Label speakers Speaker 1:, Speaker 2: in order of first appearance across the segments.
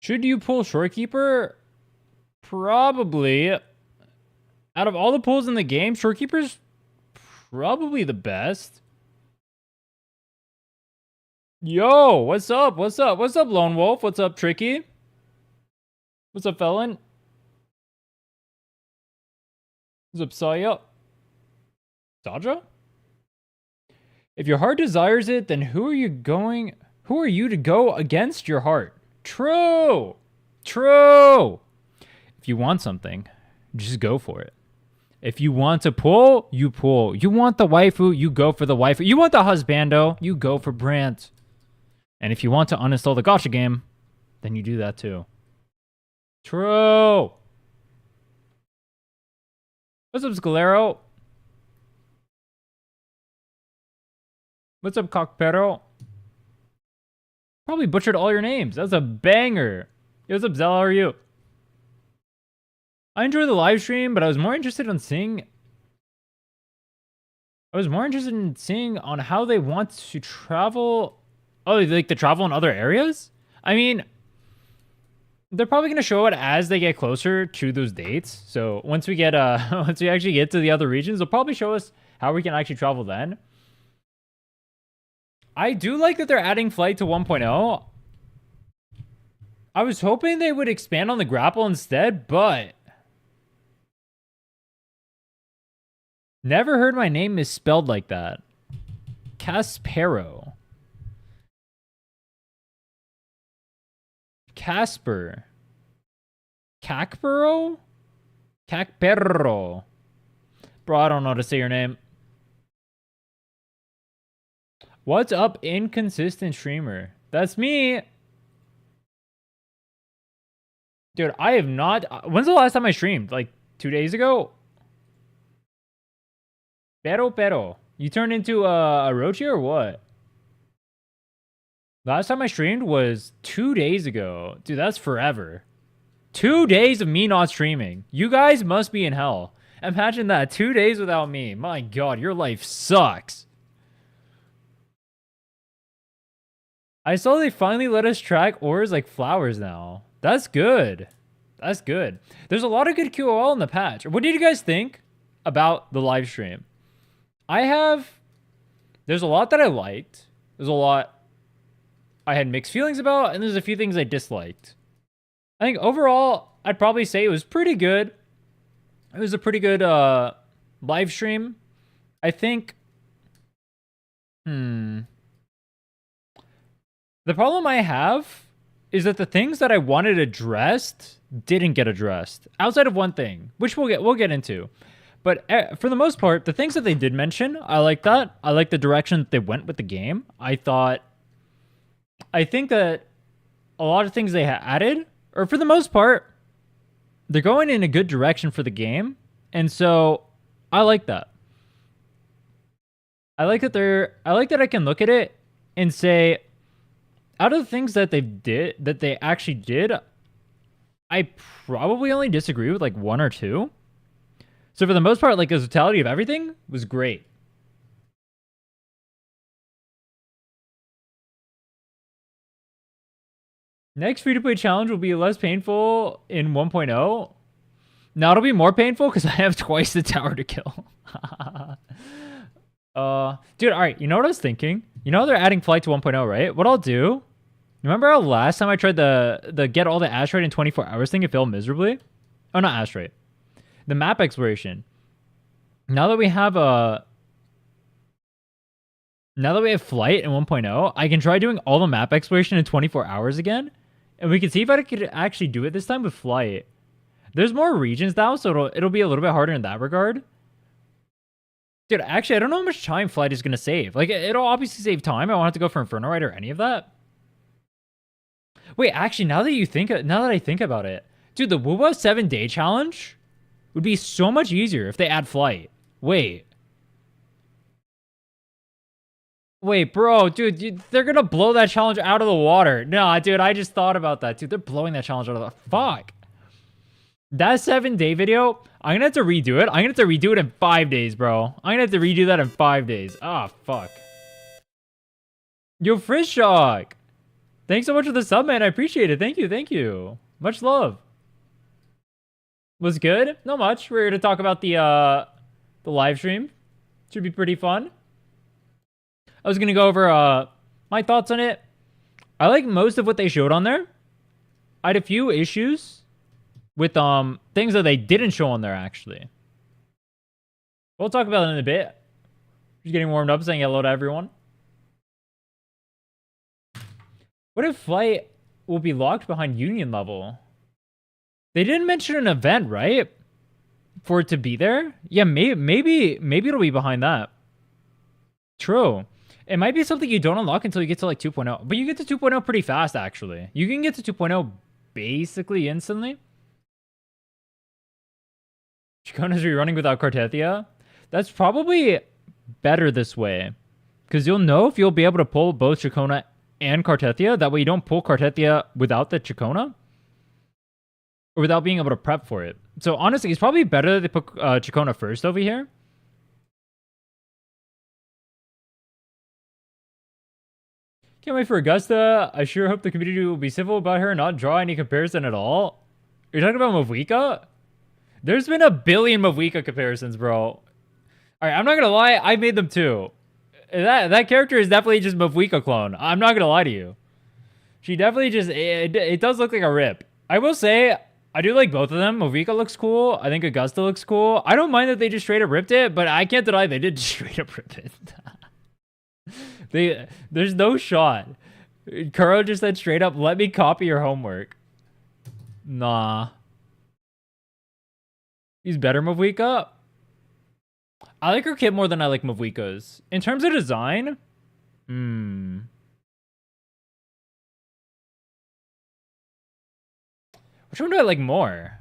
Speaker 1: Should you pull Shorekeeper? Probably. Out of all the pulls in the game, Shorekeeper's probably the best. Yo, what's up? What's up? What's up, Lone Wolf? What's up, Tricky? What's up, Felon? What's up, Saya? Saja? If your heart desires it, then who are you to go against your heart? True. True. If you want something, just go for it. If you want to pull, you pull. You want the waifu, you go for the waifu. You want the husbando, you go for Brant. And if you want to uninstall the gacha game, then you do that too. True. What's up, Scalero? What's up, Cockpero? Probably butchered all your names. That's a banger. Yo, what's up, Zell? How are you? I enjoy the live stream, but I was more interested in seeing on how they want to travel. Oh, like to travel in other areas? I mean, they're probably gonna show it as they get closer to those dates. So once we get once we actually get to the other regions, they'll probably show us how we can actually travel then. I do like that they're adding flight to 1.0. I was hoping they would expand on the grapple instead, but never heard my name misspelled like that. Caspero. Casper. Cacpero? Cacperro. Bro, I don't know how to say your name. What's up, inconsistent streamer? That's me. Dude, I have not... When's the last time I streamed? Like 2 days ago? Pero. You turned into a Orochi or what? Last time I streamed was 2 days ago. Dude, that's forever. 2 days of me not streaming. You guys must be in hell. Imagine that. 2 days without me. My God, your life sucks. I saw they finally let us track ores like flowers now. That's good. That's good. There's a lot of good QOL in the patch. What did you guys think about the live stream? There's a lot that I liked. There's a lot I had mixed feelings about, and there's a few things I disliked. I think overall, I'd probably say it was pretty good. It was a pretty good live stream. I think... The problem I have is that the things that I wanted addressed didn't get addressed. Outside of one thing, which we'll get into. But for the most part, the things that they did mention, I like that. I like the direction that they went with the game. I think that a lot of things they added, or for the most part, they're going in a good direction for the game. And so I like that. I like that I can look at it and say, out of the things that they actually did, I probably only disagree with like 1 or 2. So for the most part, like the totality of everything was great. Next free-to-play challenge will be less painful in 1.0. Now it'll be more painful because I have twice the tower to kill. Dude, all right. You know what I was thinking? You know they're adding flight to 1.0, right? What I'll do... Remember how last time I tried the get all the asteroid in 24 hours thing, it failed miserably? Oh, not asteroid. The map exploration. Now that we have flight in 1.0, I can try doing all the map exploration in 24 hours again. And we can see if I could actually do it this time with flight. There's more regions now, so it'll be a little bit harder in that regard. Dude, actually, I don't know how much time flight is going to save. Like, it'll obviously save time. I won't have to go for Inferno Ride or any of that. Wait, actually, now that I think about it, dude, the wuwa 7-day challenge would be so much easier if they add flight. Wait, bro, dude, they're gonna blow that challenge out of the water. Nah, dude, I just thought about that, dude. They're blowing that challenge out of the fuck. That 7-day video, I'm gonna have to redo it. I'm gonna have to redo it in 5 days, bro. I'm gonna have to redo that in 5 days. Ah, fuck. Yo, Frisk Shock. Thanks so much for the sub, man. I appreciate it. Thank you. Thank you. Much love. Was good? Not much. We're here to talk about the live stream. Should be pretty fun. I was gonna go over my thoughts on it. I like most of what they showed on there. I had a few issues with things that they didn't show on there actually. We'll talk about it in a bit. Just getting warmed up, saying hello to everyone. What if flight will be locked behind Union level? They didn't mention an event, right? For it to be there? Yeah, maybe it'll be behind that. True. It might be something you don't unlock until you get to like 2.0. But you get to 2.0 pretty fast, actually. You can get to 2.0 basically instantly. Chicona's rerunning without Cartethia. That's probably better this way. Because you'll know if you'll be able to pull both Chicona and Cartethia. That way you don't pull Cartethia without the Chicona. Or without being able to prep for it. So honestly, it's probably better that they put Chicona first over here. Can't wait for Augusta. I sure hope the community will be civil about her and not draw any comparison at all. You're talking about Mavwika? There's been a billion Mavwika comparisons, bro. Alright, I'm not gonna lie, I made them too. That character is definitely just Mavwika clone. I'm not gonna lie to you. She definitely just, it does look like a rip. I will say, I do like both of them. Mavwika looks cool. I think Augusta looks cool. I don't mind that they just straight up ripped it, but I can't deny they did straight up rip it. There's no shot. Kuro just said straight up, let me copy your homework. Nah. He's better, Mavwika. I like her kit more than I like Mavwika's. In terms of design, which one do I like more?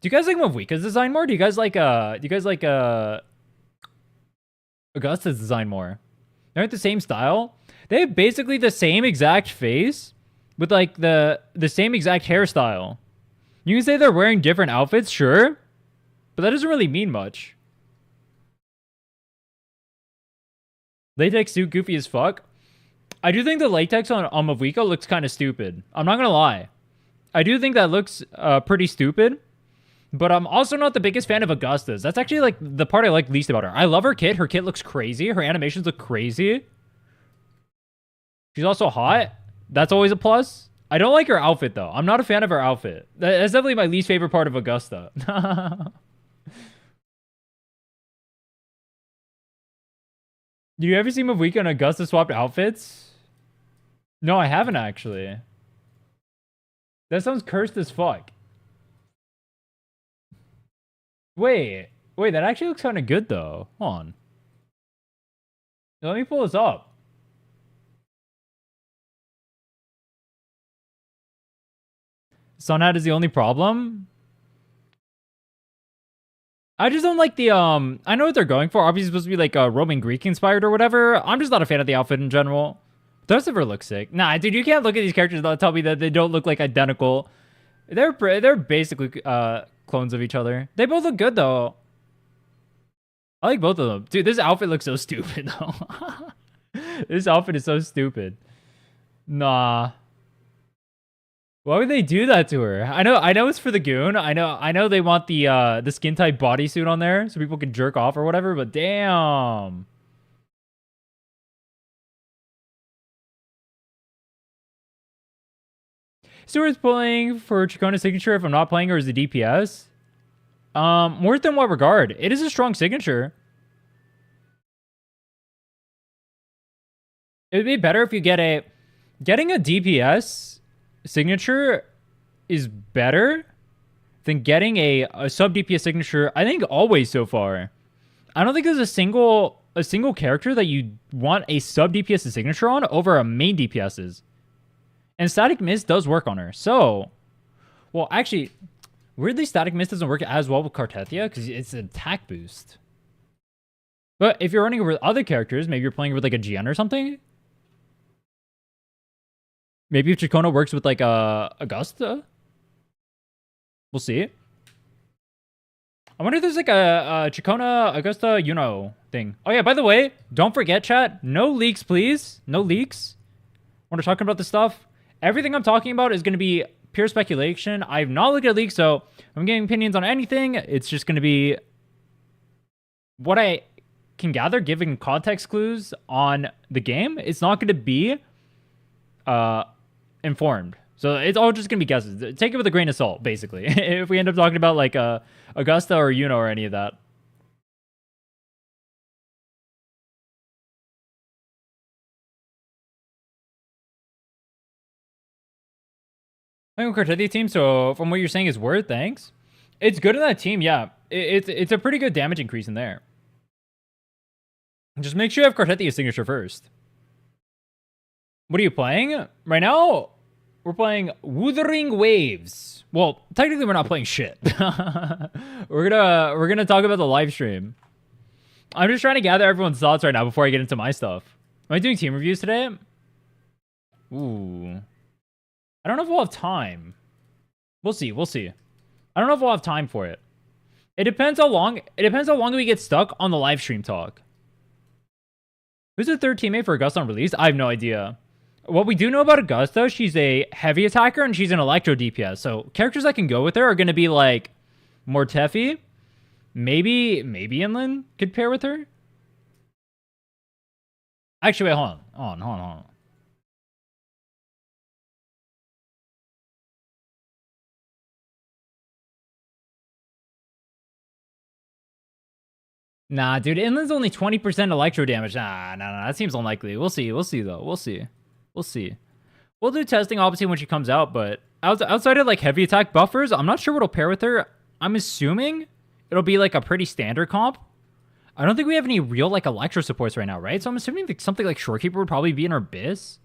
Speaker 1: Do you guys like Mavwika's design more? Do you guys like Augusta's design more? They aren't the same style. They have basically the same exact face with like the same exact hairstyle. You can say they're wearing different outfits, sure, but that doesn't really mean much. Latex suit goofy as fuck. I do think the latex on Mavwika looks kind of stupid. I'm not gonna lie. I do think that looks pretty stupid. But I'm also not the biggest fan of Augusta's. That's actually like the part I like least about her. I love her kit. Her kit looks crazy. Her animations look crazy. She's also hot. That's always a plus. I don't like her outfit though. I'm not a fan of her outfit. That's definitely my least favorite part of Augusta. Did you ever see Mavwika and Augusta swapped outfits? No, I haven't actually. That sounds cursed as fuck. Wait, that actually looks kind of good though. Hold on. Let me pull this up. Sun hat is the only problem. I just don't like the, I know what they're going for. Obviously, it's supposed to be like Roman Greek inspired or whatever. I'm just not a fan of the outfit in general. The rest of her looks sick. Nah, dude, you can't look at these characters and tell me that they don't look like identical. They're basically clones of each other. They both look good though. I like both of them. Dude, this outfit looks so stupid though. This outfit is so stupid. Nah. Why would they do that to her? I know it's for the goon. I know they want the skin type bodysuit on there so people can jerk off or whatever, but damn. Stewart's pulling for Chicona's signature if I'm not playing her as a DPS. Worth in what regard? It is a strong signature. It would be better if you getting a DPS signature is better than getting a sub DPS signature. I think always so far. I don't think there's a single character that you want a sub DPS signature on over a main DPS's. And Static Mist does work on her. So, well, actually, weirdly, Static Mist doesn't work as well with Cartethia because it's an attack boost. But if you're running with other characters, maybe you're playing with like a GN or something. Maybe if Chicona works with like Augusta. We'll see. I wonder if there's like a Chicona, Augusta, you know, thing. Oh yeah, by the way, don't forget, chat. No leaks, please. No leaks. when we're talking about this stuff. Everything I'm talking about is going to be pure speculation. I've not looked at leaks, so if I'm getting opinions on anything, it's just going to be what I can gather, giving context clues on the game. It's not going to be informed. So it's all just going to be guesses. Take it with a grain of salt, basically. If we end up talking about like Augusta or Yuno or any of that. I'm Cartetti team, so from what you're saying is worth, thanks. It's good in that team, yeah. It's a pretty good damage increase in there. Just make sure you have Cartetti's signature first. What are you playing? Right now, we're playing Wuthering Waves. Well, technically we're not playing shit. we're gonna talk about the live stream. I'm just trying to gather everyone's thoughts right now before I get into my stuff. Am I doing team reviews today? Ooh. I don't know if we'll have time. We'll see. We'll see. I don't know if we'll have time for it. It depends how long we get stuck on the live stream talk. Who's the third teammate for Augusta on release? I have no idea. What we do know about Augusta, she's a heavy attacker and she's an electro DPS. So characters that can go with her are going to be like Mortefi. Maybe Inland could pair with her. Actually, wait, hold on. Nah, dude, Inland's only 20% electro damage. Nah, that seems unlikely. We'll see though. We'll see. We'll do testing obviously when she comes out, but outside of like heavy attack buffers, I'm not sure what'll pair with her. I'm assuming it'll be like a pretty standard comp. I don't think we have any real like electro supports right now, right? So I'm assuming that something like Shorekeeper would probably be in our biz.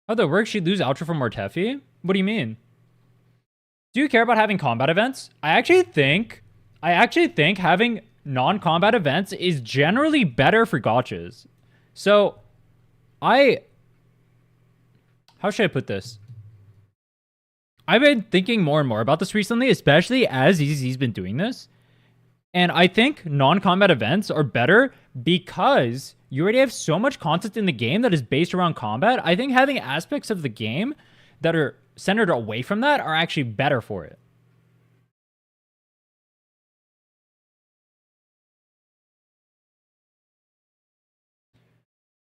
Speaker 1: How that works? She'd lose Ultra from Mortefi? What do you mean? Do you care about having combat events? I actually think having non-combat events is generally better for gotchas. So, how should I put this? I've been thinking more and more about this recently, especially as EZ's been doing this. And I think non-combat events are better because you already have so much content in the game that is based around combat. I think having aspects of the game that are centered away from that are actually better for it.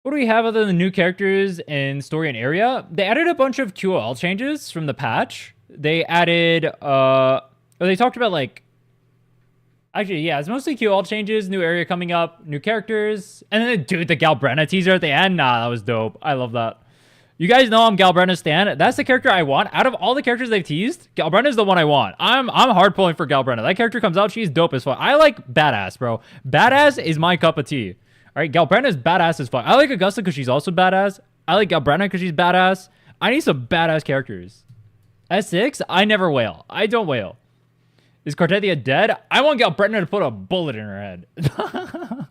Speaker 1: What do we have other than new characters in story and area? They added a bunch of QOL changes from the patch. They added, they talked about like, actually, yeah, it's mostly QOL changes, new area coming up, new characters. And then, dude, the Galbrenna teaser at the end, nah, that was dope. I love that. You guys know I'm Galbrenna stan. That's the character I want. Out of all the characters they've teased, Galbrenna is the one I want. I'm hard pulling for Galbrenna. That character comes out, she's dope as fuck. I like badass, bro. Badass is my cup of tea. All right, Galbrenna is badass as fuck. I like Augusta because she's also badass. I like Galbrenna because she's badass. I need some badass characters. S6, I never wail. I don't wail. Is Cartetia dead? I want Galbrenna to put a bullet in her head.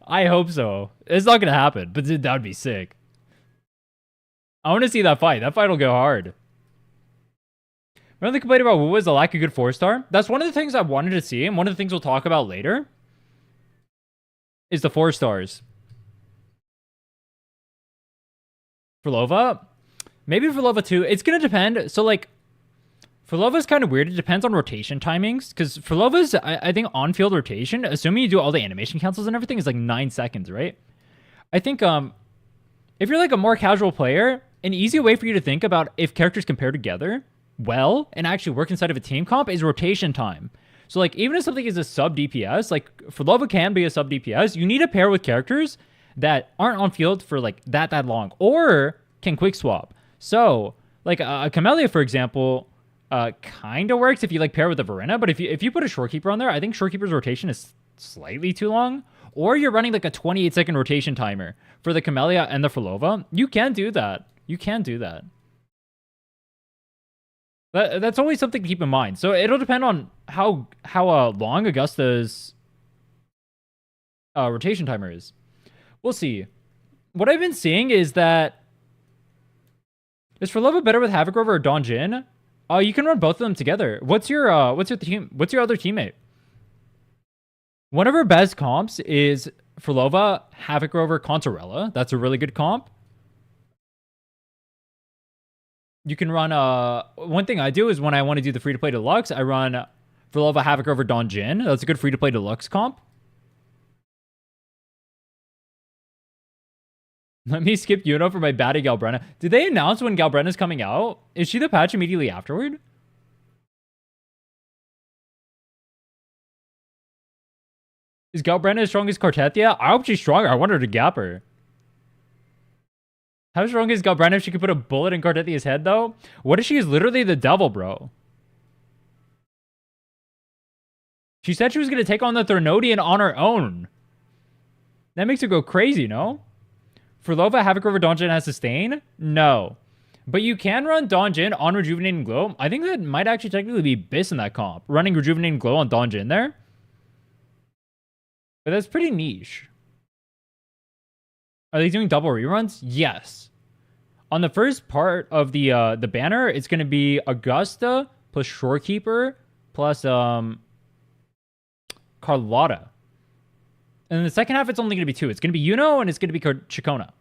Speaker 1: I hope so. It's not going to happen, but dude, that would be sick. I want to see that fight. That fight will go hard. Remember the complaint about Wuwa is the lack of good 4-star? That's one of the things I wanted to see, and one of the things we'll talk about later is the 4 stars. For Lova? Maybe for Lova too. It's going to depend. So, like, for Lova's kind of weird. It depends on rotation timings. Because for Lova's, I think on-field rotation, assuming you do all the animation cancels and everything, is like 9 seconds, right? I think if you're like a more casual player, an easy way for you to think about if characters compare together well and actually work inside of a team comp is rotation time. So, like, even if something is a sub DPS, like, for Lova can be a sub DPS, you need to pair with characters that aren't on field for, like, that long, or can quick swap. So, like, a Camellia, for example, kind of works if you, like, pair with a Verena, but if you put a Shorekeeper on there, I think Shorekeeper's rotation is slightly too long, or you're running, like, a 28-second rotation timer for the Camellia and the Fulova. You can do that. You can do that. That's always something to keep in mind. So it'll depend on how long Augusta's rotation timer is. We'll see. What I've been seeing is that is Fulova better with Havoc Rover or Don Jin? You can run both of them together. What's your team? What's your other teammate? One of her best comps is Frolova, Havoc Rover, Contorella. That's a really good comp. You can run one thing I do is when I want to do the free to play deluxe, I run Frolova, Havoc Rover, Don Jin. That's a good free to play deluxe comp. Let me skip Yuno for my baddie Galbrenna. Did they announce when Galbrenna's coming out? Is she the patch immediately afterward? Is Galbrenna as strong as Cartethia? I hope she's stronger. I want her to gap her. How strong is Galbrenna if she could put a bullet in Cartethia's head, though? What if she is literally the devil, bro? She said she was going to take on the Thernodian on her own. That makes her go crazy, no? Frolova, Havoc Rover, Donjin has sustain? No. But you can run Donjin on Rejuvenating Glow. I think that might actually technically be Biss in that comp. Running Rejuvenating Glow on Donjin there. But that's pretty niche. Are they doing double reruns? Yes. On the first part of the banner, it's going to be Augusta plus Shorekeeper plus Carlotta. And in the second half, it's only going to be 2. It's going to be Yuno and it's going to be Chicona.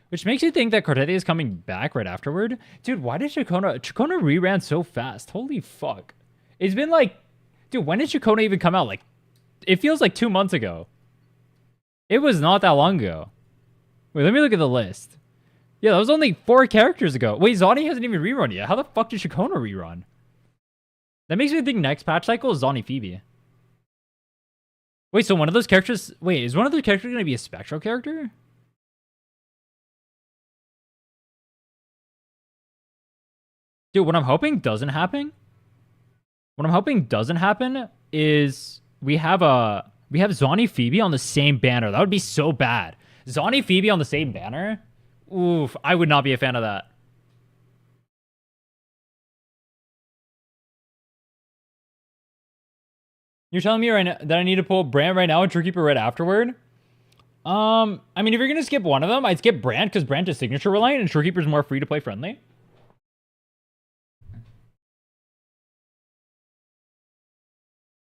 Speaker 1: Which makes you think that Cartethia is coming back right afterward. Dude, why did Chicona reran so fast? Holy fuck. It's been like... Dude, when did Chicona even come out? Like, it feels like 2 months ago. It was not that long ago. Wait, let me look at the list. Yeah, that was only 4 characters ago. Wait, Zani hasn't even rerun yet. How the fuck did Chicona rerun? That makes me think next patch cycle is Zani Phoebe. Wait, so one of those characters... Wait, is one of those characters going to be a Spectral character? Dude, what I'm hoping doesn't happen... What I'm hoping doesn't happen is we have Zani Phoebe on the same banner. That would be so bad. Zani Phoebe on the same banner? Oof, I would not be a fan of that. You're telling me right now that I need to pull Brand right now and Truekeeper right afterward? I mean, if you're gonna skip one of them, I'd skip Brand because Brand is signature reliant and Truekeeper's more free to play friendly.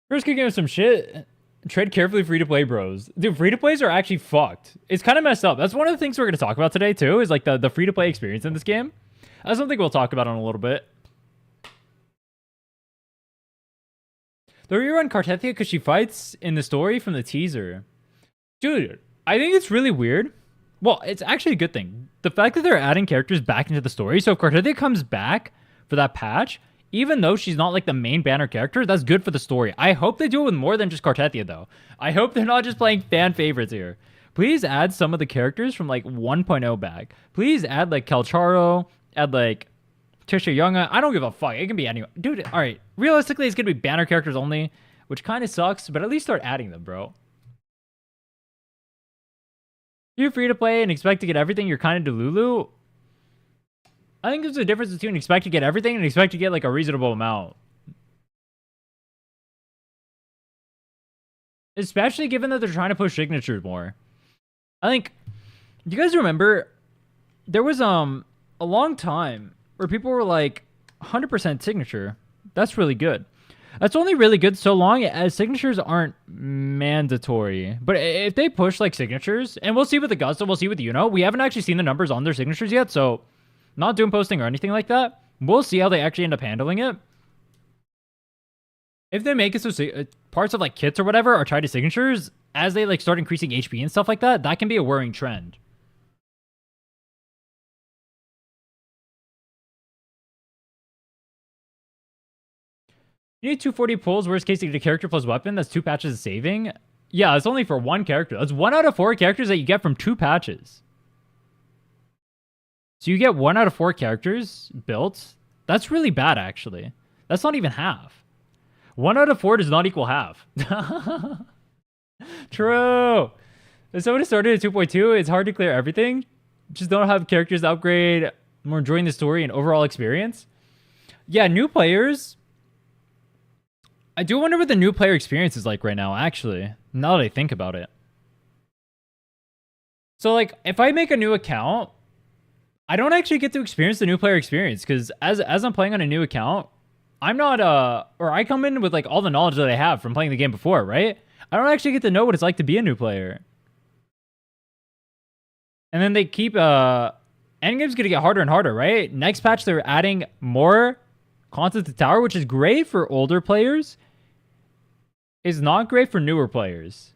Speaker 1: First could give him some shit. Tread carefully, free to play bros. Dude, free to plays are actually fucked. It's kind of messed up. That's one of the things we're gonna talk about today too. Is like the free to play experience in this game. That's something we'll talk about in a little bit. The rerun Cartethia because she fights in the story from the teaser. Dude, I think it's really weird. Well, it's actually a good thing. The fact that they're adding characters back into the story. So if Cartethia comes back for that patch, even though she's not like the main banner character, that's good for the story. I hope they do it with more than just Cartethia, though. I hope they're not just playing fan favorites here. Please add some of the characters from like 1.0 back. Please add like Calcharo, add like Tisha Younga. I don't give a fuck. It can be anyone. Dude, all right. Realistically, it's going to be banner characters only, which kind of sucks, but at least start adding them, bro. You're free to play and expect to get everything. You're kind of Delulu. I think there's a difference between expect to get everything and expect to get like a reasonable amount. Especially given that they're trying to push signatures more. I think, do you guys remember there was a long time where people were like 100% signature. That's really good. That's only really good so long as signatures aren't mandatory. But if they push like signatures, and we'll see with Augusta, we'll see with Yuno. We haven't actually seen the numbers on their signatures yet, so not doom posting or anything like that. We'll see how they actually end up handling it. If they make it so parts of like kits or whatever are tied to signatures, as they like start increasing HP and stuff like that, that can be a worrying trend. You need 240 pulls, worst case you get a character plus weapon. That's 2 patches of saving. Yeah, it's only for 1 character. That's 1 out of 4 characters that you get from 2 patches. So you get 1 out of 4 characters built. That's really bad, actually. That's not even half. 1 out of 4 does not equal half. True. If someone started at 2.2, it's hard to clear everything. Just don't have characters to upgrade. More enjoying the story and overall experience. Yeah, new players. I do wonder what the new player experience is like right now, actually. Now that I think about it. So, like, if I make a new account, I don't actually get to experience the new player experience. Because as I'm playing on a new account, I'm not, or I come in with, like, all the knowledge that I have from playing the game before, right? I don't actually get to know what it's like to be a new player. And then they keep endgame's gonna get harder and harder, right? Next patch they're adding more content to tower, which is great for older players. Is not great for newer players.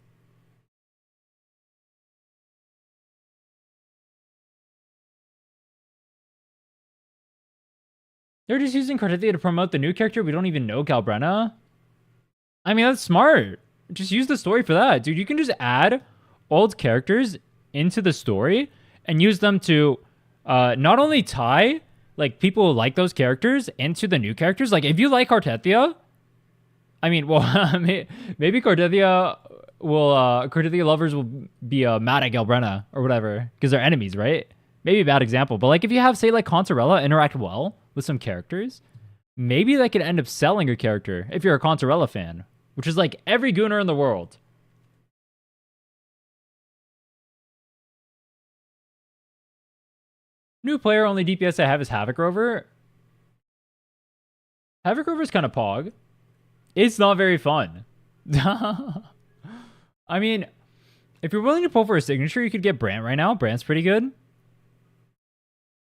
Speaker 1: They're just using Cartithia to promote the new character. We don't even know Galbrenna. I mean, that's smart. Just use the story for that. Dude, you can just add old characters into the story and use them to not only tie like people who like those characters into the new characters. Like if you like Cartithia, I mean, well, maybe Cartithia lovers will be mad at Galbrenna or whatever because they're enemies, right? Maybe a bad example, but like if you have say like Consorella interact well with some characters, maybe that could end up selling your character if you're a Consorella fan, which is like every gooner in the world. New player, only DPS I have is Havoc Rover. Havoc Rover is kind of pog. It's not very fun. I mean, if you're willing to pull for a signature, you could get Brant right now. Brant's pretty good.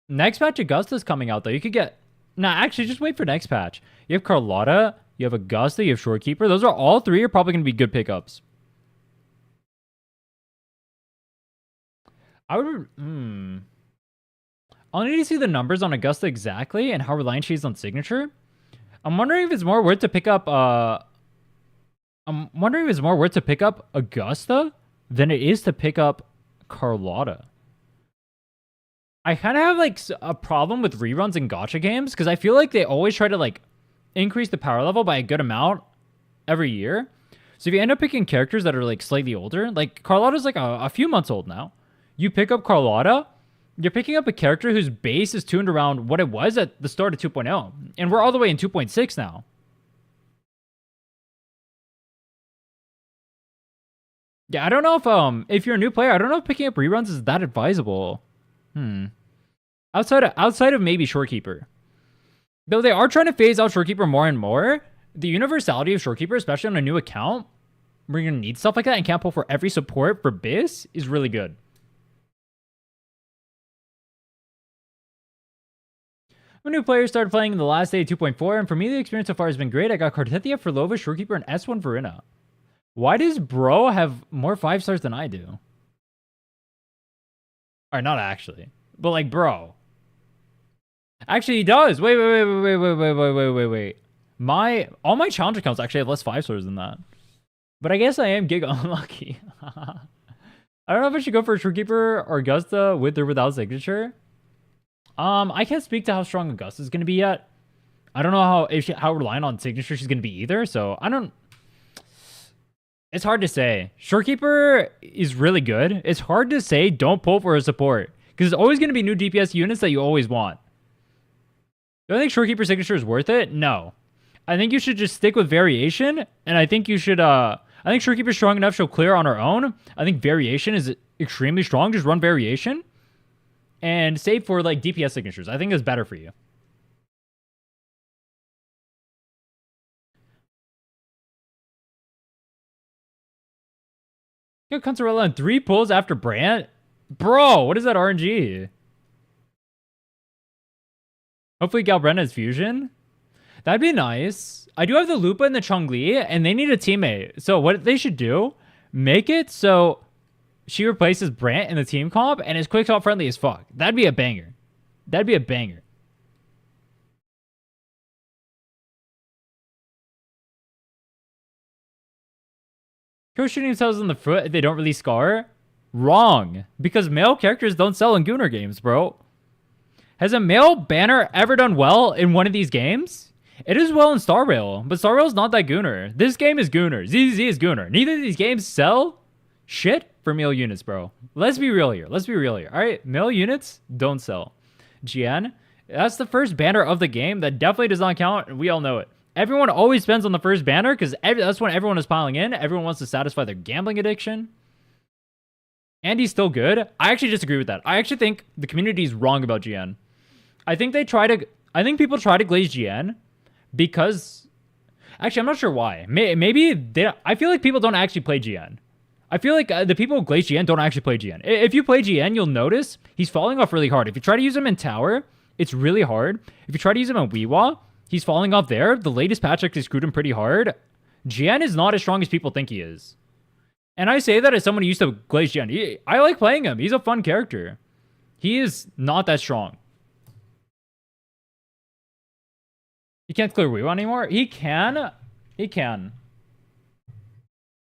Speaker 1: Next patch, Augusta's coming out, though. You could get... Nah, actually, just wait for next patch. You have Carlotta, you have Augusta, you have Shorekeeper. Those are all three are probably going to be good pickups. I would... I'll need to see the numbers on Augusta exactly and how reliant she is on signature. I'm wondering if it's more worth to pick up... I'm wondering if it's more worth to pick up Augusta than it is to pick up Carlotta. I kind of have like a problem with reruns in gacha games because I feel like they always try to like increase the power level by a good amount every year. So if you end up picking characters that are like slightly older, like Carlotta's like a few months old now. You pick up Carlotta, you're picking up a character whose base is tuned around what it was at the start of 2.0. And we're all the way in 2.6 now. Yeah, I don't know if you're a new player, I don't know if picking up reruns is that advisable. Outside of maybe Shorekeeper. Though they are trying to phase out Shorekeeper more and more, the universality of Shorekeeper, especially on a new account, where you're going to need stuff like that and can't pull for every support for Biz, is really good. I'm a new player, started playing in the last day of 2.4, and for me the experience so far has been great. I got Cartithia, Furlova, Shorekeeper, and S1 Verina. Why does Bro have more 5 stars than I do? Or not actually, but like, bro. Actually, he does. Wait. All my challenge accounts actually have less 5 stars than that. But I guess I am gig unlucky. I don't know if I should go for a Shorekeeper or Augusta with or without signature. I can't speak to how strong Augusta is going to be yet. I don't know how reliant on signature she's going to be either. So I don't. It's hard to say. Shorekeeper is really good. It's hard to say don't pull for a support. Because there's always going to be new DPS units that you always want. Do I think Shorekeeper signature is worth it? No. I think you should just stick with variation. And I think you should... I think Shorekeeper is strong enough she'll clear on her own. I think variation is extremely strong. Just run variation. And save for like DPS signatures. I think that's better for you. Got Consorella on 3 pulls after Brant? Bro, what is that RNG? Hopefully Galbrenna is fusion. That'd be nice. I do have the Lupa and the Chongli, and they need a teammate. So what they should do, make it so she replaces Brant in the team comp and is quick shot friendly as fuck. That'd be a banger. That'd be a banger. Coach shooting themselves in the foot if they don't really scar? Wrong. Because male characters don't sell in Gooner games, bro. Has a male banner ever done well in one of these games? It is well in Star Rail, but Star Rail's not that Gooner. This game is Gooner. ZZ is Gooner. Neither of these games sell shit for male units, bro. Let's be real here. All right, male units don't sell. GN, that's the first banner of the game. That definitely does not count, and we all know it. Everyone always spends on the first banner because that's when everyone is piling in. Everyone wants to satisfy their gambling addiction. And he's still good. I actually disagree with that. I actually think the community is wrong about GN. I think people try to glaze GN because Actually, I'm not sure why. Maybe they. I feel like people don't actually play GN. I feel like the people who glaze GN don't actually play GN. If you play GN, you'll notice he's falling off really hard. If you try to use him in tower, it's really hard. If you try to use him in wuwa, he's falling off there. The latest patch actually screwed him pretty hard. GN is not as strong as people think he is. And I say that as someone who used to glaze GN. I like playing him. He's a fun character. He is not that strong. He can't clear wuwa anymore? He can. He can.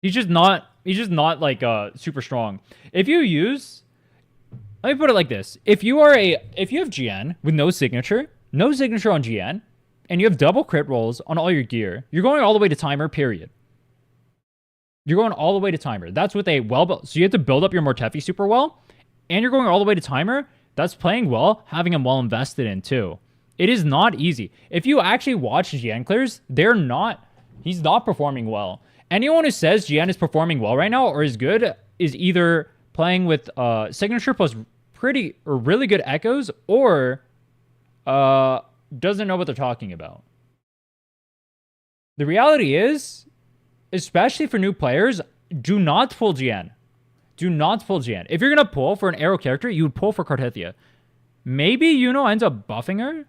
Speaker 1: He's just not like super strong. If you use, let me put it like this. If you have GN with no signature on GN, and you have double crit rolls on all your gear, you're going all the way to timer, period. You're going all the way to timer. That's with a well-built. So you have to build up your Mortefi super well, and you're going all the way to timer. That's playing well, having him well invested in too. It is not easy. If you actually watch GN clears, he's not performing well. Anyone who says GN is performing well right now or is good is either playing with signature plus really good echoes or doesn't know what they're talking about. The reality is, especially for new players, do not pull GN. Do not pull GN. If you're going to pull for an arrow character, you would pull for Cartethia. Maybe Yuno ends up buffing her.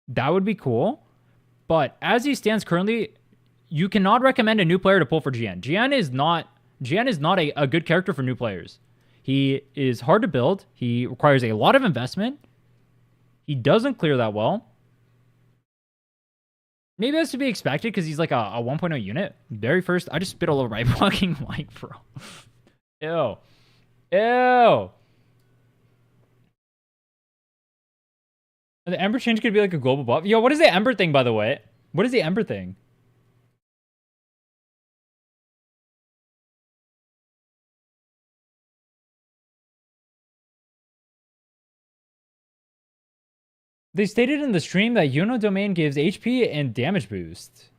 Speaker 1: That would be cool. But as he stands currently, you cannot recommend a new player to pull for GN. GN is not a good character for new players. He is hard to build. He requires a lot of investment. He doesn't clear that well. Maybe that's to be expected because he's like a 1.0 unit. Very first, I just spit all over my fucking mic, bro. Ew. Ew. The Ember change could be like a global buff. Yo, what is the Ember thing, by the way? What is the Ember thing? They stated in the stream that Yuno domain gives HP and damage boost.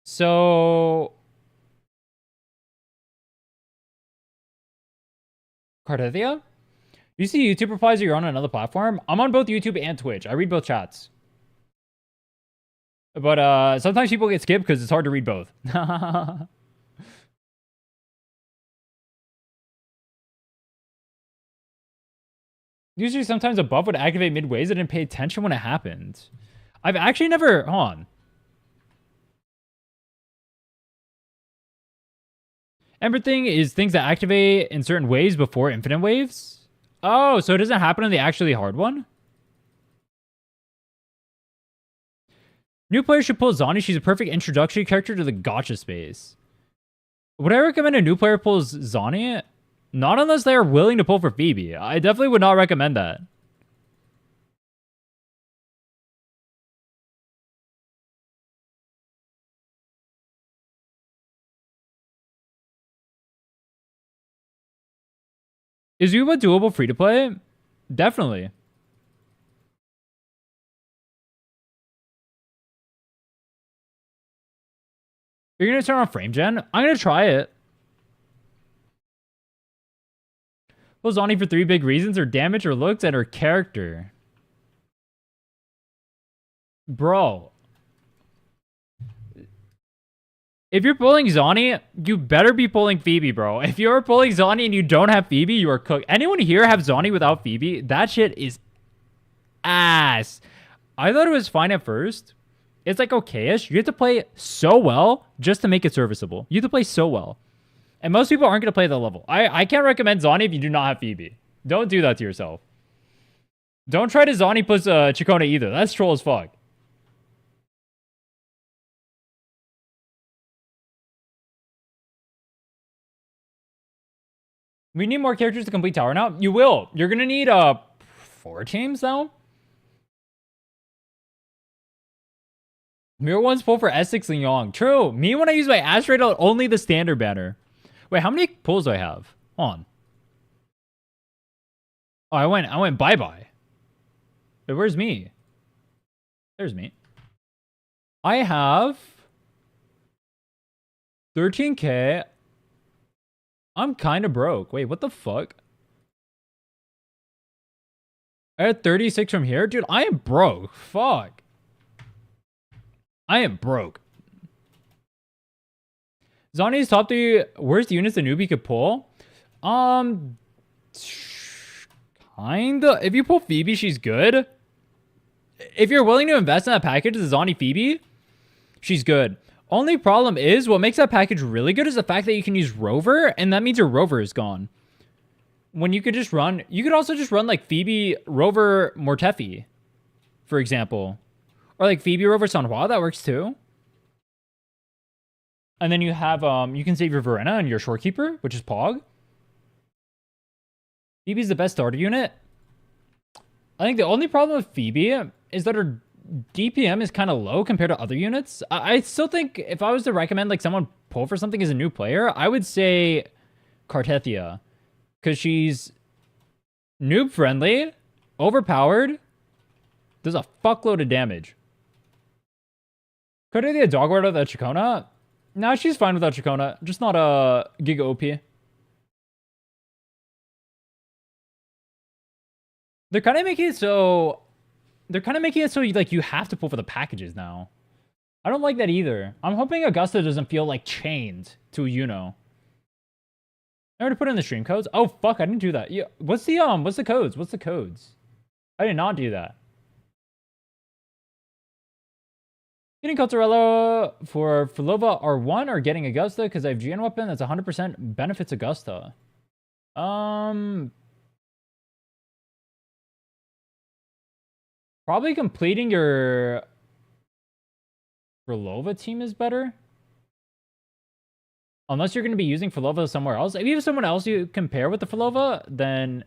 Speaker 1: So... Cartethia? You see YouTube replies or you're on another platform? I'm on both YouTube and Twitch. I read both chats. But sometimes people get skipped because it's hard to read both. Usually sometimes a buff would activate midways. I didn't pay attention when it happened. I've actually never... Hold on. Ember thing is things that activate in certain waves before infinite waves. Oh, so it doesn't happen on the actually hard one? New players should pull Zani. She's a perfect introductory character to the gacha space. Would I recommend a new player pulls Zani? Not unless they are willing to pull for Phoebe. I definitely would not recommend that. Is Yuba doable free to play? Definitely. You're going to turn on frame gen? I'm going to try it. Well, Zani for 3 big reasons: her damage, her looks, and her character. Bro. If you're pulling Zani, you better be pulling Phoebe, bro. If you're pulling Zani and you don't have Phoebe, you are cooked. Anyone here have Zani without Phoebe? That shit is ass. I thought it was fine at first. It's like okay-ish. You have to play so well just to make it serviceable. You have to play so well. And most people aren't going to play that level. I can't recommend Zani if you do not have Phoebe. Don't do that to yourself. Don't try to Zani plus Chikona either. That's troll as fuck. We need more characters to complete tower now. You will. You're going to need 4 teams though. Mirror one's pull for S6 and Yong. True. Me when I use my Asteroid, only the standard banner. Wait, how many pulls do I have? Hold on. Oh, I went bye-bye. Wait, where's me? There's me. I have 13K. I'm kind of broke. Wait, what the fuck? I had 36 from here? Dude, I am broke. Fuck. I am broke. Zani's top 3 worst units a newbie could pull. Kinda. If you pull Phoebe, she's good. If you're willing to invest in that package, the Zani Phoebe, she's good. Only problem is, what makes that package really good is the fact that you can use Rover, and that means your Rover is gone. When you could just run, you could also just run like Phoebe, Rover, Mortefi, for example. Or like Phoebe, Rover, Sanhua, that works too. And then you have, you can save your Verena and your Shorekeeper, which is Pog. Phoebe's the best starter unit. I think the only problem with Phoebe is that her DPM is kind of low compared to other units. I still think if I was to recommend like someone pull for something as a new player, I would say Cartethia. Because she's noob friendly, overpowered, does a fuckload of damage. Cartethia Dogward without Chacona? No, she's fine without Chacona. Just not a Giga OP. They're kind of making it so... like you have to pull for the packages now. I don't like that either. I'm hoping Augusta doesn't feel like chained to a Uno. I already put in the stream codes. Oh fuck, I didn't do that. Yeah, what's the codes? What's the codes? I did not do that. Getting Cotarella for Filova R1 or getting Augusta because I have GN weapon that's 100% benefits Augusta. Probably completing your Filova team is better. Unless you're going to be using Filova somewhere else. If you have someone else you compare with the Filova, then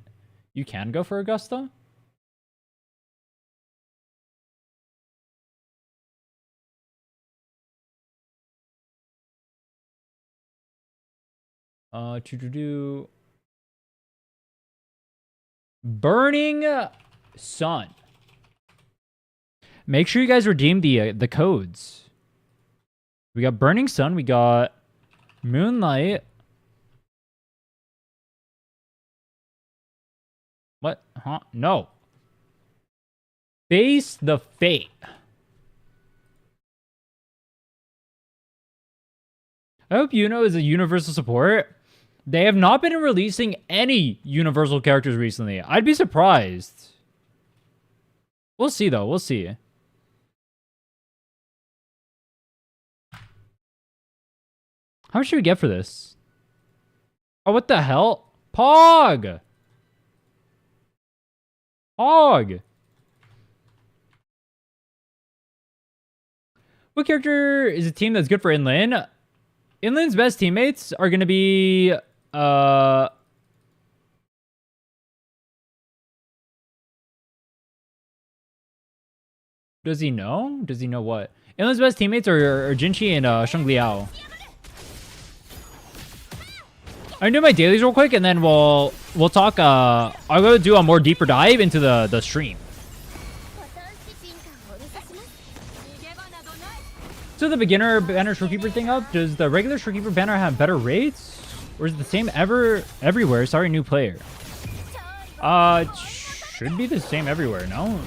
Speaker 1: you can go for Augusta. Burning Sun. Make sure you guys redeem the codes. We got Burning Sun. We got Moonlight. What? Huh? No. Face the Fate. I hope Uno is a universal support. They have not been releasing any universal characters recently. I'd be surprised. We'll see, though. We'll see. How much should we get for this? Oh, what the hell? Pog! Pog! What character is a team that's good for Inland? Inland's best teammates are going to be... Does he know? Does he know what? Inland's best teammates are Jinchi and Sheng Liao. I do my dailies real quick, and then we'll talk. I'll go do a more deeper dive into the stream. So the beginner banner Shorekeeper thing up. Does the regular Shorekeeper banner have better rates, or is it the same everywhere? Sorry, new player. It should be the same everywhere. No.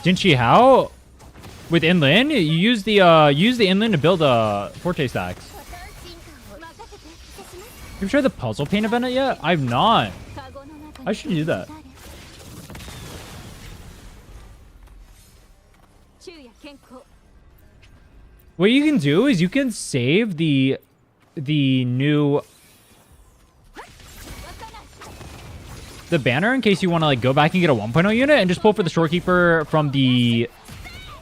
Speaker 1: Jinchi, how? With Inland, you use the Inland to build Forte stacks. Have you tried the puzzle paint event yet? I've not. I should do that. What you can do is you can save the new banner in case you want to like go back and get a 1.0 unit and just pull for the Shorekeeper from the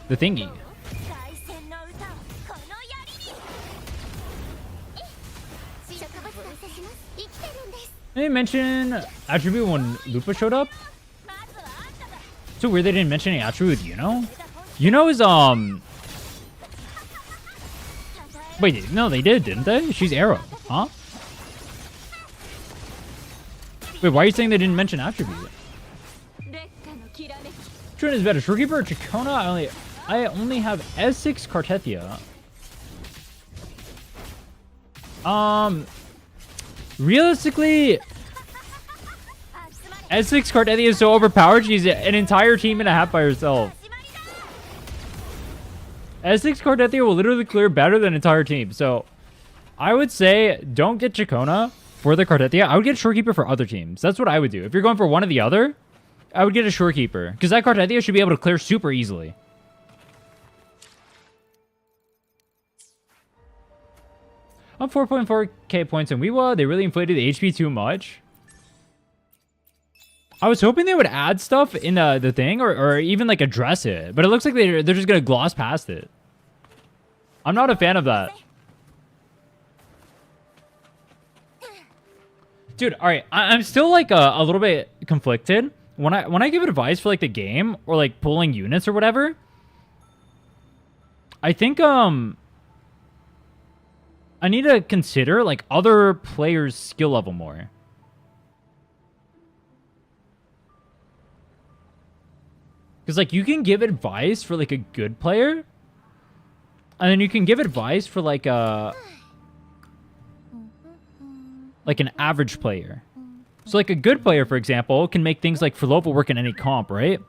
Speaker 1: thingy. They didn't mention attribute when Lupa showed up. It's so weird they didn't mention any attribute with Yuno. Yuno is wait, no, they did, didn't they? She's Arrow, huh? Wait, why are you saying they didn't mention attribute? Which one is better, Shorekeeper or Chacona? I only have S6 Cartethia. Realistically, S6 Cartelia is so overpowered, she's an entire team and a half by herself. S6 Cartelia will literally clear better than an entire team. So, I would say don't get Chacona for the Cartelia. I would get Shorekeeper for other teams. That's what I would do. If you're going for one or the other, I would get a Shorekeeper. Because that Cartelia should be able to clear super easily. I'm 4.4k points in WeWa. They really inflated the HP too much. I was hoping they would add stuff in the thing or even like address it. But it looks like they're just going to gloss past it. I'm not a fan of that. Dude, alright. I'm still like a little bit conflicted. When I give advice for like the game or like pulling units or whatever, I think I need to consider like other players' skill level more. Because like you can give advice for like a good player, and then you can give advice for like an average player. So like a good player, for example, can make things like Furlova work in any comp, right?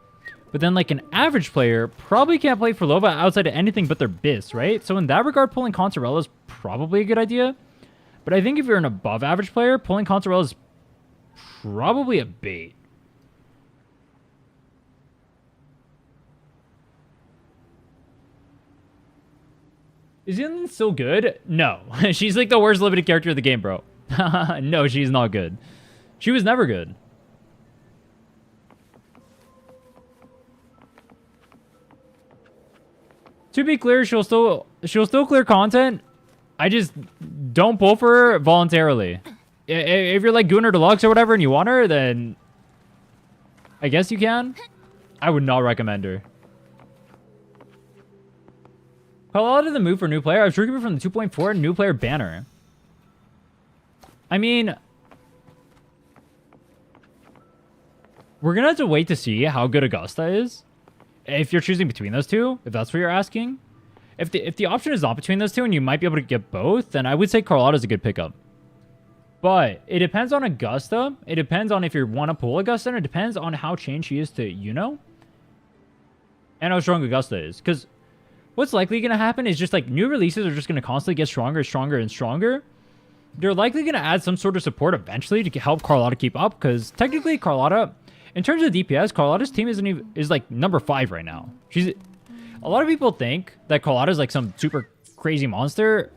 Speaker 1: But then like an average player probably can't play Furlova outside of anything but their BIS, right? So in that regard, pulling Consorella is probably a good idea. But I think if you're an above average player, pulling Consorella is probably a bait. Is Inland still good? No. She's like the worst limited character of the game, bro. No, she's not good. She was never good. To be clear, she'll still clear content. I just don't pull for her voluntarily. If you're like Gunnar Deluxe or whatever and you want her, then I guess you can. I would not recommend her. Call out of the move for new player. I was drinking from the 2.4 new player banner. I mean, we're gonna have to wait to see how good Augusta is. If you're choosing between those two, if that's what you're asking. If the option is not between those two and you might be able to get both, then I would say Carlotta is a good pickup. But it depends on Augusta. It depends on if you want to pull Augusta, and it depends on how chained she is to and how strong Augusta is. Because what's likely going to happen is just like new releases are just going to constantly get stronger, stronger, and stronger. They're likely going to add some sort of support eventually to help Carlotta keep up. Because technically Carlotta, in terms of DPS, Carlotta's team is like number 5 right now. A lot of people think that Carlotta is like some super crazy monster.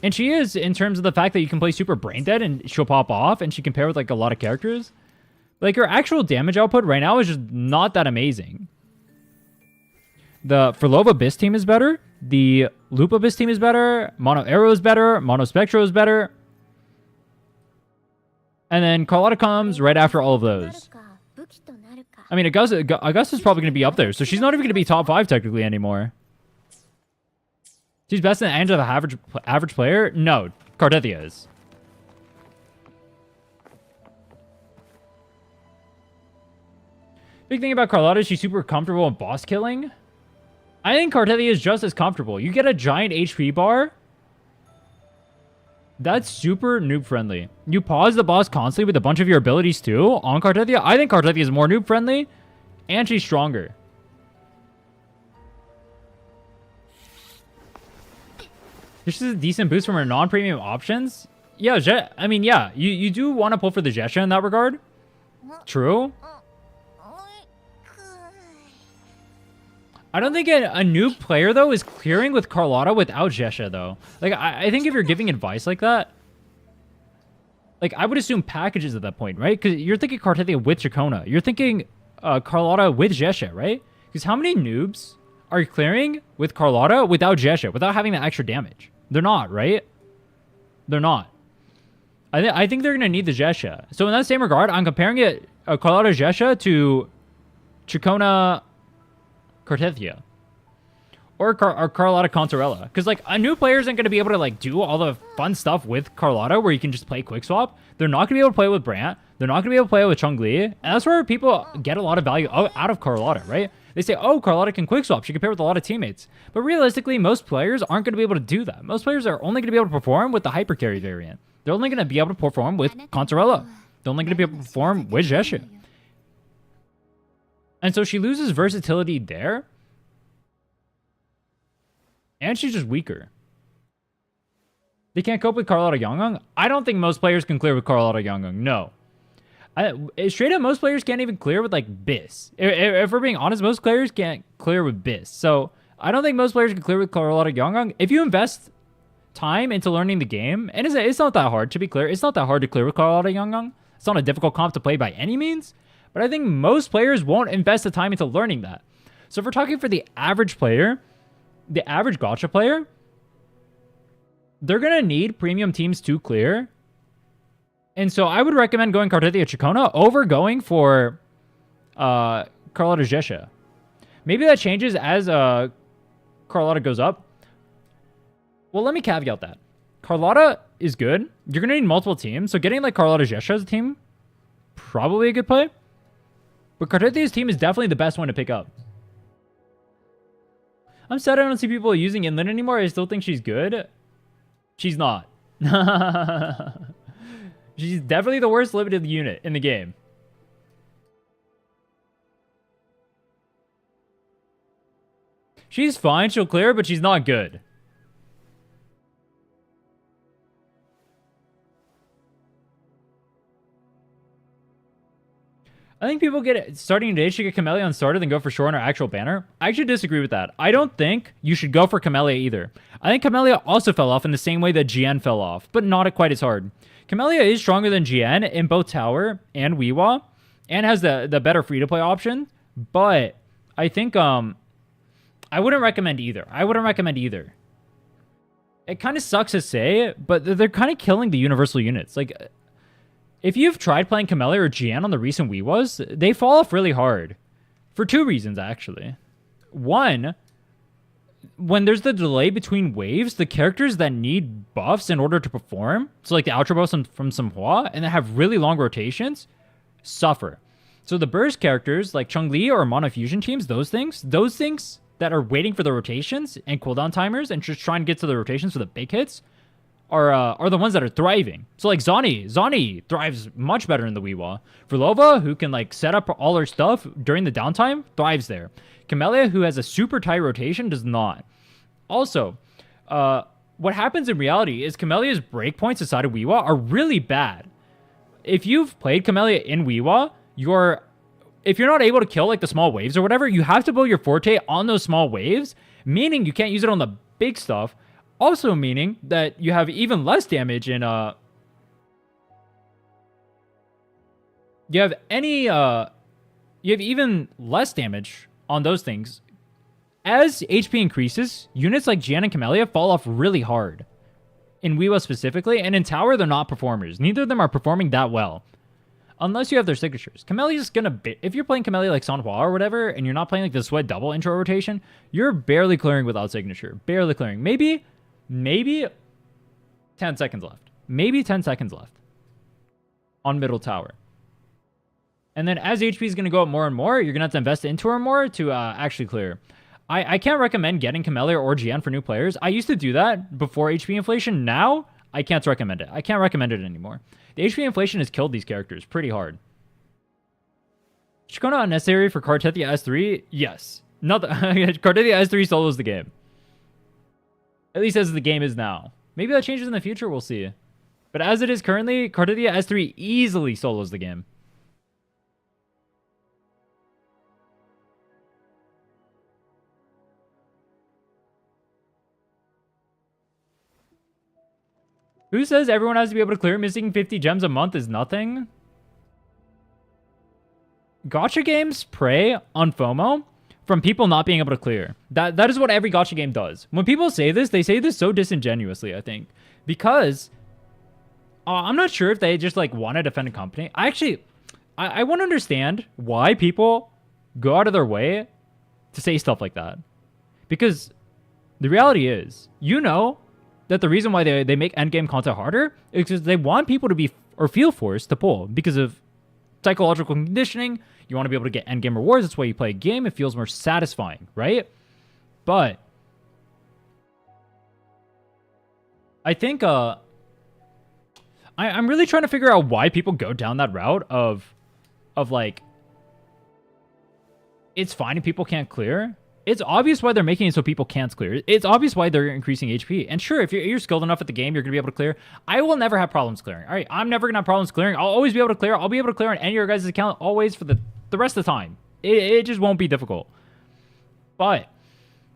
Speaker 1: And she is in terms of the fact that you can play super brain dead and she'll pop off and she can pair with like a lot of characters. Like her actual damage output right now is just not that amazing. The Furlova BIS team is better. The Lupa BIS team is better. Mono Arrow is better. Mono Spectro is better. And then Carlotta comes right after all of those. I mean, Augusta's probably going to be up there, so she's not even going to be top 5 technically anymore. She's best in the end of the average player? No, Cartelia is. Big thing about Carlotta is she's super comfortable in boss killing. I think Cartelia is just as comfortable. You get a giant HP bar. That's super noob friendly. You pause the boss constantly with a bunch of your abilities too on Cartelia. I think Cartelia is more noob friendly and she's stronger. This is a decent boost from her non-premium options. Yeah, I mean, yeah, you do want to pull for the Jesha in that regard. True. I don't think a new player, though, is clearing with Carlotta without Jesha, though. Like, I think if you're giving advice like that, like, I would assume packages at that point, right? Because you're thinking Cartelia with Chacona. You're thinking Carlotta with Jesha, right? Because how many noobs are clearing with Carlotta without Jesha, without having the extra damage? They're not, right? They're not. I think they're going to need the Jesha. So in that same regard, I'm comparing it, Carlotta Jesha to Chacona Cartelia. Or Carlotta Consorella. Because, like, a new player isn't going to be able to, like, do all the fun stuff with Carlotta where you can just play quick swap. They're not going to be able to play with Brant. They're not going to be able to play with Chun-Li. And that's where people get a lot of value out of Carlotta, right? They say, oh, Carlotta can quick swap. She can pair with a lot of teammates. But realistically, most players aren't going to be able to do that. Most players are only going to be able to perform with the hyper carry variant. They're only going to be able to perform with Consorella. They're only going to be able to perform with Jesha. And so she loses versatility there. And she's just weaker. They can't cope with Carlotta Yongung? I don't think most players can clear with Carlotta Yongung. No. Straight up, most players can't even clear with, like, Biss. If we're being honest, most players can't clear with Biss. So, I don't think most players can clear with Carlotta Yongung. If you invest time into learning the game, and it's not that hard, to be clear. It's not that hard to clear with Carlotta Yongung. It's not a difficult comp to play by any means. But I think most players won't invest the time into learning that. So, if we're talking for the average player, the average gacha player, they're going to need premium teams to clear. And so I would recommend going Cartithia Chikona over going for Carlotta Jesha. Maybe that changes as Carlotta goes up. Well, let me caveat that. Carlotta is good. You're going to need multiple teams. So getting like Carlotta Jesha as a team, probably a good play. But Cartithia's team is definitely the best one to pick up. I'm sad I don't see people using Inlin anymore. I still think she's good. She's not. She's definitely the worst limited unit in the game. She's fine, she'll clear, but she's not good. I think people starting today should get Camellia started then go for Shore on our actual banner. I actually disagree with that. I don't think you should go for Camellia either. I think Camellia also fell off in the same way that GN fell off, but not quite as hard. Camellia is stronger than GN in both Tower and Wuwa, and has the better free-to-play option, but I think I wouldn't recommend either. It kind of sucks to say, but they're kind of killing the universal units. Like, if you've tried playing Camellia or GN on the recent Wiwas, they fall off really hard. For two reasons, actually. One, when there's the delay between waves, the characters that need buffs in order to perform, so like the Ultra Boss from Samhua, and that have really long rotations, suffer. So the burst characters, like Chun-Li or Mono Fusion teams, those things that are waiting for the rotations and cooldown timers and just trying to get to the rotations for the big hits, are the ones that are thriving. So like Zani thrives much better in the Wiwa. Verlova, who can like set up all her stuff during the downtime, thrives there. Camellia, who has a super tight rotation, does not. Also, what happens in reality is Camellia's breakpoints aside of Wiwa are really bad. If you've played Camellia in Wiwa, if you're not able to kill like the small waves or whatever, you have to build your forte on those small waves, meaning you can't use it on the big stuff. Also meaning that you have even less damage in you have even less damage on those things. As HP increases, units like Gian and Camellia fall off really hard. In Wiwa specifically, and in Tower, they're not performers. Neither of them are performing that well. Unless you have their signatures. Camellia's gonna... If you're playing Camellia like Sanhua or whatever, and you're not playing like the Sweat double intro rotation, you're barely clearing without signature. Barely clearing. Maybe 10 seconds left. Maybe 10 seconds left. On middle tower. And then as HP is going to go up more and more, you're going to have to invest into her more to actually clear. I can't recommend getting Camellia or GN for new players. I used to do that before HP inflation. Now, I can't recommend it. I can't recommend it anymore. The HP inflation has killed these characters pretty hard. Chikona unnecessary for Cartithia S3? Yes. Cartithia S3 solos the game. At least as the game is now. Maybe that changes in the future, we'll see. But as it is currently, Cartithia S3 easily solos the game. Who says everyone has to be able to clear? Missing 50 gems a month is nothing? Gacha games prey on FOMO from people not being able to clear. That is what every gacha game does. When people say this, they say this so disingenuously, I think. Because I'm not sure if they just like want to defend a company. I want to understand why people go out of their way to say stuff like that. Because the reality is, you know that the reason why they make endgame content harder is because they want people to be or feel forced to pull because of psychological conditioning. You want to be able to get endgame rewards. That's why you play a game. It feels more satisfying, right? But I think I'm really trying to figure out why people go down that route of like, it's fine if people can't clear. It's obvious why they're making it so people can't clear. It's obvious why they're increasing HP. And sure, if you're skilled enough at the game, you're going to be able to clear. I will never have problems clearing. All right, I'm never going to have problems clearing. I'll always be able to clear. I'll be able to clear on any of your guys' account always for the rest of the time. It just won't be difficult. But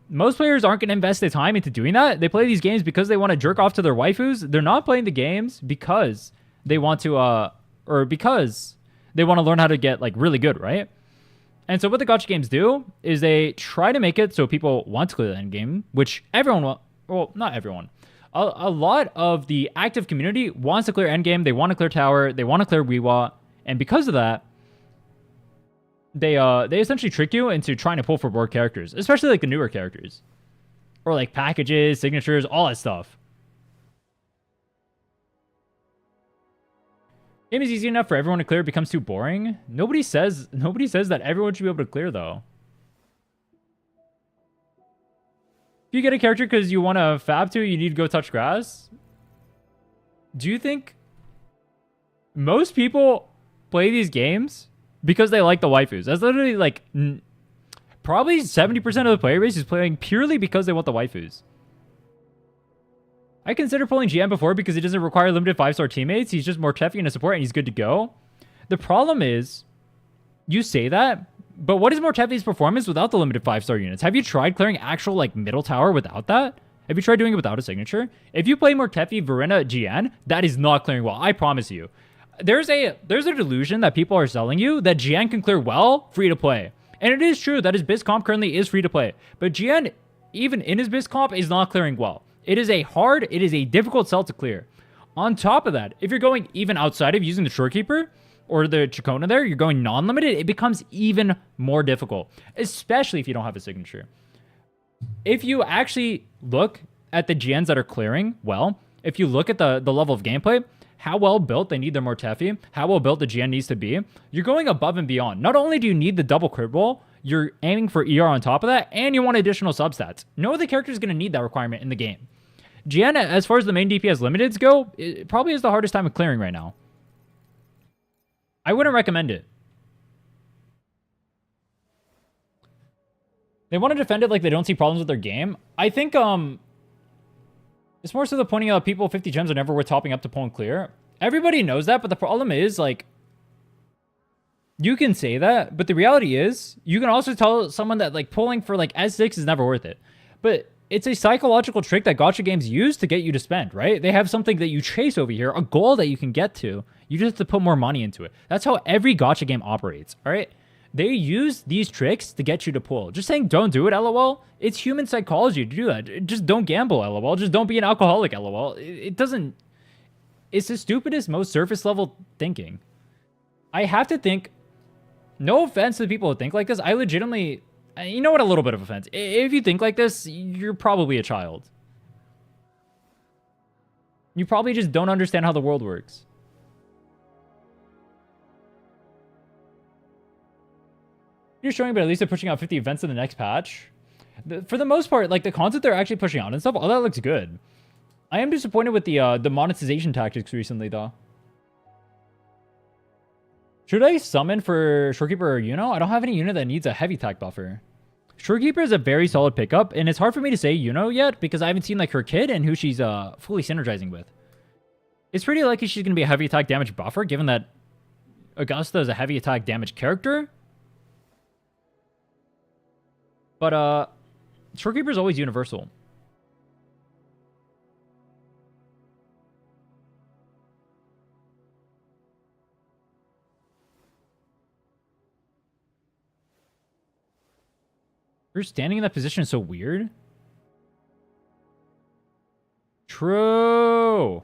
Speaker 1: most players aren't going to invest their time into doing that. They play these games because they want to jerk off to their waifus. They're not playing the games because they want to, or because they want to learn how to get like really good, right? And so what the gacha games do is they try to make it so people want to clear the end game, which everyone, well, not everyone. A lot of the active community wants to clear end game. They want to clear tower. They want to clear wuwa. And because of that, they essentially trick you into trying to pull for more characters, especially like the newer characters. Or like packages, signatures, all that stuff. Game is easy enough for everyone to clear. It becomes too boring. Nobody says that everyone should be able to clear though. If you get a character because you want to fab to, you need to go touch grass. Do you think most people play these games because they like the waifus? That's literally like probably 70% of the player base is playing purely because they want the waifus. I considered pulling GM before because he doesn't require limited 5-star teammates. He's just more Teffy and a support and he's good to go. The problem is, you say that, but what is more Teffy's performance without the limited 5-star units? Have you tried clearing actual like middle tower without that? Have you tried doing it without a signature? If you play more Teffy, Verena, GN, that is not clearing well. I promise you. There's a delusion that people are selling you that GN can clear well free to play. And it is true that his biz comp currently is free to play. But GN, even in his biz comp, is not clearing well. It is a difficult cell to clear. On top of that, if you're going even outside of using the Shorekeeper or the Chacona there, you're going non-limited, it becomes even more difficult, especially if you don't have a signature. If you actually look at the GNs that are clearing well, if you look at the level of gameplay, how well built they need their Mortefi, how well built the GN needs to be, you're going above and beyond. Not only do you need the double crit roll, you're aiming for ER on top of that, and you want additional substats. No other character is going to need that requirement in the game. GN, as far as the main DPS limiteds go, it probably is the hardest time of clearing right now. I wouldn't recommend it. They want to defend it like they don't see problems with their game. I think it's more so the pointing out people 50 gems are never worth topping up to pull and clear. Everybody knows that, but the problem is, like, you can say that, but the reality is, you can also tell someone that, like, pulling for, like, S6 is never worth it. But it's a psychological trick that gacha games use to get you to spend, right? They have something that you chase over here, a goal that you can get to. You just have to put more money into it. That's how every gacha game operates, all right? They use these tricks to get you to pull. Just saying don't do it, LOL. It's human psychology to do that. Just don't gamble, LOL. Just don't be an alcoholic, LOL. It doesn't... It's the stupidest, most surface level thinking. I have to think... No offense to the people who think like this. I legitimately... You know what? A little bit of offense. If you think like this, you're probably a child. You probably just don't understand how the world works. You're showing, but at least they're pushing out 50 events in the next patch. For the most part, like the content they're actually pushing out and stuff, all that looks good. I am disappointed with the monetization tactics recently, though. Should I summon for Shorekeeper or Yuno? I don't have any unit that needs a heavy attack buffer. Shorekeeper is a very solid pickup, and it's hard for me to say Yuno yet because I haven't seen like her kid and who she's fully synergizing with. It's pretty likely she's going to be a heavy attack damage buffer, given that Augusta is a heavy attack damage character. But Shorekeeper is always universal. You're standing in that position is so weird. True.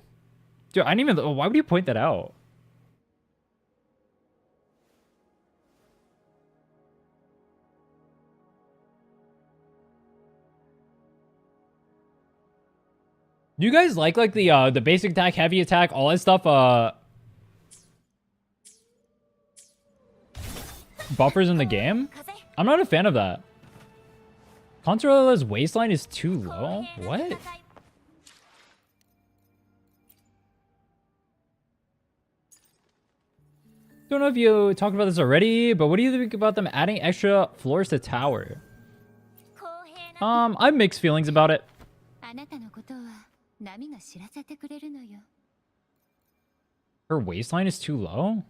Speaker 1: Dude, I didn't even... Why would you point that out? Do you guys like the basic attack, heavy attack, all that stuff, buffers in the game? I'm not a fan of that. Controla's waistline is too low? What? Don't know if you talked about this already, but what do you think about them adding extra floors to tower? I have mixed feelings about it. Her waistline is too low?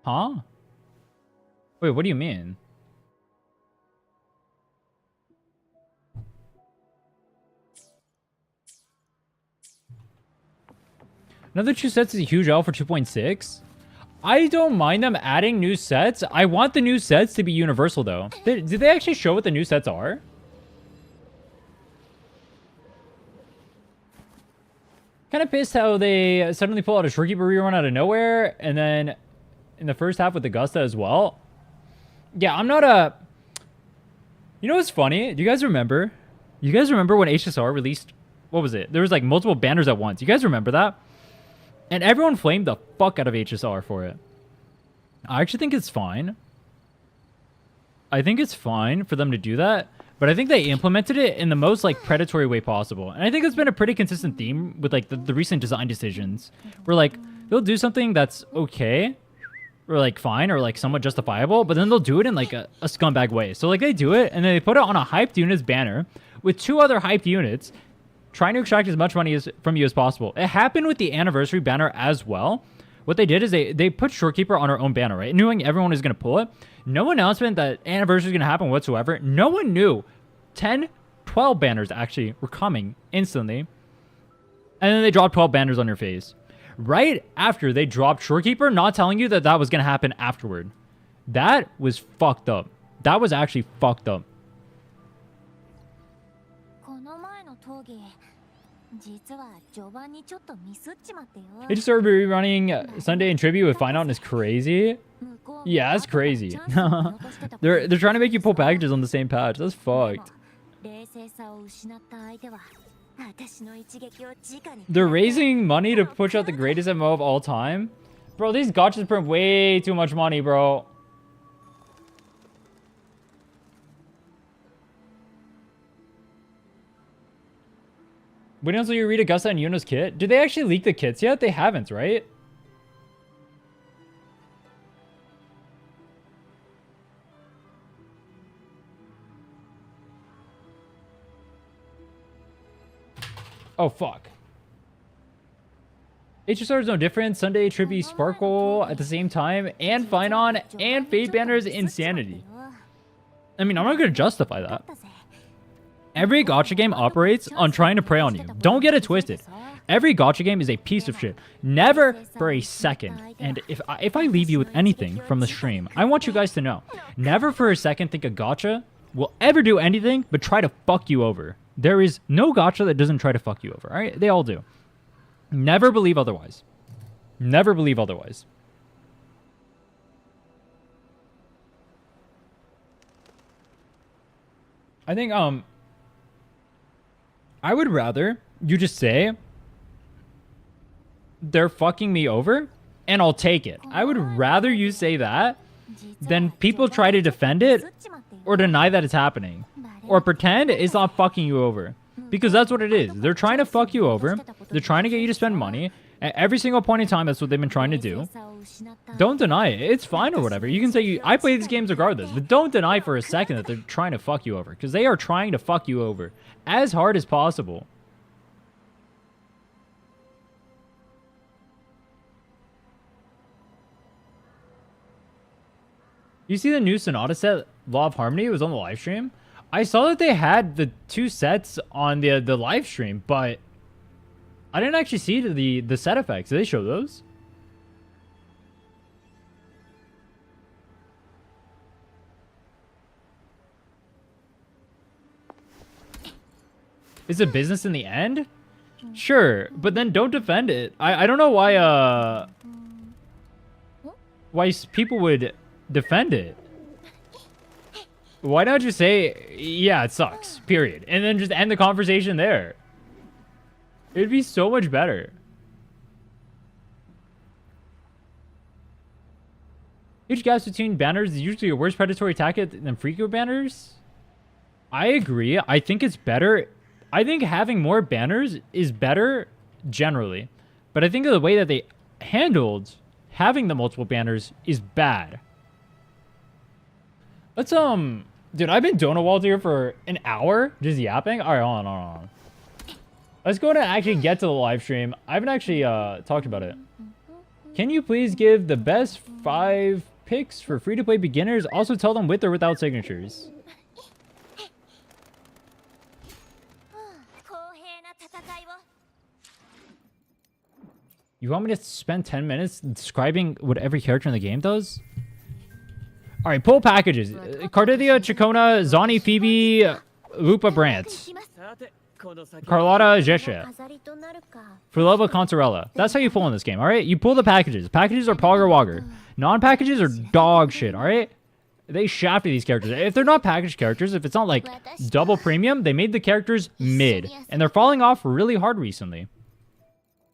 Speaker 1: Huh? Wait, what do you mean? Another 2 sets is a huge L for 2.6. I don't mind them adding new sets. I want the new sets to be universal, though. Did they actually show what the new sets are? Kind of pissed how they suddenly pull out a Shorekeeper rerun out of nowhere, and then in the first half with Augusta as well. Yeah, I'm not a... You know what's funny? Do you guys remember? You guys remember when HSR released... What was it? There was like multiple banners at once. You guys remember that? And everyone flamed the fuck out of HSR for it. I actually think it's fine. I think it's fine for them to do that. But I think they implemented it in the most like predatory way possible. And I think it's been a pretty consistent theme with like the recent design decisions. Where like they'll do something that's okay. Or like fine or like somewhat justifiable. But then they'll do it in like a scumbag way. So like they do it and then they put it on a hyped units banner with 2 other hyped units, trying to extract as much money from you as possible. It happened with the anniversary banner as well. What they did is they put Shorekeeper on her own banner, right? Knowing everyone is going to pull it. No announcement that anniversary is going to happen whatsoever. No one knew. 10, 12 banners actually were coming instantly. And then they dropped 12 banners on your face. Right after they dropped Shorekeeper, not telling you that that was going to happen afterward. That was fucked up. That was actually fucked up. They just started rerunning Sunday in Tribute with Find Out is crazy. Yeah, that's crazy. They're trying to make you pull packages on the same patch. That's fucked. They're raising money to push out the greatest MMO of all time. Bro, these gachas print way too much money, bro. Wait until you read Augusta and Yuno's kit. Did they actually leak the kits yet? They haven't, right? Oh, fuck. HSR is no different. Sunday, Trippy, Sparkle at the same time. And Fine On and Fade Banner's insanity. I mean, I'm not going to justify that. Every gacha game operates on trying to prey on you. Don't get it twisted. Every gacha game is a piece of shit. Never for a second. And if I leave you with anything from the stream, I want you guys to know. Never for a second think a gacha will ever do anything but try to fuck you over. There is no gacha that doesn't try to fuck you over. All right? They all do. Never believe otherwise. Never believe otherwise. I think, I would rather you just say, they're fucking me over, and I'll take it. I would rather you say that than people try to defend it or deny that it's happening. Or pretend it's not fucking you over. Because that's what it is. They're trying to fuck you over. They're trying to get you to spend money. At every single point in time, that's what they've been trying to do. Don't deny it. It's fine or whatever. You can say, I play these games regardless. But don't deny for a second that they're trying to fuck you over. Because they are trying to fuck you over as hard as possible. You see the new Sonata set, Law of Harmony? It was on the live stream. I saw that they had the 2 sets on the live stream, but I didn't actually see the set effects. Did they show those? Is it business in the end? Sure, but then don't defend it. I don't know why people would defend it. Why don't you say, yeah, it sucks, period. And then just end the conversation there. It'd be so much better. Huge gaps between banners is usually a worse predatory tactic than frequent banners. I agree. I think it's better. I think having more banners is better generally. But I think the way that they handled having the multiple banners is bad. Let's, dude, I've been Donawald here for an hour just yapping. All right, hold on. Let's go to actually get to the live stream. I haven't actually talked about it. Can you please give the best 5 picks for free-to-play beginners? Also tell them with or without signatures. You want me to spend 10 minutes describing what every character in the game does? All right, pull packages. Cardithia, Chacona, Zani, Phoebe, Lupa, Brant. Carlotta, Jesha. Fulova, Consorella. That's how you pull in this game, all right? You pull the packages. Packages are Pogger Wogger. Non-packages are dog shit, all right? They shafted these characters. If they're not packaged characters, if it's not like double premium, they made the characters mid. And they're falling off really hard recently.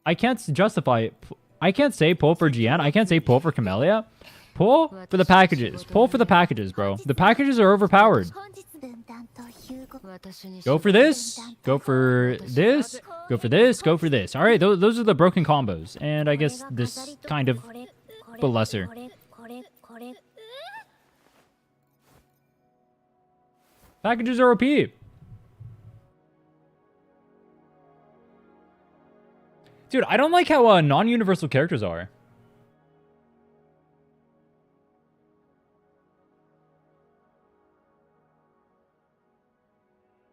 Speaker 1: I can't justify it. I can't say pull for GN. I can't say pull for Camellia. Pull for the packages. Pull for the packages, bro. The packages are overpowered. Go for this. Go for this. Go for this. Go for this. All right, those are the broken combos. And I guess this kind of, but lesser. Packages are OP. Dude, I don't like how non-universal characters are.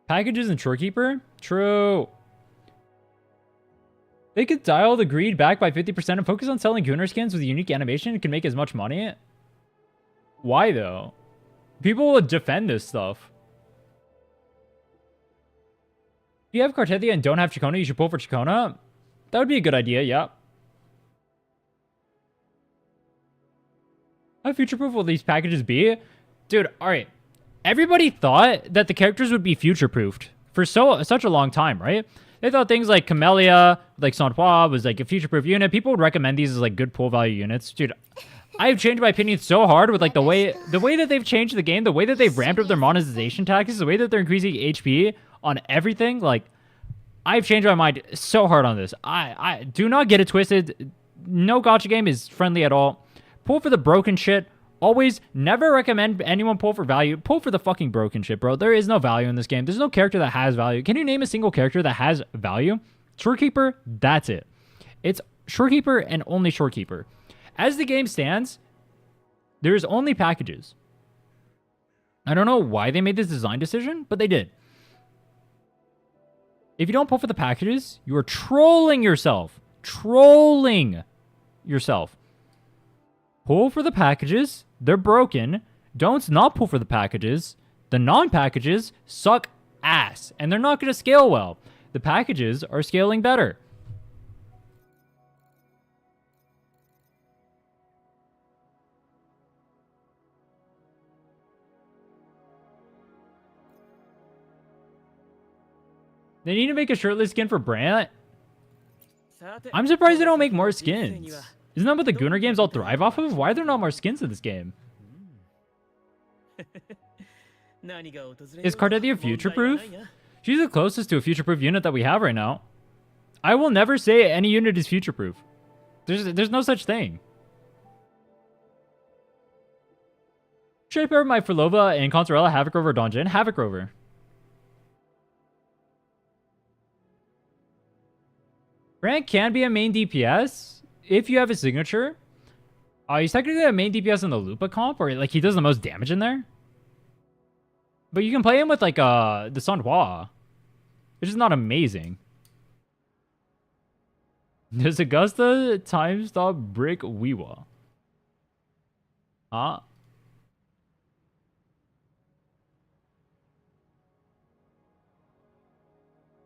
Speaker 1: Packages and Shorekeeper? True. They could dial the greed back by 50% and focus on selling Gunnar skins with unique animation and can make as much money. Why, though? People will defend this stuff. If you have Cartethia and don't have Chacona, you should pull for Chacona. That would be a good idea, yeah. How future-proof will these packages be? Dude, alright. Everybody thought that the characters would be future-proofed for such a long time, right? They thought things like Camellia, like Santois was like a future-proof unit. People would recommend these as like good pull value units. Dude, I've changed my opinion so hard with like the way that they've changed the game, the way that they've ramped up their monetization tactics, the way that they're increasing HP on everything. Like, I've changed my mind so hard on this. I do not get it twisted. No gacha game is friendly at all. Pull for the broken shit. Always never recommend anyone pull for value. Pull for the fucking broken shit, bro. There is no value in this game. There's no character that has value. Can you name a single character that has value? Shorekeeper, that's it. It's Shorekeeper and only Shorekeeper. As the game stands, there's only packages. I don't know why they made this design decision, but they did. If you don't pull for the packages, you are trolling yourself. Trolling yourself. Pull for the packages. They're broken. Don't not pull for the packages. The non-packages suck ass, and they're not going to scale well. The packages are scaling better. They need to make a shirtless skin for Brant. I'm surprised they don't make more skins. Isn't that what the Gunnar games all thrive off of? Why are there not more skins in this game? Is Cardethia future-proof? She's the closest to a future-proof unit that we have right now. I will never say any unit is future-proof. There's no such thing. Should I pair my Fulova and Consorella Havoc Rover Donjin? Havoc Rover. Brant can be a main DPS if you have a signature. He's technically a main DPS in the Lupa comp, or like he does the most damage in there. But you can play him with like the Santois, which is not amazing. Does Augusta time stop brick wuwa? Huh?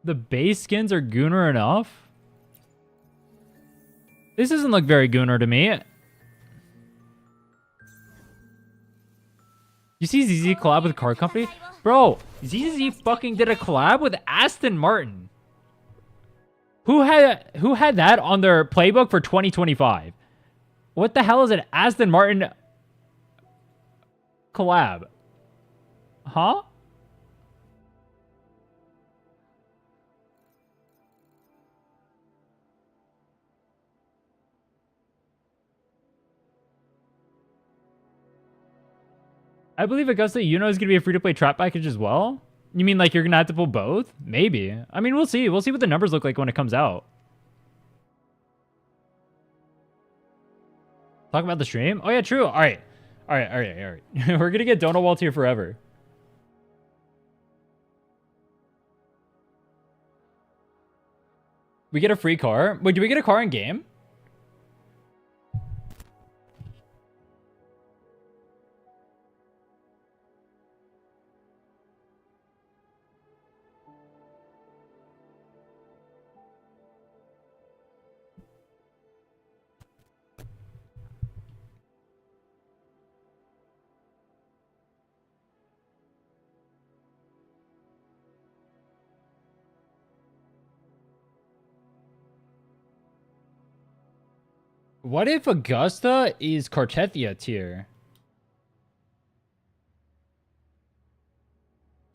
Speaker 1: The base skins are Gunnar enough? This doesn't look very Gunnar to me. You see ZZ collab with Car Company? Bro, ZZ fucking did a collab with Aston Martin. Who had that on their playbook for 2025? What the hell is an Aston Martin collab? Huh? I believe Augusta Yuno is going to be a free-to-play trap package as well. You mean like you're going to have to pull both? Maybe. I mean, we'll see. We'll see what the numbers look like when it comes out. Talk about the stream? Oh, yeah, true. All right. We're going to get Donut Walt here forever. We get a free car. Wait, do we get a car in game? What if Augusta is Cartethia tier?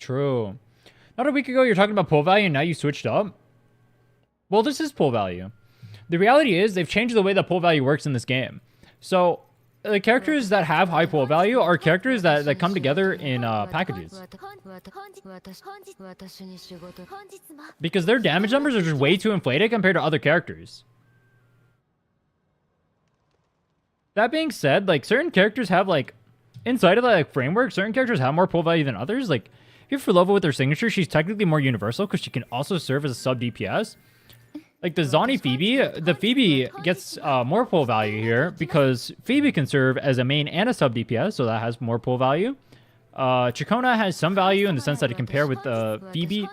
Speaker 1: True. Not a week ago, you're talking about pull value, and now you switched up? Well, this is pull value. The reality is, they've changed the way that pull value works in this game. So, the characters that have high pull value are characters that come together in packages. Because their damage numbers are just way too inflated compared to other characters. That being said, like, certain characters have, like, inside of that like, framework, certain characters have more pull value than others. Like, if you're Fulova with her signature, she's technically more universal because she can also serve as a sub DPS. Like, the Zani Phoebe, the Phoebe gets more pull value here because Phoebe can serve as a main and a sub DPS, so that has more pull value. Chikona has some value in the sense that it can pair with Phoebe.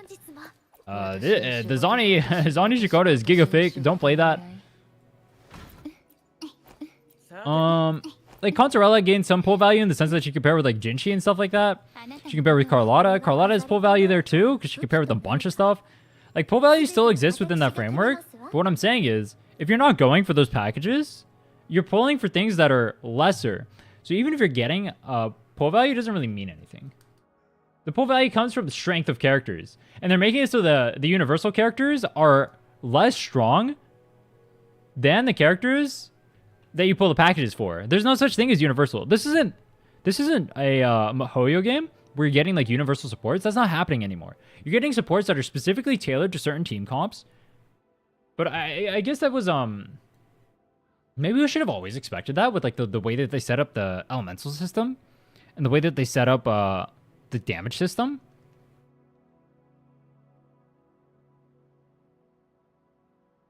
Speaker 1: The Zani Chikona is giga fake. Don't play that. Like, Consorella gains some pull value in the sense that she can pair with, like, Jinchi and stuff like that. She can pair with Carlotta. Carlotta has pull value there, too, because she can pair with a bunch of stuff. Like, pull value still exists within that framework, but what I'm saying is, if you're not going for those packages, you're pulling for things that are lesser. So even if you're getting pull value, it doesn't really mean anything. The pull value comes from the strength of characters, and they're making it so the universal characters are less strong than the characters that you pull the packages for. There's no such thing as universal. This isn't a MiHoYo game where you're getting like universal supports. That's not happening anymore. You're getting supports that are specifically tailored to certain team comps. But I guess that was maybe we should have always expected that with like the way that they set up the elemental system and the way that they set up the damage system.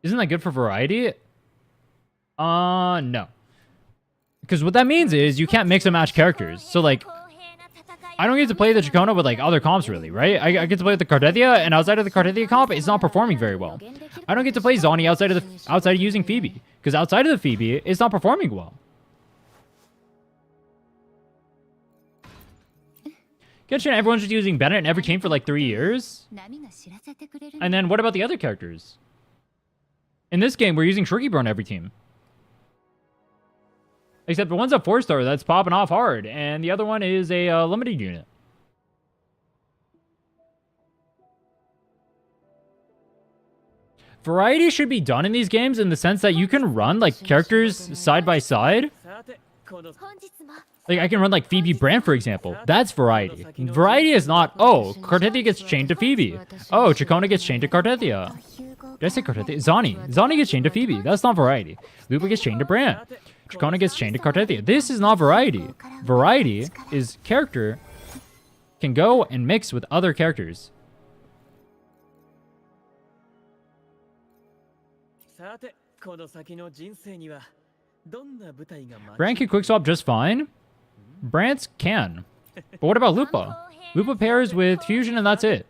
Speaker 1: Isn't that good for variety? No. Because what that means is you can't mix and match characters. So, like, I don't get to play the Chikona with, like, other comps, really, right? I get to play with the Cartethia, and outside of the Cartethia comp, it's not performing very well. I don't get to play Zani outside of using Phoebe. Because outside of the Phoebe, it's not performing well. Genshin, everyone's just using Bennett in every team for, like, 3 years. And then what about the other characters? In this game, we're using Shuriken on every team. Except the one's a 4-star that's popping off hard, and the other one is a limited unit. Variety should be done in these games in the sense that you can run like characters side by side. Like I can run like Phoebe Brand, for example. That's variety. Variety is not, oh, Cartethia gets chained to Phoebe. Oh, Chikona gets chained to Cartethia. Did I say Cartethia? Zani gets chained to Phoebe. That's not variety. Lupa gets chained to Brand. Chikona gets chained to Cartethia. This is not variety. Variety is character can go and mix with other characters. Brand can quickswap just fine. Brands can. But what about Lupa? Lupa pairs with Fusion and that's it.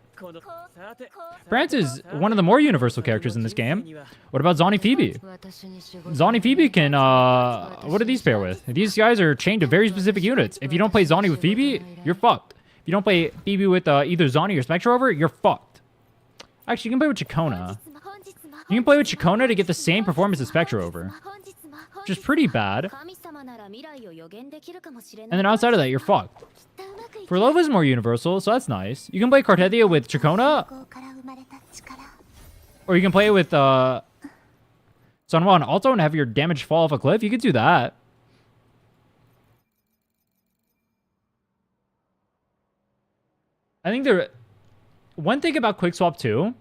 Speaker 1: Brant is one of the more universal characters in this game. What about Zani Phoebe? Zani Phoebe can, what do these pair with? These guys are chained to very specific units. If you don't play Zani with Phoebe, you're fucked. If you don't play Phoebe with either Zani or Spectre over, you're fucked. Actually, you can play with Chikona. You can play with Chikona to get the same performance as Spectre over. Which is pretty bad. And then outside of that, you're fucked. Furlova is more universal, so that's nice. You can play Cartethia with Chikona. Or you can play it with Sanwa and Alto and have your damage fall off a cliff. You could do that. I think one thing about quick swap too,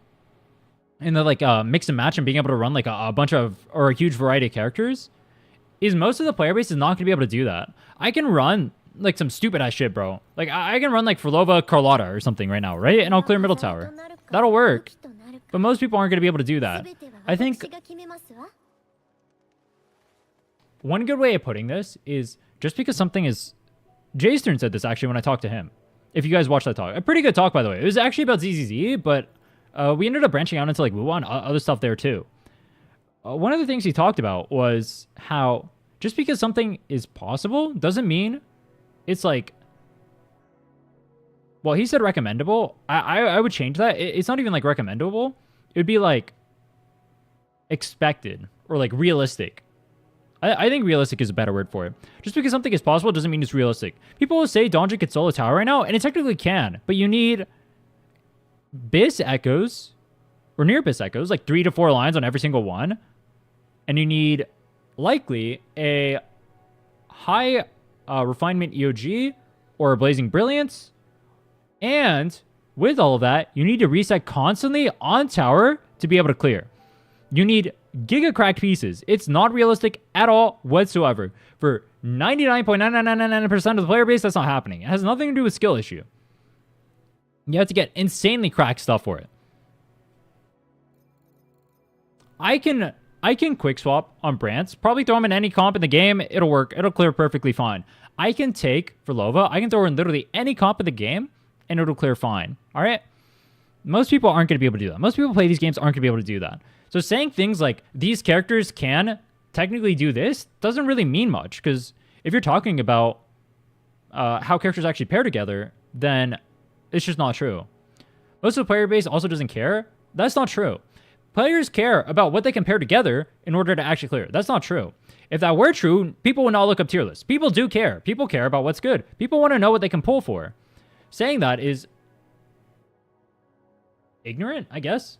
Speaker 1: and the like mix and match and being able to run like a bunch of or a huge variety of characters, is most of the player base is not going to be able to do that. I can run like some stupid ass shit, bro. Like I can run like Furlova Carlotta or something right now, right? And I'll clear middle tower. That'll work. But most people aren't going to be able to do that. I think one good way of putting this is just because something is... Jaystern said this actually when I talked to him. If you guys watched that talk. A pretty good talk, by the way. It was actually about ZZZ, but we ended up branching out into like wuwa and other stuff there too. One of the things he talked about was how just because something is possible doesn't mean it's like... Well, he said recommendable. I would change that. It's not even like recommendable. It would be like expected or like realistic. I think realistic is a better word for it. Just because something is possible doesn't mean it's realistic. People will say Donjin could solo tower right now, and it technically can, but you need Bis echoes or near Bis echoes, like 3 to 4 lines on every single one, and you need likely a high refinement EOG or a Blazing Brilliance, and with all of that, you need to reset constantly on tower to be able to clear. You need giga cracked pieces. It's not realistic at all whatsoever. For 99.99999% of the player base, that's not happening. It has nothing to do with skill issue. You have to get insanely cracked stuff for it. I can quick swap on Brants. Probably throw him in any comp in the game. It'll work. It'll clear perfectly fine. I can take for Lova. I can throw her in literally any comp in the game, and it'll clear fine. All right? Most people aren't going to be able to do that. Most people who play these games aren't going to be able to do that. So saying things like these characters can technically do this doesn't really mean much, because if you're talking about how characters actually pair together, then it's just not true. Most of the player base also doesn't care. That's not true. Players care about what they can pair together in order to actually clear. That's not true. If that were true, people would not look up tier lists. People do care. People care about what's good. People want to know what they can pull for. Saying that is ignorant, I guess,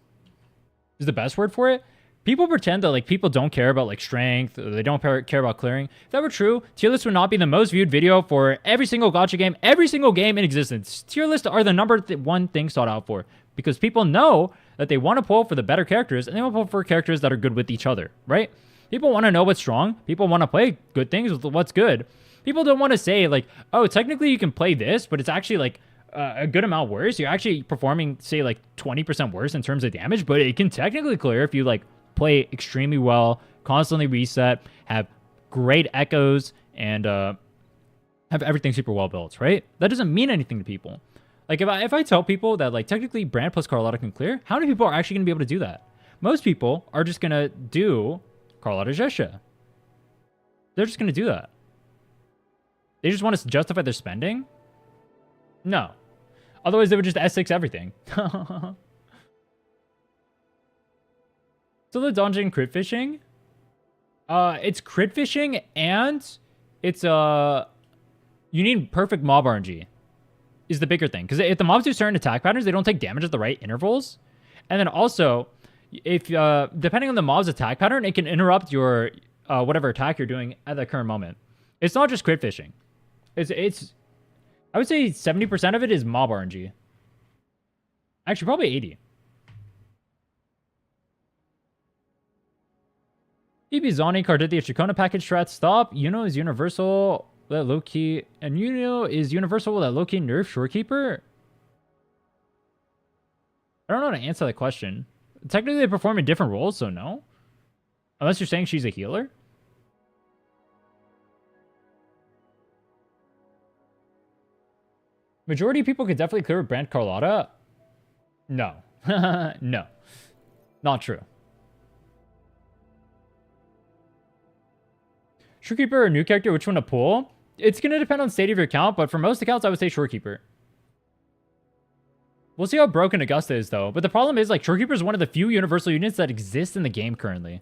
Speaker 1: is the best word for it. People pretend that like people don't care about like strength, or they don't care about clearing. If that were true, tier lists would not be the most viewed video for every single gacha game, every single game in existence. Tier lists are the number one thing sought out for, because people know that they want to pull for the better characters, and they want to pull for characters that are good with each other, right? People want to know what's strong. People want to play good things with what's good. People don't want to say like, oh, technically you can play this, but it's actually like a good amount worse. You're actually performing, say, like 20% worse in terms of damage, but it can technically clear if you like play extremely well, constantly reset, have great echoes, and have everything super well built, right? That doesn't mean anything to people. Like if I tell people that like technically Brand plus Carlotta can clear, how many people are actually going to be able to do that? Most people are just going to do Carlotta Jesha. They're just going to do that. They just want to justify their spending? No. Otherwise, they would just S6 everything. So the Donjin crit fishing, it's crit fishing, and it's you need perfect mob RNG is the bigger thing, because if the mobs do certain attack patterns, they don't take damage at the right intervals, and then also if depending on the mob's attack pattern, it can interrupt your whatever attack you're doing at the current moment. It's not just crit fishing. It's I would say 70% of it is mob RNG. Actually, probably 80. Ibizani, Cardithia, Chikona package strat stop. Yuno is universal. That low key. And Yuno is universal with that low key nerf shorekeeper. I don't know how to answer that question. Technically, they perform in different roles, so no. Unless you're saying she's a healer. Majority of people could definitely clear with Brand Carlotta. No. No. Not true. Shorekeeper or new character, which one to pull? It's going to depend on state of your account, but for most accounts, I would say Shorekeeper. We'll see how broken Augusta is, though. But the problem is, like, Shorekeeper is one of the few universal units that exist in the game currently.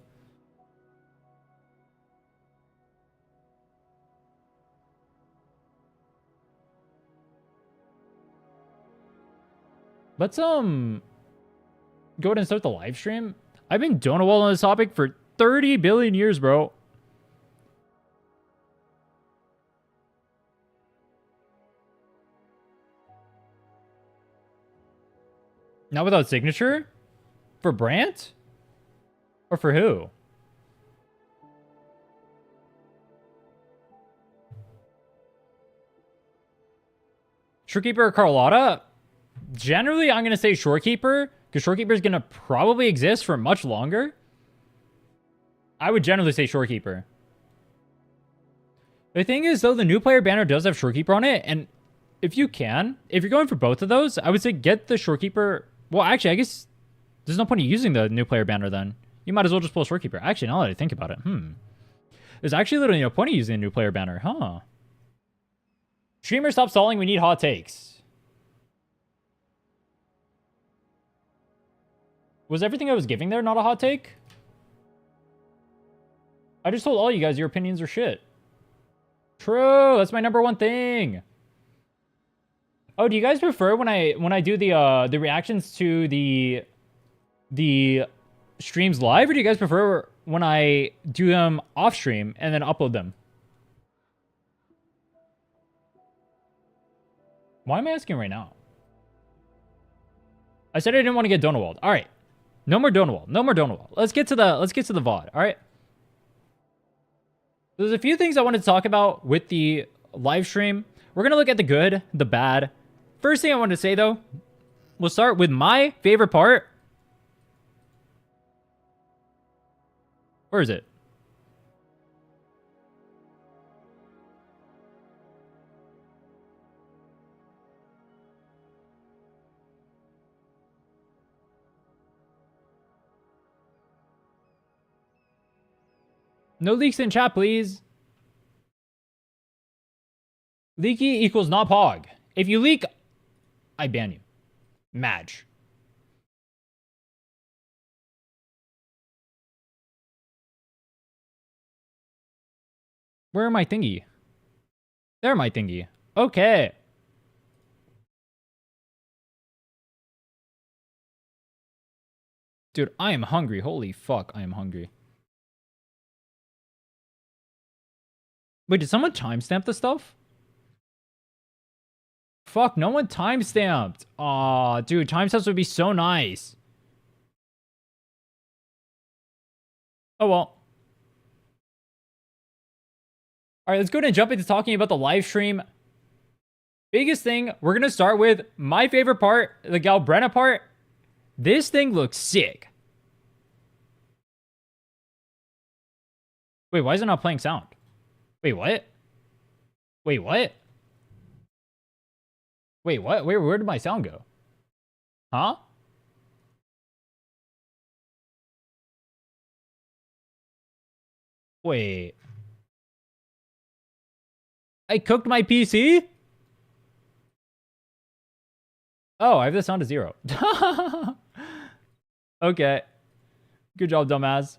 Speaker 1: Let's, go ahead and start the live stream. I've been doing a well on this topic for 30 billion years, bro. Not without signature? For Brant? Or for who? Shorekeeper or Carlotta? Generally, I'm going to say Shorekeeper, because Shorekeeper is going to probably exist for much longer. I would generally say Shorekeeper. The thing is, though, the new player banner does have Shorekeeper on it, and if you're going for both of those, I would say get the Shorekeeper. Well, actually, I guess there's no point in using the new player banner then. You might as well just pull Shorekeeper. Actually, now that I think about it, there's actually literally no point in using the new player banner, huh? Streamer, stop stalling. We need hot takes. Was everything I was giving there not a hot take? I just told all you guys your opinions are shit. True, that's my #1 thing. Oh, do you guys prefer when I do the reactions to the streams live, or do you guys prefer when I do them off stream and then upload them? Why am I asking right now? I said I didn't want to get Donawald. All right, no more Donawald. No more Donawald. Let's get to the VOD. All right. There's a few things I wanted to talk about with the live stream. We're gonna look at the good, the bad. First thing I wanted to say though, we'll start with my favorite part. Where is it? No leaks in chat, please. Leaky equals not pog. If you leak, I ban you. Madge. Where are my thingy? There, my thingy. Okay. Dude, I am hungry. Holy fuck, I am hungry. Wait, did someone timestamp the stuff? Fuck, no one timestamped. Aw, dude, timestamps would be so nice. Oh well. Alright, let's go ahead and jump into talking about the live stream. Biggest thing, we're gonna start with my favorite part, the Galbrenna part. This thing looks sick. Wait, why is it not playing sound? Wait, what? Wait, what? Wait, what? Where did my sound go? Huh? Wait. I cooked my PC? Oh, I have the sound to 0. Okay. Good job, dumbass.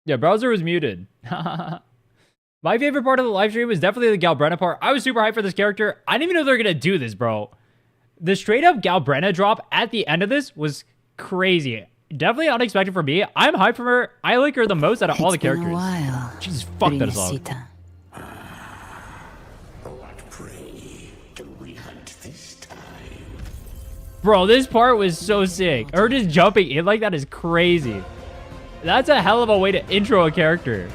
Speaker 1: Yeah, browser was muted. My favorite part of the live stream was definitely the Galbrenna part. I was super hyped for this character. I didn't even know they were going to do this, bro. The straight up Galbrenna drop at the end of this was crazy. Definitely unexpected for me. I'm hyped for her. I like her the most out of all the characters. Jesus, fuck that is off.
Speaker 2: What prey do we hunt this time?
Speaker 1: Bro, this part was so sick. Her just jumping in like that is crazy. That's a hell of a way to intro a character.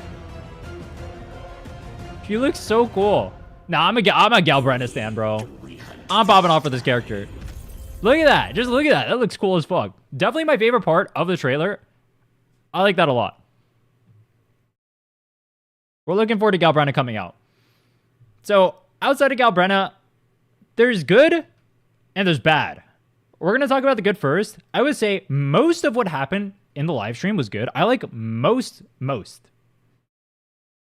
Speaker 1: She looks so cool. Nah, I'm a Galbrenna stan, bro. I'm popping off for this character. Look at that. Just look at that. That looks cool as fuck. Definitely my favorite part of the trailer. I like that a lot. We're looking forward to Galbrenna coming out. So, outside of Galbrenna, there's good and there's bad. We're going to talk about the good first. I would say most of what happened in the live stream was good. I like most.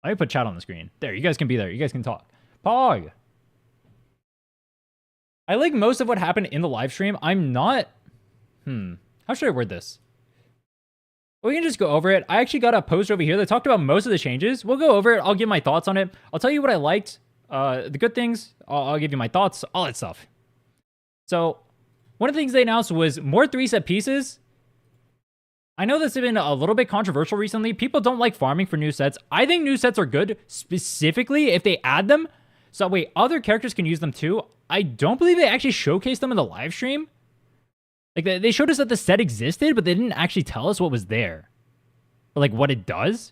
Speaker 1: Let me put chat on the screen. There, you guys can be there. You guys can talk. Pog. I like most of what happened in the live stream. I'm not... How should I word this? We can just go over it. I actually got a post over here that talked about most of the changes. We'll go over it. I'll give my thoughts on it. I'll tell you what I liked. The good things. I'll give you my thoughts. All that stuff. So, one of the things they announced was more 3-set pieces. I know this has been a little bit controversial recently. People don't like farming for new sets. I think new sets are good, specifically if they add them So wait, other characters can use them too? I don't believe they actually showcased them in the live stream. Like, they showed us that the set existed, but they didn't actually tell us what was there. Or, like, what it does.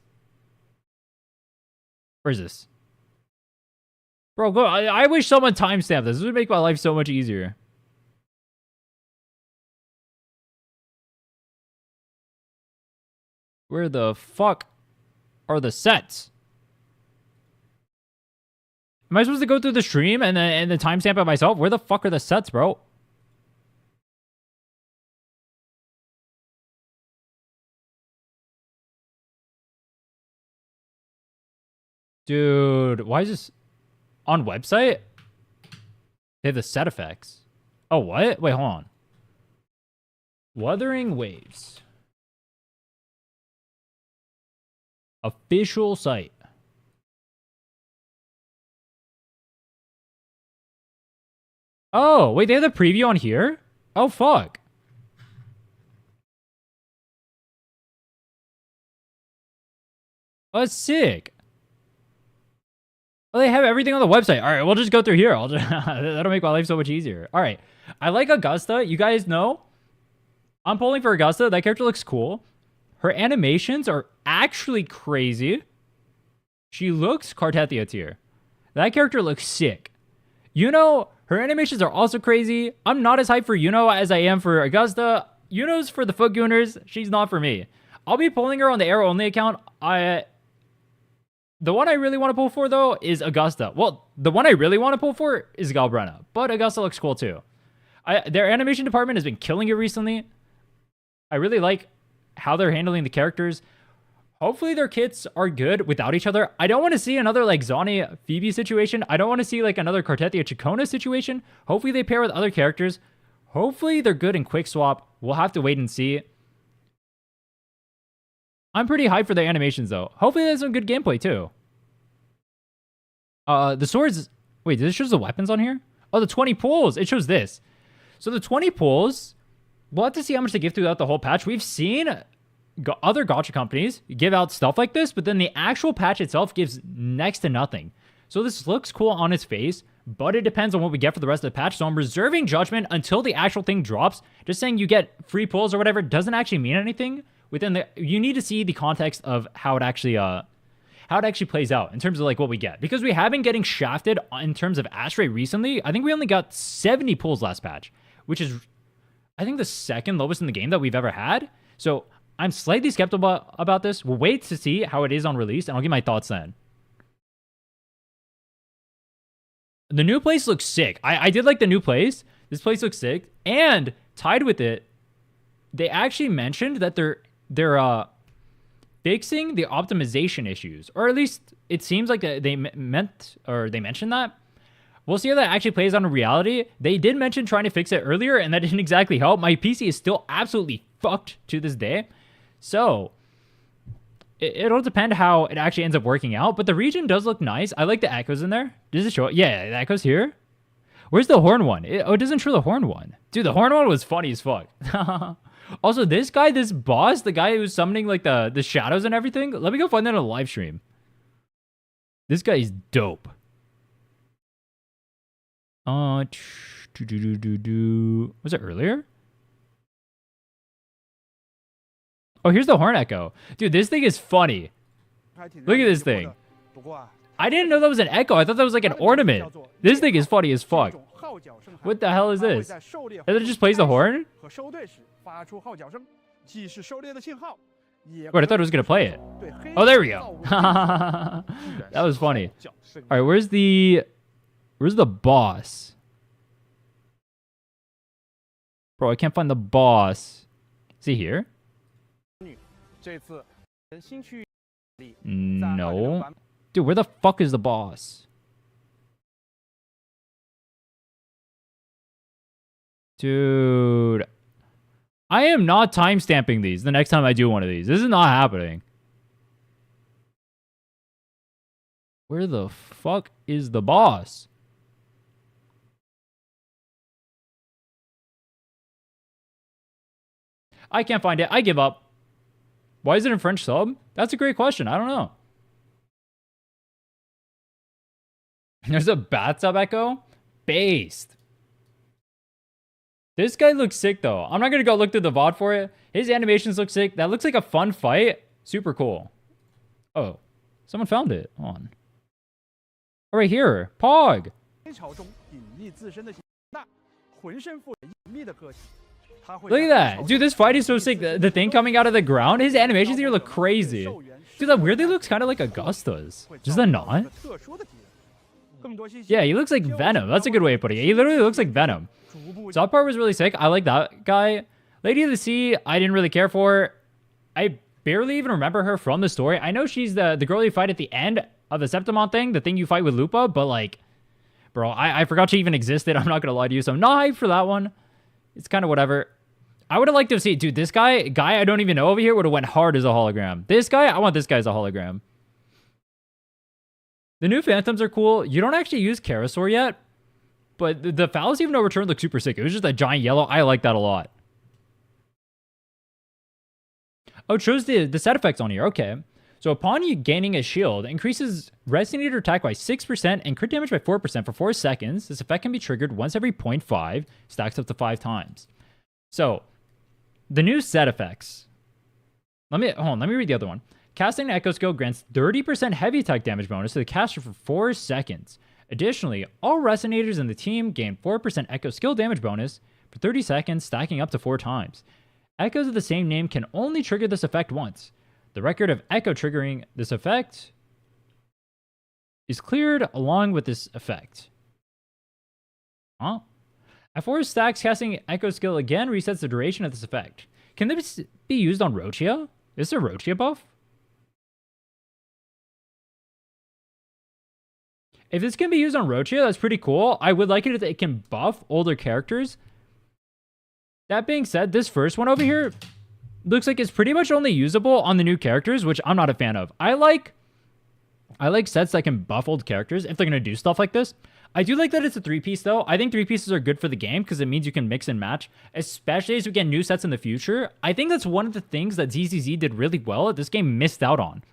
Speaker 1: Where is this? Bro, go. I wish someone timestamped this. This would make my life so much easier. Where the fuck are the sets? Am I supposed to go through the stream and then timestamp it myself? Where the fuck are the sets, bro? Dude, why is this on website? They have the set effects. Oh, what? Wait, hold on. Wuthering Waves. Official site. Oh, wait, they have the preview on here? Oh, fuck. Oh, that's sick. Well, they have everything on the website. All right, we'll just go through here. That'll make my life so much easier. All right. I like Augusta. You guys know I'm pulling for Augusta. That character looks cool. Her animations are actually crazy. She looks Cartethia tier. That character looks sick. Yuno, her animations are also crazy. I'm not as hyped for Yuno as I am for Augusta. Yuno's for the Footgooners. She's not for me. I'll be pulling her on the Arrow only account. The one I really want to pull for, though, is Augusta. Well, the one I really want to pull for is Galbrenna, but Augusta looks cool, too. Their animation department has been killing it recently. I really like how they're handling the characters. Hopefully their kits are good without each other. I don't want to see another, like, Zani Phoebe situation. I don't want to see, like, another Cartethia Chikona situation. Hopefully they pair with other characters. Hopefully they're good in quick swap. We'll have to wait and see. I'm pretty hyped for their animations, though. Hopefully there's some good gameplay, too. The swords... Wait, does it show the weapons on here? Oh, the 20 pulls. It shows this. So the 20 pulls, we'll have to see how much they give throughout the whole patch. We've seen other gacha companies give out stuff like this, but then the actual patch itself gives next to nothing. So this looks cool on its face, but it depends on what we get for the rest of the patch. So I'm reserving judgment until the actual thing drops. Just saying you get free pulls or whatever doesn't actually mean anything. You need to see the context of how it actually plays out in terms of like what we get, because we have been getting shafted in terms of Astray recently. I think we only got 70 pulls last patch, which is I think the second lowest in the game that we've ever had. So I'm slightly skeptical about this. We'll wait to see how it is on release, and I'll give my thoughts then. The new place looks sick. I did like the new place. This place looks sick, and tied with it, they actually mentioned that they're fixing the optimization issues, or at least it seems like they mentioned that. We'll see how that actually plays out in reality. They did mention trying to fix it earlier, and that didn't exactly help. My PC is still absolutely fucked to this day. So it'll depend how it actually ends up working out. But the region does look nice. I like the echoes in there. Does it show it? Yeah, the echoes here. Where's the horn one? It doesn't show the horn one. Dude, the horn one was funny as fuck. Also, this guy, this boss, the guy who's summoning like the shadows and everything. Let me go find that on a live stream. This guy is dope. Was it earlier? Oh, here's the horn echo. Dude, this thing is funny. Look at this thing. I didn't know that was an echo. I thought that was like an ornament. This thing is funny as fuck. What the hell is this? And it just plays the horn? Wait, I thought it was going to play it. Oh, there we go. That was funny. All right, where's the boss? Bro, I can't find the boss. Is he here? No. Dude, where the fuck is the boss? Dude. I am not timestamping these the next time I do one of these. This is not happening. Where the fuck is the boss? I can't find it. I give up. Why is it in French sub? That's a great question. I don't know. There's a bathtub echo? Based. This guy looks sick, though. I'm not going to go look through the VOD for it. His animations look sick. That looks like a fun fight. Super cool. Oh, someone found it. Hold on. Oh, right here. Pog. Look at that. Dude, this fight is so sick. The thing coming out of the ground, his animations here look crazy. Dude, that weirdly looks kind of like Augusta's. Does that not? Yeah, he looks like Venom. That's a good way of putting it. He literally looks like Venom. So that part was really sick. I like that guy. Lady of the Sea, I didn't really care for. I barely even remember her from the story. I know she's the girl you fight at the end of the Septimon thing, the thing you fight with Lupa, but like, bro, I forgot she even existed. I'm not going to lie to you. So I'm not hyped for that one. It's kind of whatever. I would have liked to see, dude, this guy I don't even know over here would have went hard as a hologram. This guy, I want this guy as a hologram. The new Phantoms are cool. You don't actually use Karasaur yet, but the Fallacy of No Return looks super sick. It was just a giant yellow. I like that a lot. Oh, it shows the set effects on here. Okay. So upon you gaining a shield, increases Resonator attack by 6% and crit damage by 4% for 4 seconds. This effect can be triggered once every 0.5, stacks up to 5 times. So, the new set effects. Let me read the other one. Casting an Echo Skill grants 30% heavy attack damage bonus to the caster for 4 seconds. Additionally, all Resonators in the team gain 4% Echo Skill damage bonus for 30 seconds, stacking up to 4 times. Echoes of the same name can only trigger this effect once. The record of Echo triggering this effect is cleared along with this effect. Huh? At 4 stacks, casting Echo Skill again resets the duration of this effect. Can this be used on Rochia? Is there a Rochia buff? If this can be used on Rochia, that's pretty cool. I would like it if it can buff older characters. That being said, this first one over here looks like it's pretty much only usable on the new characters, which I'm not a fan of. I like sets that can buff old characters if they're going to do stuff like this. I do like that it's a 3-piece, though. I think 3-pieces are good for the game because it means you can mix and match, especially as we get new sets in the future. I think that's one of the things that ZZZ did really well that this game missed out on.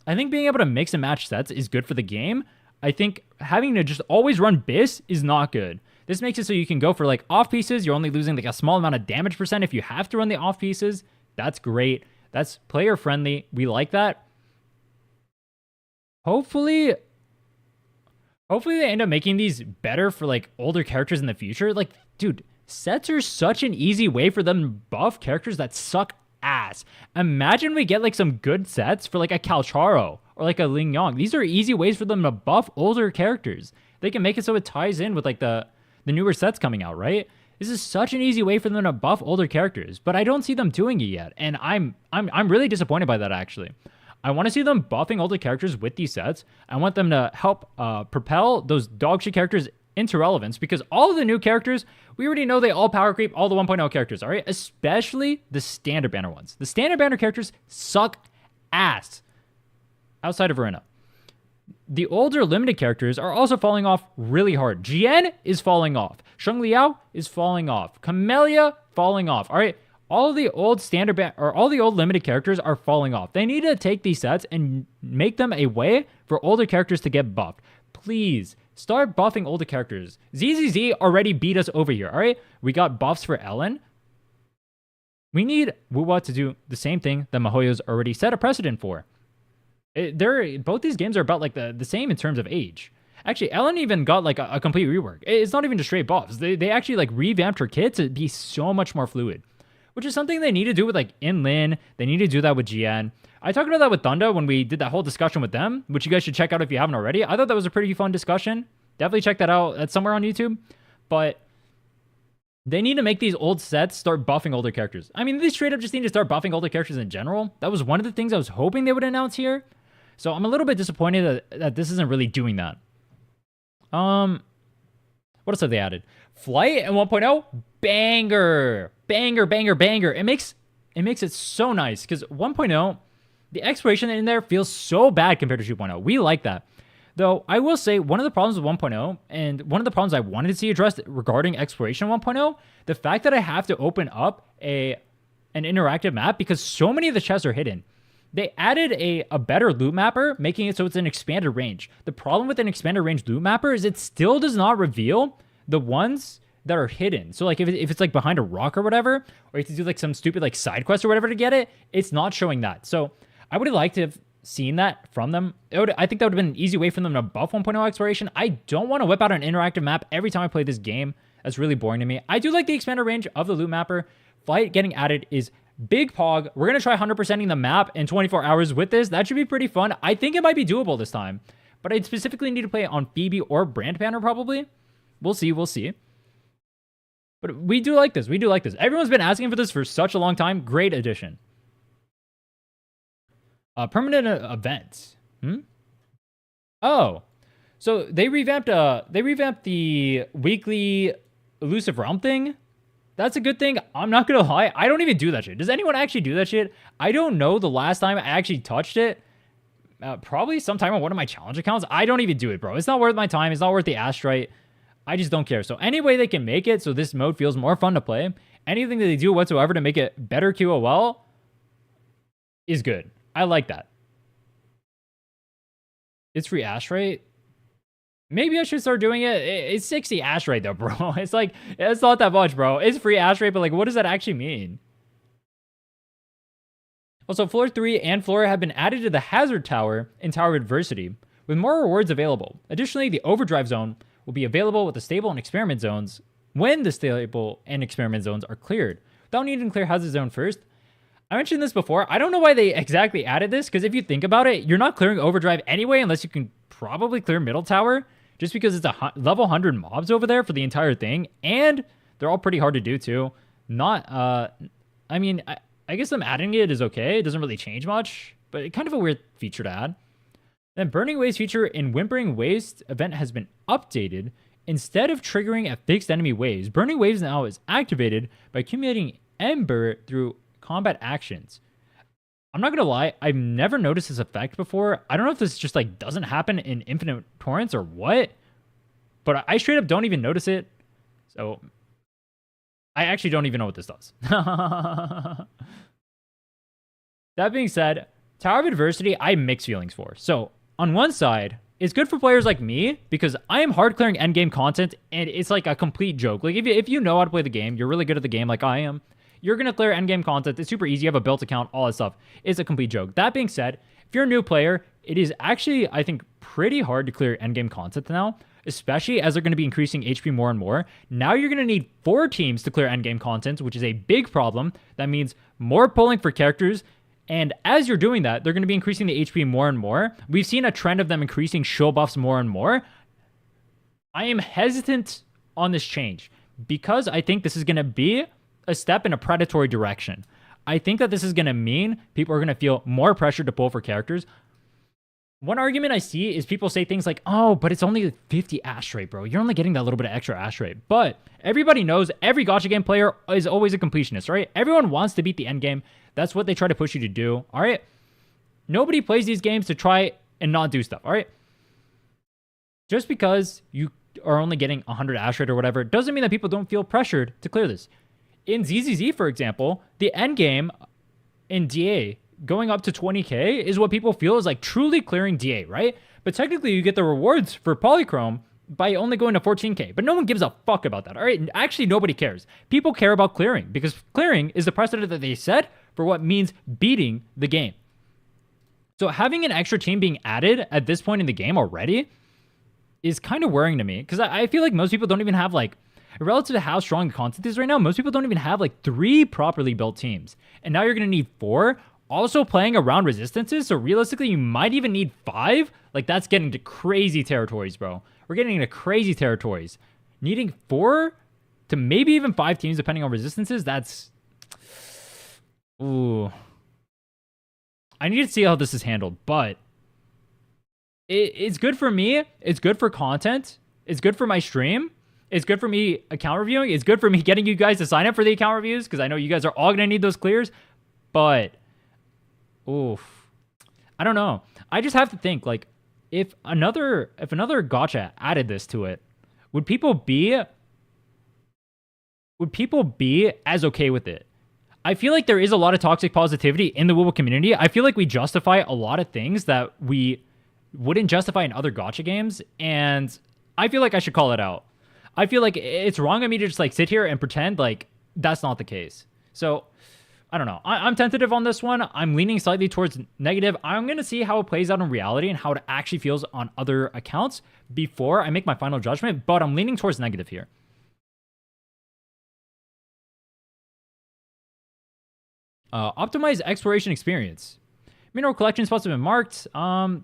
Speaker 1: I think being able to mix and match sets is good for the game. I think having to just always run BIS is not good. This makes it so you can go for like off pieces. You're only losing like a small amount of damage percent if you have to run the off pieces. That's great. That's player friendly. We like that. Hopefully they end up making these better for like older characters in the future. Like, dude, sets are such an easy way for them to buff characters that suck ass. Imagine we get like some good sets for like a Calcharo or like a Ling Yong. These are easy ways for them to buff older characters. They can make it so it ties in with like the newer sets coming out, right? This is such an easy way for them to buff older characters, but I don't see them doing it yet, and I'm really disappointed by that, actually. I want to see them buffing older characters with these sets. I want them to help propel those dogshit characters into relevance, because all of the new characters, we already know they all power creep all the 1.0 characters, all right? Especially the standard banner ones. The standard banner characters suck ass outside of Arena. The older limited characters are also falling off really hard. Jian is falling off. Sheng Liao is falling off. Camellia falling off. All right, all the old all the old limited characters are falling off. They need to take these sets and make them a way for older characters to get buffed. Please start buffing older characters. ZZZ already beat us over here. All right, we got buffs for Ellen. We need Wuwa to do the same thing that Mihoyo's already set a precedent for. Both these games are about like the same in terms of age. Actually, Ellen even got like a complete rework. It's not even just straight buffs. They actually like revamped her kit to be so much more fluid, which is something they need to do with like Inlin. They need to do that with GN. I talked about that with Thunder when we did that whole discussion with them, which you guys should check out if you haven't already. I thought that was a pretty fun discussion. Definitely check that out. That's somewhere on YouTube. But they need to make these old sets start buffing older characters. I mean, they straight up just need to start buffing older characters in general. That was one of the things I was hoping they would announce here. So I'm a little bit disappointed that this isn't really doing that. What else have they added? Flight and 1.0, banger. It makes it so nice because 1.0, the exploration in there feels so bad compared to 2.0. We like that. Though I will say one of the problems with 1.0 and one of the problems I wanted to see addressed regarding exploration 1.0, the fact that I have to open up an interactive map because so many of the chests are hidden. They added a better loot mapper, making it so it's an expanded range. The problem with an expanded range loot mapper is it still does not reveal the ones that are hidden. So like if it's like behind a rock or whatever, or you have to do like some stupid like side quest or whatever to get it, it's not showing that. So I would have liked to have seen that from them. I think that would have been an easy way for them to buff 1.0 exploration. I don't want to whip out an interactive map every time I play this game. That's really boring to me. I do like the expanded range of the loot mapper. Flight getting added is big pog. We're going to try 100%ing the map in 24 hours with this. That should be pretty fun. I think it might be doable this time, but I'd specifically need to play it on Phoebe or Brand Banner probably. We'll see. We'll see. But we do like this. We do like this. Everyone's been asking for this for such a long time. Great addition. Permanent events. Oh, so they revamped the weekly elusive realm thing. That's a good thing. I'm not gonna lie. I don't even do that shit. Does anyone actually do that shit? I don't know the last time I actually touched it. Probably sometime on one of my challenge accounts. I don't even do it, bro. It's not worth my time. It's not worth the astrite. I just don't care. So any way they can make it so this mode feels more fun to play, anything that they do whatsoever to make it better QOL is good. I like that. It's free astrite. Maybe I should start doing it. It's 60 astrite though, bro. It's like, it's not that much, bro. It's free astrite, but like, what does that actually mean? Also, Floor 3 and Flora have been added to the Hazard Tower in Tower of Adversity, with more rewards available. Additionally, the Overdrive Zone will be available with the Stable and Experiment Zones when the Stable and Experiment Zones are cleared, without needing to clear Hazard Zone first. I mentioned this before. I don't know why they exactly added this, because if you think about it, you're not clearing Overdrive anyway, unless you can probably clear Middle Tower, just because it's a level 100 mobs over there for the entire thing, and they're all pretty hard to do too. I guess them adding it is okay. It doesn't really change much, but it's kind of a weird feature to add. Then Burning Waves feature in Whimpering Waste event has been updated. Instead of triggering at fixed enemy waves, Burning Waves now is activated by accumulating Ember through combat actions. I'm not gonna lie, I've never noticed this effect before. I don't know if this just like doesn't happen in Infinite Torrents or what, but I straight up don't even notice it. So I actually don't even know what this does. That being said, Tower of Adversity, I have mixed feelings for. So on one side, it's good for players like me because I am hard clearing endgame content and it's like a complete joke. Like if you know how to play the game, you're really good at the game like I am, you're going to clear endgame content. It's super easy. You have a built account, all that stuff. It's a complete joke. That being said, if you're a new player, it is actually, I think, pretty hard to clear endgame content now, especially as they're going to be increasing HP more and more. Now you're going to need 4 teams to clear endgame content, which is a big problem. That means more pulling for characters. And as you're doing that, they're going to be increasing the HP more and more. We've seen a trend of them increasing show buffs more and more. I am hesitant on this change because I think this is going to be a step in a predatory direction. I think that this is going to mean people are going to feel more pressure to pull for characters. One argument I see is people say things like, oh, but it's only 50 ash rate, bro. You're only getting that little bit of extra ash rate. But everybody knows every gacha game player is always a completionist, right? Everyone wants to beat the end game. That's what they try to push you to do, all right? Nobody plays these games to try and not do stuff, all right? Just because you are only getting 100 ash rate or whatever doesn't mean that people don't feel pressured to clear this. In ZZZ, for example, the end game in DA going up to 20k is what people feel is like truly clearing DA, right? But technically you get the rewards for Polychrome by only going to 14k, but no one gives a fuck about that, all right? Actually, nobody cares. People care about clearing because clearing is the precedent that they set for what means beating the game. So having an extra team being added at this point in the game already is kind of worrying to me because I feel like most people don't even have like, relative to how strong the content is right now, most people don't even have like 3 properly built teams. And now you're going to need 4. Also playing around resistances, so realistically, you might even need 5. Like, that's getting to crazy territories, bro. We're getting into crazy territories. Needing 4 to maybe even 5 teams, depending on resistances, that's... Ooh. I need to see how this is handled, but... It's good for me. It's good for content. It's good for my stream. It's good for me account reviewing. It's good for me getting you guys to sign up for the account reviews, because I know you guys are all going to need those clears, but... Oof. I don't know. I just have to think, like, if another gacha added this to it, would people be as okay with it? I feel like there is a lot of toxic positivity in the wuwa community. I feel like we justify a lot of things that we wouldn't justify in other gacha games, and I feel like I should call it out. I feel like it's wrong of me to just like sit here and pretend like that's not the case. So I don't know. I'm tentative on this one. I'm leaning slightly towards negative. I'm going to see how it plays out in reality and how it actually feels on other accounts before I make my final judgment, but I'm leaning towards negative here. Optimize exploration experience. Mineral collection spots have been marked.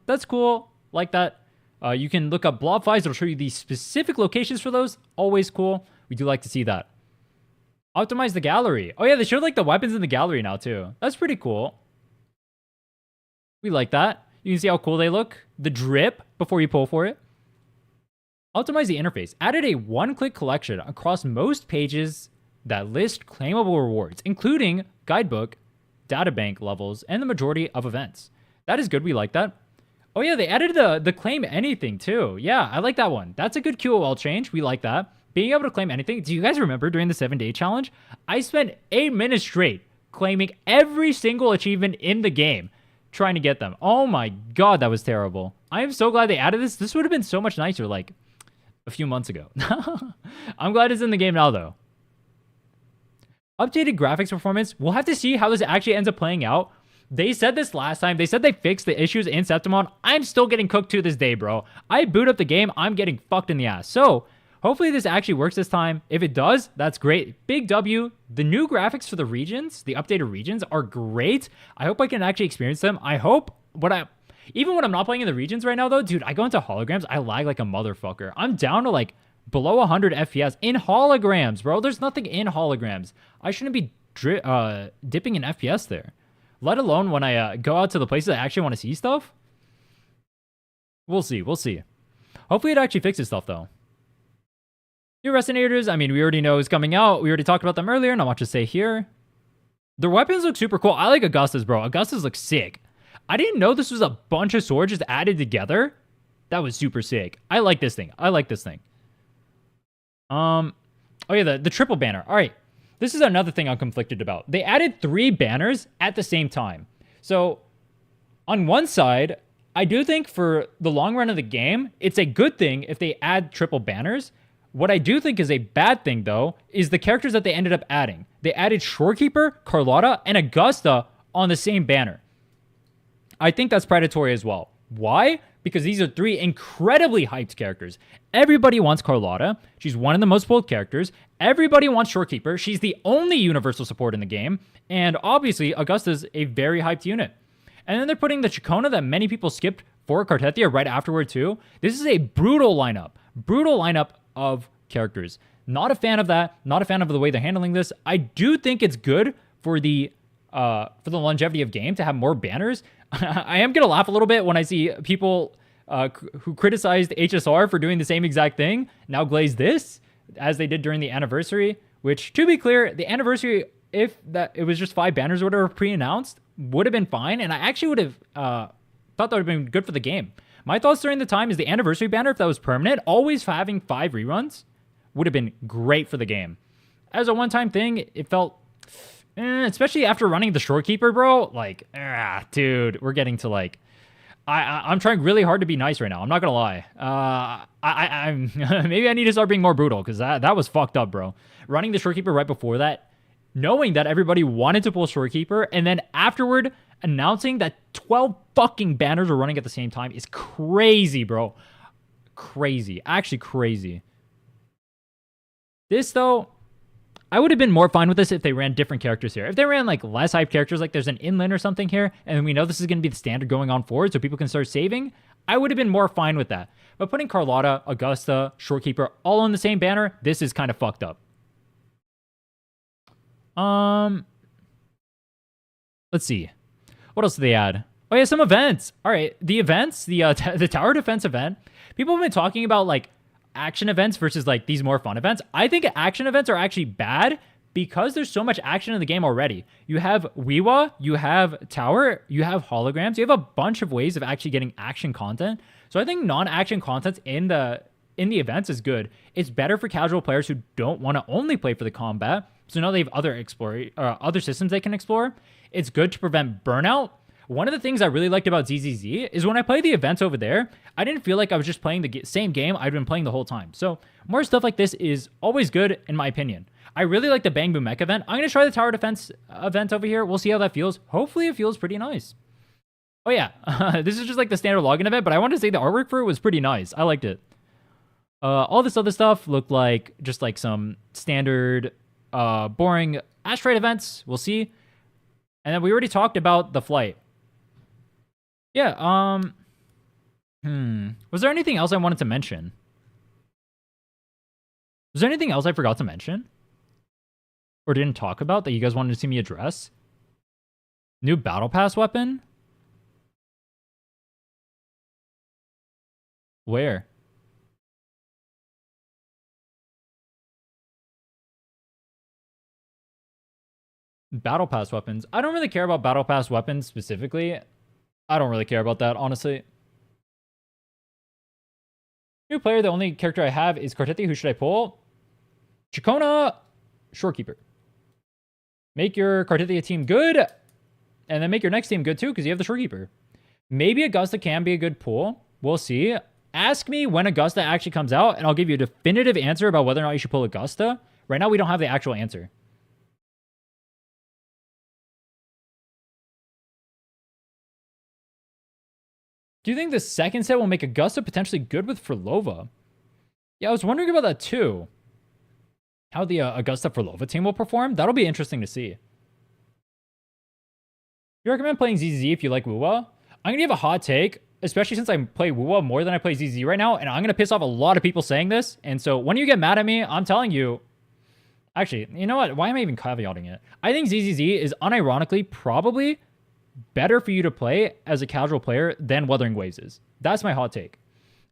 Speaker 1: That's cool. Like that. You can look up blob files. It'll show you the specific locations for those. Always cool. We do like to see that. Optimize the gallery. Oh yeah, they showed like the weapons in the gallery now too. That's pretty cool. We like that. You can see how cool they look. The drip before you pull for it. Optimize the interface. Added a one-click collection across most pages that list claimable rewards, including guidebook, databank levels, and the majority of events. That is good. We like that. Oh yeah, they added the claim anything too. Yeah, I like that one. That's a good QOL change. We like that. Being able to claim anything. Do you guys remember during the 7-day challenge? I spent 8 minutes straight claiming every single achievement in the game, trying to get them. Oh my god, that was terrible. I am so glad they added this. This would have been so much nicer like a few months ago. I'm glad it's in the game now though. Updated graphics performance. We'll have to see how this actually ends up playing out. They said this last time. They said they fixed the issues in Septimon. I'm still getting cooked to this day, bro. I boot up the game. I'm getting fucked in the ass. So hopefully this actually works this time. If it does, that's great. Big W. The new graphics for the regions, the updated regions, are great. I hope I can actually experience them. I hope even when I'm not playing in the regions right now, though, dude, I go into holograms. I lag like a motherfucker. I'm down to like below 100 FPS in holograms, bro. There's nothing in holograms. I shouldn't be dipping in FPS there, let alone when I go out to the places I actually want to see stuff. We'll see. We'll see. Hopefully it actually fixes stuff, though. New resonators, I mean, we already know is coming out. We already talked about them earlier, not much to say here. The weapons look super cool. I like Augustus, bro. Augustus looks sick. I didn't know this was a bunch of swords just added together. That was super sick. I like this thing. I like this thing. Oh yeah, the triple banner. All right. This is another thing I'm conflicted about. They added 3 banners at the same time. So on one side, I do think for the long run of the game, it's a good thing if they add triple banners. What I do think is a bad thing, though, is the characters that they ended up adding. They added Shorekeeper, Carlotta, and Augusta on the same banner. I think that's predatory as well. Why? Because these are 3 incredibly hyped characters. Everybody wants Carlotta. She's one of the most pulled characters. Everybody wants Shorekeeper. She's the only universal support in the game. And obviously, Augusta's a very hyped unit. And then they're putting the Chacona that many people skipped for Cartethia right afterward, too. This is a brutal lineup. Brutal lineup of characters. Not a fan of that. Not a fan of the way they're handling this. I do think it's good for the longevity of game to have more banners. I am gonna laugh a little bit when I see people who criticized HSR for doing the same exact thing now glaze this as they did during the anniversary. Which, to be clear, the anniversary, if that it was just 5 banners or whatever pre-announced, would have been fine, and I actually would have thought that would have been good for the game. My thoughts during the time is the anniversary banner, if that was permanent, always having 5 reruns would have been great for the game. As a one-time thing, it felt, especially after running the Shorekeeper, bro, like, dude, we're getting to like, I'm trying really hard to be nice right now. I'm not gonna lie. I'm maybe I need to start being more brutal because that was fucked up, bro. Running the Shorekeeper right before that, knowing that everybody wanted to pull Shorekeeper, and then afterward announcing that 12 fucking banners were running at the same time is crazy, bro. Crazy. Actually crazy. This, though, I would have been more fine with this if they ran different characters here. If they ran, like, less hype characters, like there's an inland or something here, and we know this is going to be the standard going on forward so people can start saving, I would have been more fine with that. But putting Carlotta, Augusta, Shorekeeper all on the same banner, this is kind of fucked up. Let's see. What else did they add? Oh, yeah, some events. All right, the events, the tower defense event. People have been talking about, like, action events versus, like, these more fun events. I think action events are actually bad because there's so much action in the game already. You have wuwa, you have tower, you have holograms. You have a bunch of ways of actually getting action content. So I think non-action content in the events is good. It's better for casual players who don't want to only play for the combat. So now they have other systems they can explore. It's good to prevent burnout. One of the things I really liked about ZZZ is when I played the events over there, I didn't feel like I was just playing the same game I'd been playing the whole time. So more stuff like this is always good in my opinion. I really like the Bang Boom Mech event. I'm going to try the Tower Defense event over here. We'll see how that feels. Hopefully it feels pretty nice. Oh yeah, this is just like the standard login event, but I wanted to say the artwork for it was pretty nice. I liked it. All this other stuff looked like just like some standard, boring asteroid events. We'll see. And then we already talked about the flight. Yeah, was there anything else I wanted to mention? Was there anything else I forgot to mention? Or didn't talk about that you guys wanted to see me address? New Battle Pass weapon? Where? Battle Pass weapons. I don't really care about Battle Pass weapons specifically. I don't really care about that, honestly. New player, the only character I have is Cartethi. Who should I pull? Chacona, Shorekeeper. Make your Cartithia team good, and then make your next team good too, because you have the Shorekeeper. Maybe Augusta can be a good pull. We'll see. Ask me when Augusta actually comes out, and I'll give you a definitive answer about whether or not you should pull Augusta. Right now, we don't have the actual answer. Do you think the second set will make Augusta potentially good with Furlova? Yeah, I was wondering about that too. How the Augusta Furlova team will perform? That'll be interesting to see. You recommend playing ZZ if you like wuwa? I'm going to give a hot take, especially since I play wuwa more than I play ZZ right now, and I'm going to piss off a lot of people saying this. And so when you get mad at me, I'm telling you... Actually, you know what? Why am I even caveating it? I think ZZZ is unironically probably better for you to play as a casual player than Wuthering Waves is. That's my hot take.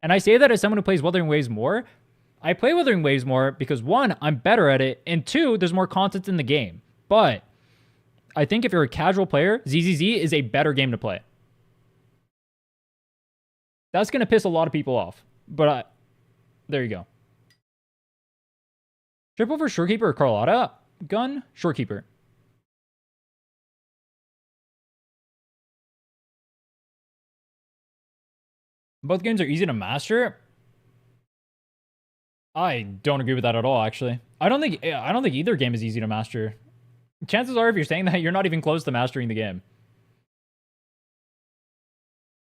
Speaker 1: And I say that as someone who plays Wuthering Waves more. I play Wuthering Waves more because, one, I'm better at it, and two, there's more content in the game. But I think if you're a casual player, ZZZ is a better game to play. That's going to piss a lot of people off. But there you go. Triple for Shorekeeper or Carlotta? Gun? Shorekeeper. Both games are easy to master. I don't agree with that at all, actually. I don't think either game is easy to master. Chances are, if you're saying that, you're not even close to mastering the game.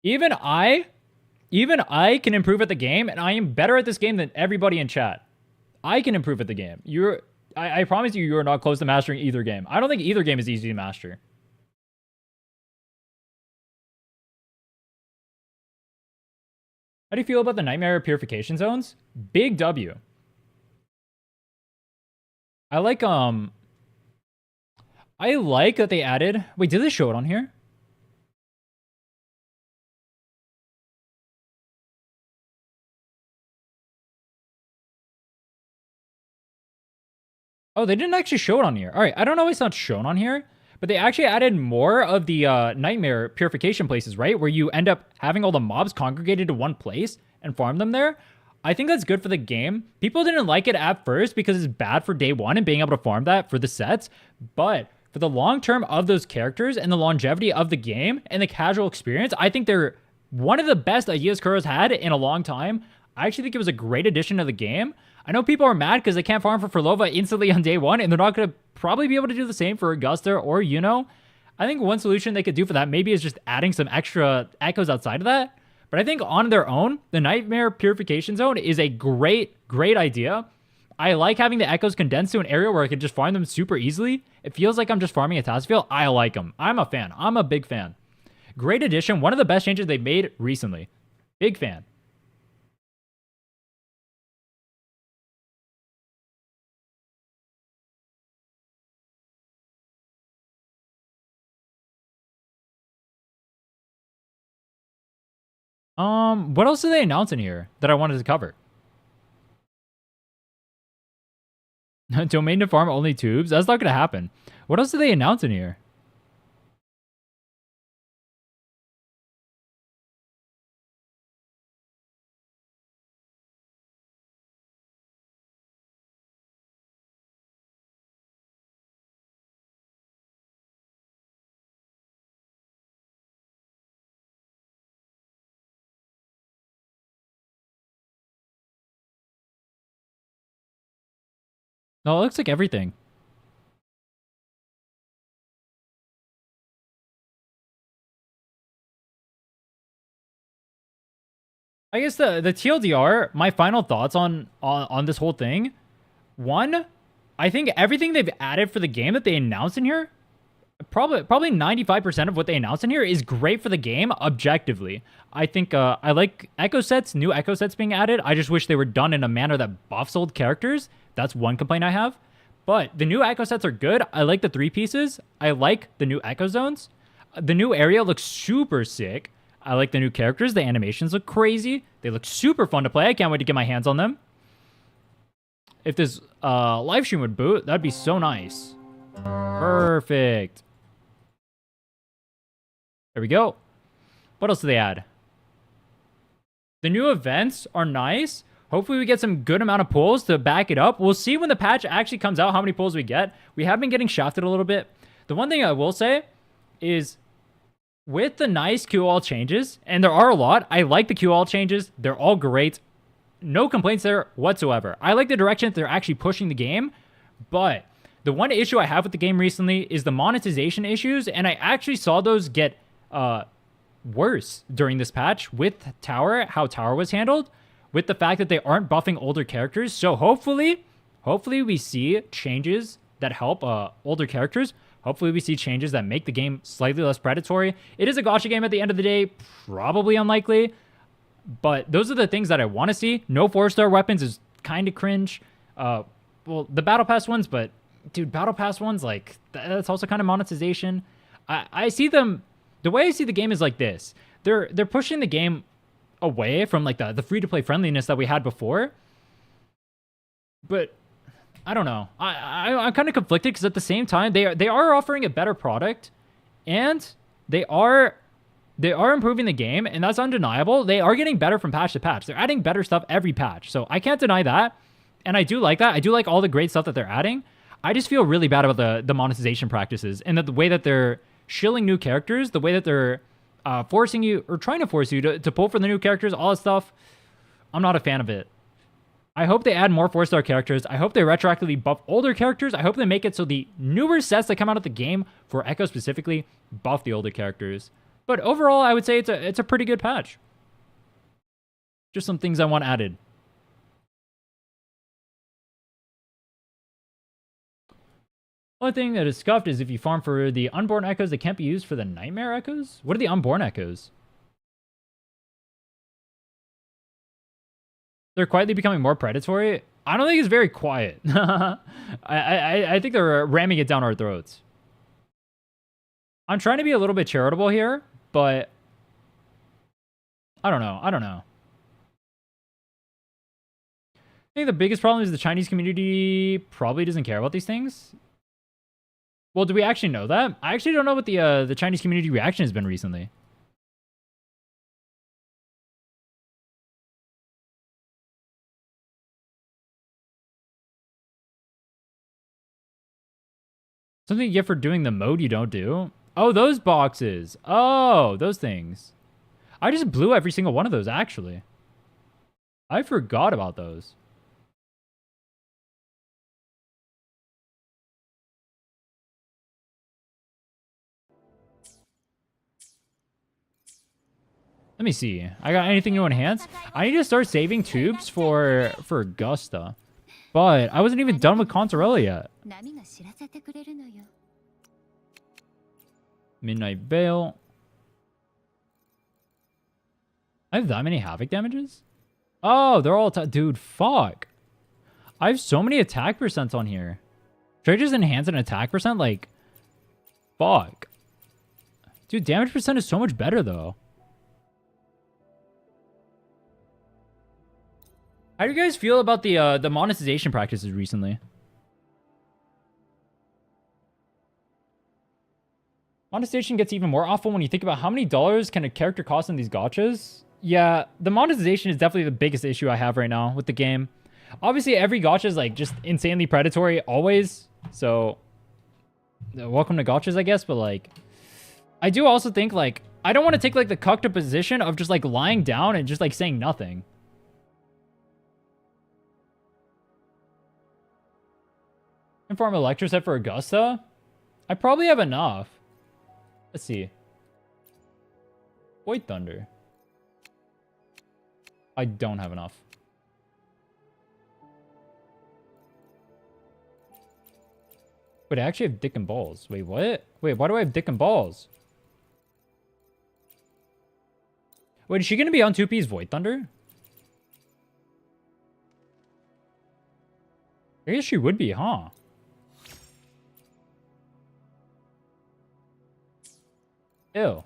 Speaker 1: Even I can improve at the game, and I am better at this game than everybody in chat. I can improve at the game. I promise you are not close to mastering either game. I don't think either game is easy to master. How do you feel about the Nightmare Purification Zones? Big W. I like that they added... Wait, did they show it on here? Oh, they didn't actually show it on here. All right, I don't know why it's not shown on here, but they actually added more of the Nightmare Purification places, right? Where you end up having all the mobs congregated to one place and farm them there. I think that's good for the game. People didn't like it at first because it's bad for day one and being able to farm that for the sets, but for the long term of those characters and the longevity of the game and the casual experience, I think they're one of the best ideas Kuro's had in a long time. I actually think it was a great addition to the game. I know people are mad because they can't farm for Furlova instantly on day one, and they're not going to probably be able to do the same for Augusta or, I think one solution they could do for that maybe is just adding some extra echoes outside of that. But I think on their own, the Nightmare Purification Zone is a great idea. I like having the echoes condensed to an area where I can just farm them super easily. It feels like I'm just farming a task field. I like them. I'm a fan. I'm a big fan. Great addition. One of the best changes they've made recently. Big fan. What else did they announce in here that I wanted to cover? Domain to farm only tubes? That's not gonna happen. What else did they announce in here? No, it looks like everything. I guess the TLDR, my final thoughts on this whole thing. One, I think everything they've added for the game that they announced in here, probably 95% of what they announced in here is great for the game objectively. I think I like echo sets, new echo sets being added. I just wish they were done in a manner that buffs old characters. That's one complaint I have. But the new echo sets are good. I like the 3 pieces. I like the new echo zones. The new area looks super sick. I like the new characters. The animations look crazy. They look super fun to play. I can't wait to get my hands on them. If this live stream would boot, that'd be so nice. Perfect. There we go. What else do they add? The new events are nice. Hopefully we get some good amount of pulls to back it up. We'll see when the patch actually comes out how many pulls we get. We have been getting shafted a little bit. The one thing I will say is with the nice QL changes, and there are a lot, I like the QL changes. They're all great. No complaints there whatsoever. I like the direction that they're actually pushing the game, but the one issue I have with the game recently is the monetization issues, and I actually saw those get worse during this patch with Tower, how Tower was handled, with the fact that they aren't buffing older characters. So hopefully we see changes that help older characters. Hopefully we see changes that make the game slightly less predatory. It is a gacha game at the end of the day, probably unlikely, but those are the things that I want to see. No 4-star weapons is kind of cringe. Well, the Battle Pass ones, but dude, Battle Pass ones, like, that's also kind of monetization. I see them, the way I see the game is like this. They're pushing the game away from like the free-to-play friendliness that we had before. But I don't know. I'm kind of conflicted because at the same time, they are offering a better product, and they are improving the game, and that's undeniable. They are getting better from patch to patch. They're adding better stuff every patch, so I can't deny that. And I do like that. I do like all the great stuff that they're adding. I just feel really bad about the monetization practices and the way that they're shilling new characters, the way that they're forcing you or trying to force you to pull for the new characters, all that stuff. I'm not a fan of it. I hope they add more 4-star characters. I hope they retroactively buff older characters. I hope they make it so the newer sets that come out of the game, for Echo specifically, buff the older characters. But overall, I would say it's a pretty good patch. Just some things I want added. One thing that is scuffed is if you farm for the unborn echoes, they can't be used for the nightmare echoes? What are the unborn echoes? They're quietly becoming more predatory. I don't think it's very quiet. I think they're ramming it down our throats. I'm trying to be a little bit charitable here, but I don't know. I think the biggest problem is the Chinese community probably doesn't care about these things. Well, do we actually know that? I actually don't know what the Chinese community reaction has been recently. Something you get for doing the mode you don't do? Oh, those boxes. Oh, those things. I just blew every single one of those, actually. I forgot about those. Let me see. I got anything to enhance? I need to start saving tubes for Gusta. But I wasn't even done with Consorella yet. Midnight Veil. I have that many Havoc damages? Oh, they're all... Dude, fuck. I have so many attack percents on here. Should I just enhance an attack percent? Like, fuck. Dude, damage percent is so much better, though. How do you guys feel about the monetization practices recently? Monetization gets even more awful when you think about how many dollars can a character cost in these gachas. Yeah, the monetization is definitely the biggest issue I have right now with the game. Obviously, every gacha is like just insanely predatory always. So, welcome to gachas, I guess. But like, I do also think like, I don't want to take like the cucked position of just like lying down and just like saying nothing. And farm Electro set for Augusta? I probably have enough. Let's see. Void Thunder. I don't have enough. Wait, I actually have dick and balls. Wait, what? Wait, why do I have dick and balls? Wait, is she gonna be on 2P's Void Thunder? I guess she would be, huh? Ew.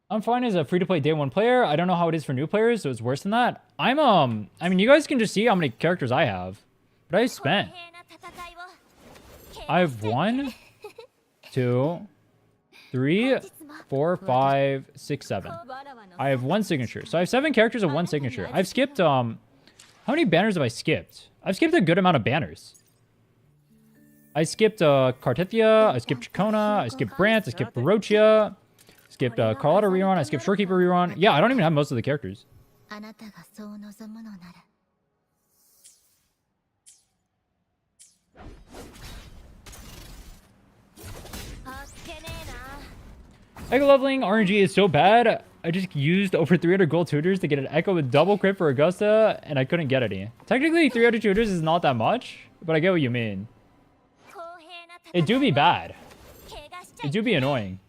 Speaker 1: I'm fine as a free-to-play day one player. I don't know how it is for new players, so it's worse than that. I mean, you guys can just see how many characters I have. But I spent. I have 1, 2, 3, 4, 5, 6, 7. I have 1 signature. So I have 7 characters and 1 signature. I've skipped, how many banners have I skipped? I've skipped a good amount of banners. I skipped, Cartithia, I skipped Chacona, I skipped Brant, I skipped Barochia, skipped, Carlotta rerun, I skipped Shorekeeper rerun. Yeah, I don't even have most of the characters. Echo leveling RNG is so bad. I just used over 300 gold tutors to get an Echo with double crit for Augusta, and I couldn't get any. Technically, 300 tutors is not that much, but I get what you mean. It do be bad. It do be annoying.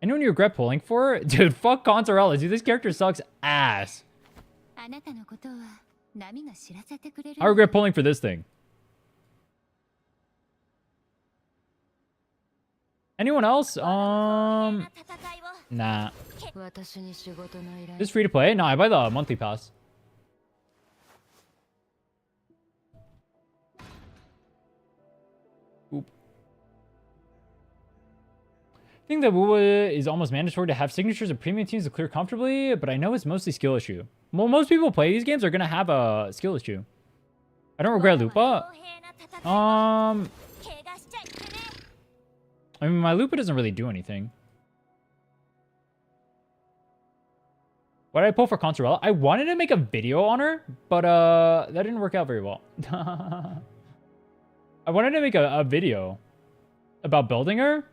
Speaker 1: Anyone you regret pulling for? Dude, fuck Consorella. Dude, this character sucks ass. I regret pulling for this thing. Anyone else? Nah. This free to play? No, I buy the monthly pass. Oop. I think that wuwa is almost mandatory to have signatures of premium teams to clear comfortably, but I know it's mostly skill issue. Well, most people play these games are gonna have a skill issue. I don't regret Lupa. I mean, my Lupa doesn't really do anything. Why did I pull for Consorella? I wanted to make a video on her, but that didn't work out very well. I wanted to make a video about building her,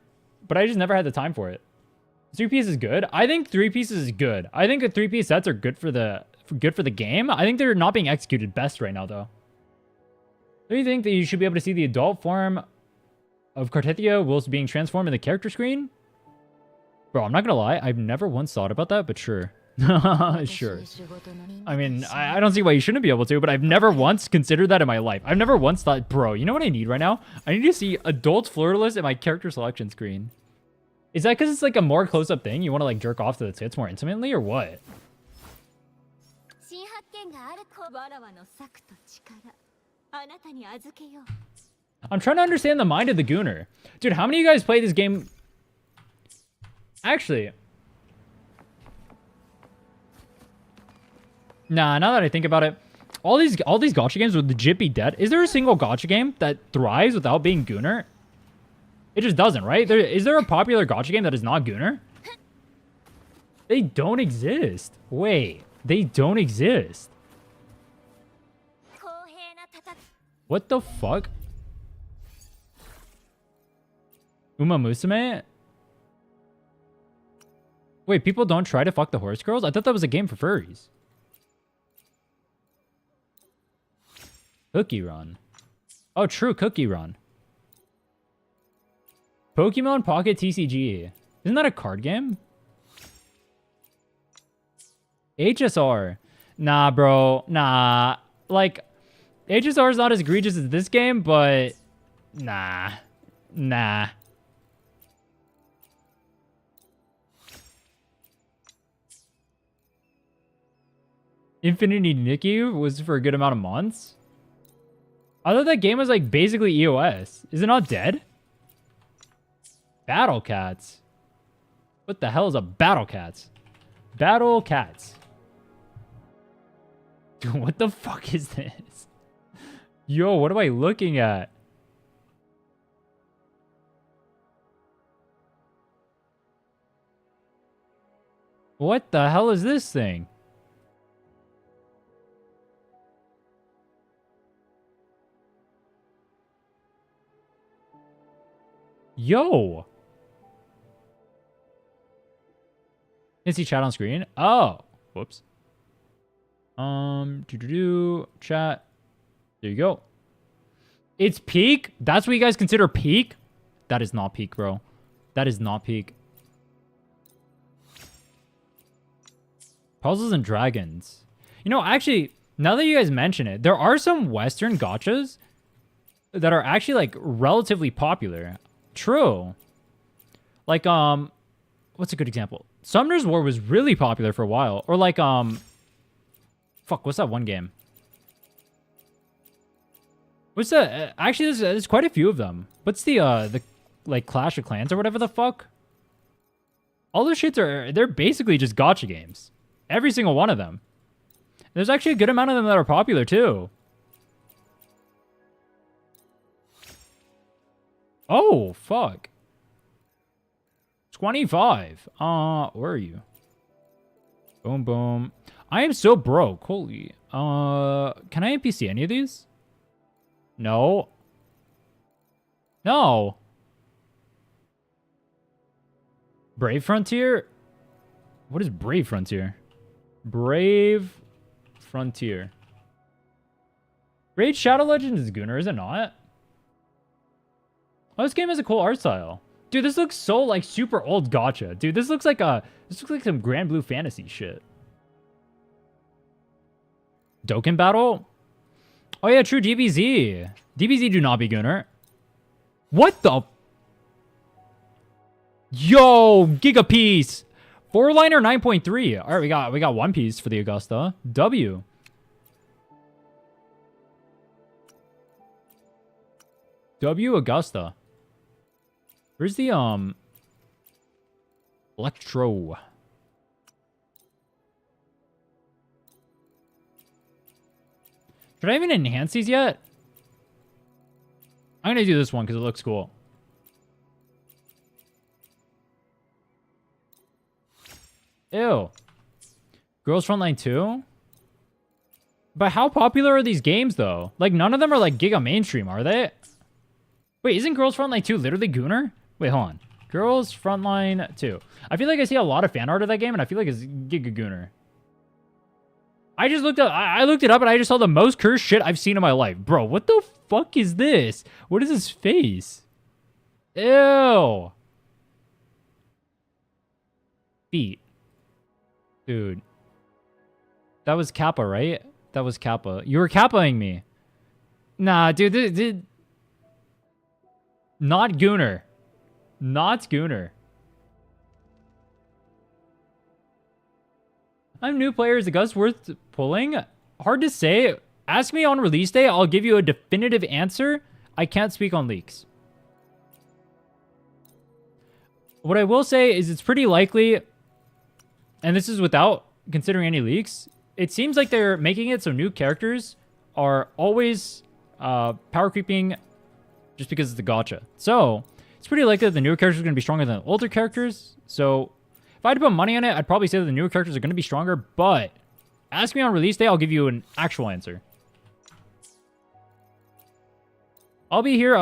Speaker 1: but I just never had the time for it. 3-piece is good. I think 3 pieces is good. I think the 3-piece sets are good for the game. I think they're not being executed best right now, though. Do you think that you should be able to see the adult form of Cartithia whilst being transformed in the character screen? Bro, I'm not gonna lie. I've never once thought about that, but sure. Sure. I mean, I don't see why you shouldn't be able to, but I've never once considered that in my life. I've never once thought, bro, you know what I need right now? I need to see adult flirtless in my character selection screen. Is that because it's like a more close-up thing? You want to like jerk off to the tits more intimately, or what? I'm trying to understand the mind of the Gooner. Dude, how many of you guys play this game? Actually, nah, now that I think about it, all these gacha games would legit be dead. Is there a single gacha game that thrives without being Gooner? It just doesn't, right? Is there a popular gacha game that is not Gooner? They don't exist. Wait, they don't exist. What the fuck? Uma Musume? Wait, people don't try to fuck the horse girls? I thought that was a game for furries. Cookie Run. Oh, true, Cookie Run. Pokemon Pocket TCG. Isn't that a card game? HSR. Nah, bro. Nah. Like, HSR is not as egregious as this game, but... Nah. Nah. Infinity Nikki was for a good amount of months? I thought that game was like basically EOS. Is it not dead? Battle Cats. What the hell is a Battle Cats? Battle Cats. Dude, what the fuck is this? Yo, what am I looking at? What the hell is this thing? Yo. Can see chat on screen? Oh. Whoops. Chat. There you go. It's peak? That's what you guys consider peak? That is not peak, bro. That is not peak. Puzzles and Dragons. You know, actually, now that you guys mention it, there are some Western gachas that are actually, like, relatively popular. True. Like, what's a good example? Summoner's War was really popular for a while. Or, like, fuck, what's that one game? What's the... actually, there's quite a few of them. What's the, like, Clash of Clans or whatever the fuck? All those shits are... they're basically just gacha games. Every single one of them. There's actually a good amount of them that are popular, too. Oh, fuck. 25. Where are you? Boom, boom. I am so broke. Holy. Can I NPC any of these? No. No. Brave Frontier? What is Brave Frontier? Brave Frontier. Raid Shadow Legends is Gunner, is it not? Oh, this game has a cool art style. Dude, this looks so, like, super old gacha. Dude, this looks like some Grand Blue Fantasy shit. Dokkan Battle? Oh, yeah, true, DBZ. DBZ do not be Gunner. What the... Yo, Giga Piece. 4-liner 9.3. All right, we got one piece for the Augusta. W. W Augusta. Where's the Electro? Should I even enhance these yet? I'm gonna do this one because it looks cool. Ew. Girls Frontline 2? But how popular are these games, though? Like, none of them are, like, giga mainstream, are they? Wait, isn't Girls Frontline 2 literally Gunner? Wait, hold on. Girls Frontline 2. I feel like I see a lot of fan art of that game, and I feel like it's giga Gunner. I just looked up... I looked it up, and I just saw the most cursed shit I've seen in my life. Bro, what the fuck is this? What is his face? Ew. Feet. Dude. That was Kappa, right? That was Kappa. You were Kappaing me. Nah, dude. Not Gunner. Not Gunner. I'm new player. Is the Gus worth pulling? Hard to say. Ask me on release day. I'll give you a definitive answer. I can't speak on leaks. What I will say is it's pretty likely, and this is without considering any leaks, it seems like they're making it so new characters are always power creeping just because it's the gacha. So, it's pretty likely that the newer characters are going to be stronger than the older characters. So, if I had to put money on it, I'd probably say that the newer characters are going to be stronger, but ask me on release day, I'll give you an actual answer. I'll be here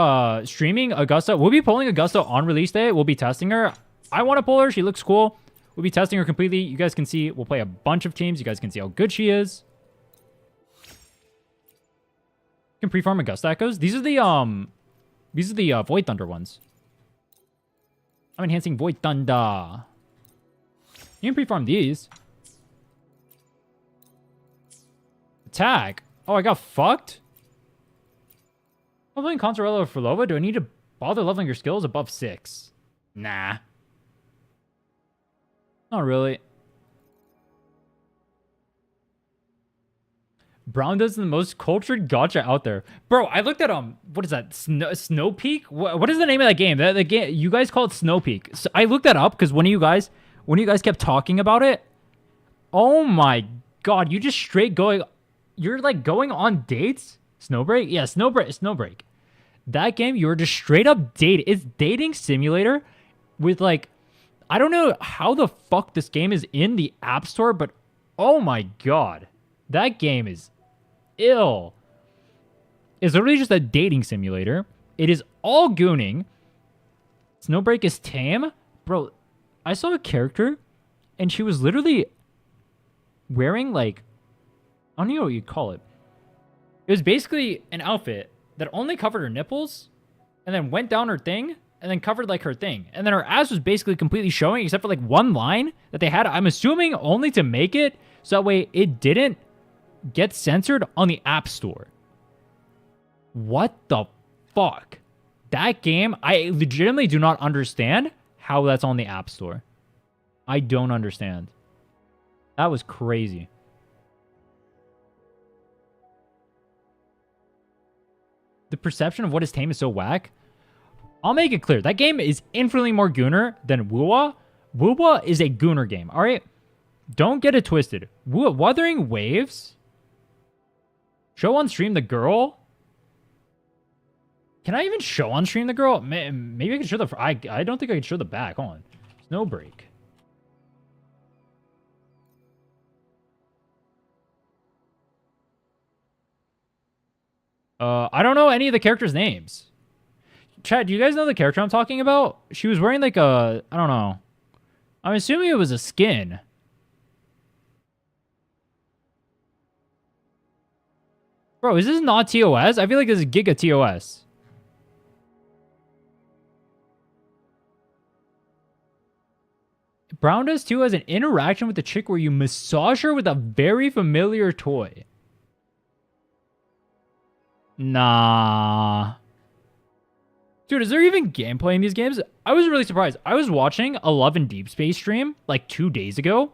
Speaker 1: streaming Augusta. We'll be pulling Augusta on release day. We'll be testing her. I want to pull her. She looks cool. We'll be testing her completely. You guys can see. We'll play a bunch of teams. You guys can see how good she is. You can pre-farm Augusta Echoes. These are the Void Thunder ones. I'm enhancing Void Thunder. You can pre-farm these. Attack. Oh, I got fucked? I'm playing Consorello for Lova. Do I need to bother leveling your skills above 6? Nah. Not really. Brown does the most cultured gacha out there. Bro, I looked at, what is that? Snow Peak? What is the name of that game? The game, you guys call it Snow Peak. So I looked that up because when you guys kept talking about it, oh my god, you just straight going, you're like going on dates? Snowbreak? Yeah, Snowbreak. That game, you're just straight up dating. It's dating simulator with like I don't know how the fuck this game is in the App Store, but oh my god. That game is ill. It's literally just a dating simulator. It is all gooning. Snowbreak is tame. Bro, I saw a character and she was literally wearing like, I don't know what you'd call it. It was basically an outfit that only covered her nipples and then went down her thing and then covered like her thing. And then her ass was basically completely showing except for like one line that they had. I'm assuming only to make it so that way it didn't get censored on the App Store. What the fuck? That game, I legitimately do not understand how that's on the App Store. I don't understand. That was crazy. The perception of what is tame is so whack. I'll make it clear. That game is infinitely more gooner than Wuwa. Wuwa is a gooner game, alright? Don't get it twisted. Wuthering Waves? Show on stream the girl? Can I even show on stream the girl? Maybe I can show the... I don't think I can show the back. Hold on. Snowbreak. I don't know any of the characters' names. Chat, do you guys know the character I'm talking about? She was wearing like a... I don't know. I'm assuming it was a skin. Bro, is this not TOS? I feel like this is Giga TOS. Brown does too has an interaction with the chick where you massage her with a very familiar toy. Nah. Dude, is there even gameplay in these games? I was really surprised. I was watching a Love and Deep Space stream like 2 days ago.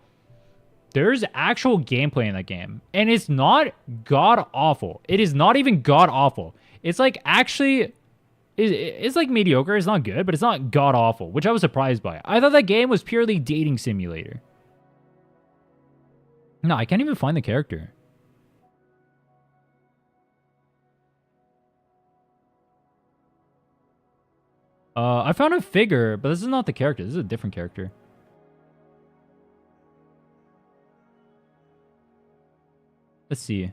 Speaker 1: There's actual gameplay in that game. And it's not god-awful. It is not even god-awful. It's like actually... It's like mediocre. It's not good, but it's not god-awful, which I was surprised by. I thought that game was purely dating simulator. No, I can't even find the character. I found a figure, but this is not the character. This is a different character. Let's see.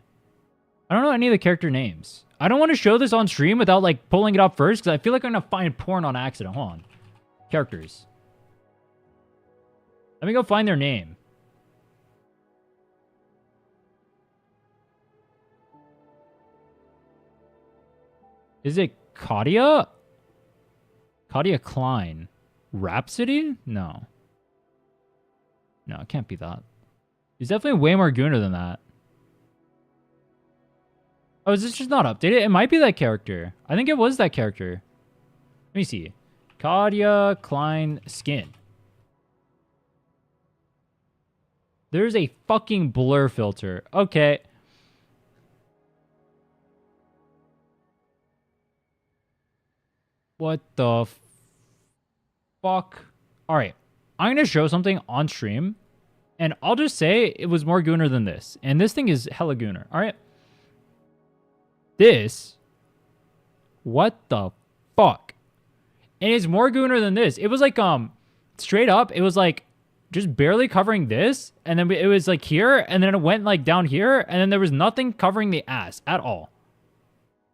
Speaker 1: I don't know any of the character names. I don't want to show this on stream without, like, pulling it up first, because I feel like I'm going to find porn on accident. Hold on. Characters. Let me go find their name. Is it Katia? Katia Klein. Rhapsody? No. No, it can't be that. He's definitely way more gooner than that. Oh, is this just not updated? It might be that character. I think it was that character. Let me see. Katia Klein skin. There's a fucking blur filter. Okay. What the fuck? Alright. I'm going to show something on stream. And I'll just say it was more gooner than this. And this thing is hella gooner. Alright. This. What the fuck? And it's more gooner than this. It was like, straight up, it was like just barely covering this. And then it was like here. And then it went like down here. And then there was nothing covering the ass at all.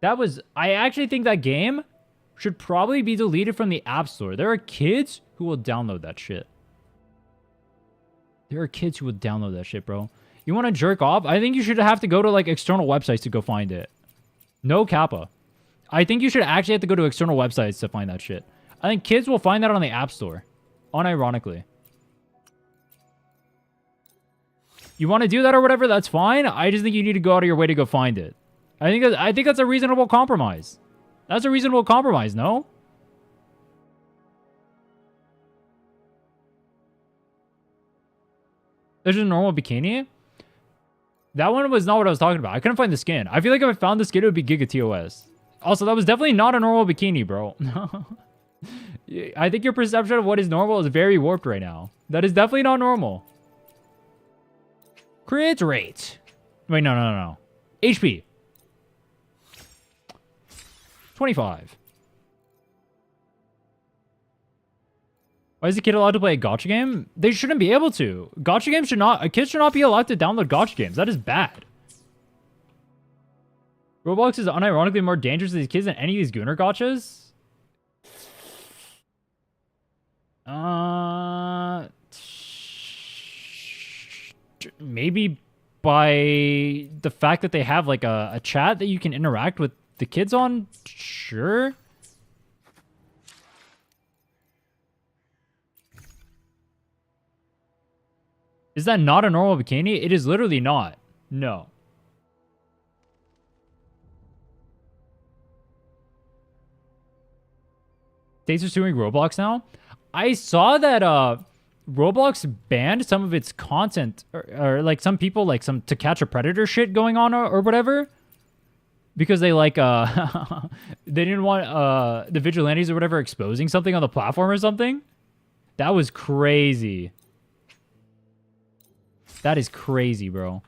Speaker 1: That was, I actually think that game should probably be deleted from the App Store. There are kids who will download that shit. There are kids who will download that shit, bro. You want to jerk off? I think you should have to go to like external websites to go find it. No kappa. I think you should actually have to go to external websites to find that shit. I think kids will find that on the App Store. Unironically. You want to do that or whatever, that's fine. I just think you need to go out of your way to go find it. I think that's a reasonable compromise. That's a reasonable compromise, no? There's a normal bikini? That one was not what I was talking about. I couldn't find the skin. I feel like if I found the skin, it would be Giga TOS. Also, that was definitely not a normal bikini, bro. I think your perception of what is normal is very warped right now. That is definitely not normal. Crit rate. Wait, no. HP. 25. Why is a kid allowed to play a gacha game? They shouldn't be able to. Gacha games should not... A kid should not be allowed to download gacha games. That is bad. Roblox is unironically more dangerous to these kids than any of these Gooner gachas. Maybe by the fact that they have like a chat that you can interact with the kids on. Sure. Is that not a normal bikini? It is literally not. No. States are suing Roblox now. I saw that Roblox banned some of its content, or like some people like some To Catch a Predator shit going on or whatever, because they like they didn't want the vigilantes or whatever exposing something on the platform or something. That was crazy. That is crazy, bro.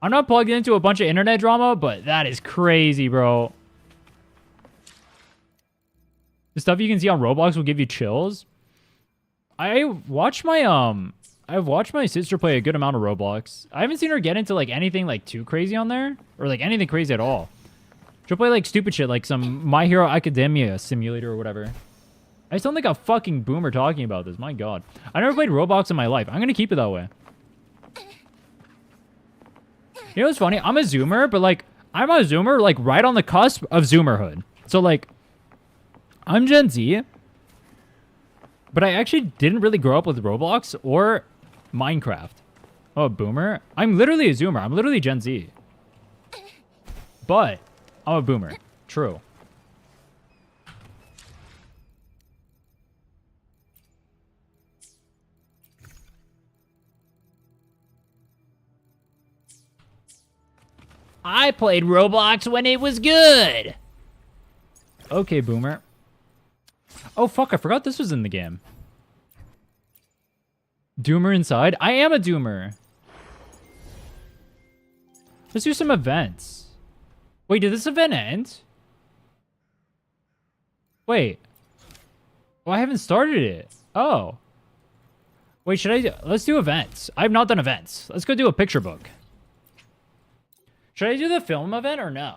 Speaker 1: I'm not plugged into a bunch of internet drama, but that is crazy, bro. The stuff you can see on Roblox will give you chills. I've watched my sister play a good amount of Roblox. I haven't seen her get into like anything like too crazy on there, or like anything crazy at all. She'll play like stupid shit, like some My Hero Academia simulator or whatever. I sound like a fucking boomer talking about this. My God, I never played Roblox in my life. I'm gonna keep it that way. You know what's funny? I'm a Zoomer, but like I'm a Zoomer like right on the cusp of Zoomerhood. So like I'm Gen Z, but I actually didn't really grow up with Roblox or Minecraft. Oh, boomer? I'm literally a Zoomer. I'm literally Gen Z. But I'm a boomer. True. I played Roblox when it was good. Okay, boomer. Oh, fuck. I forgot this was in the game. Doomer inside? I am a Doomer. Let's do some events. Wait, did this event end? Wait. Oh, I haven't started it. Oh. Wait, should I... Let's do events. I've not done events. Let's go do a picture book. Should I do the film event or no?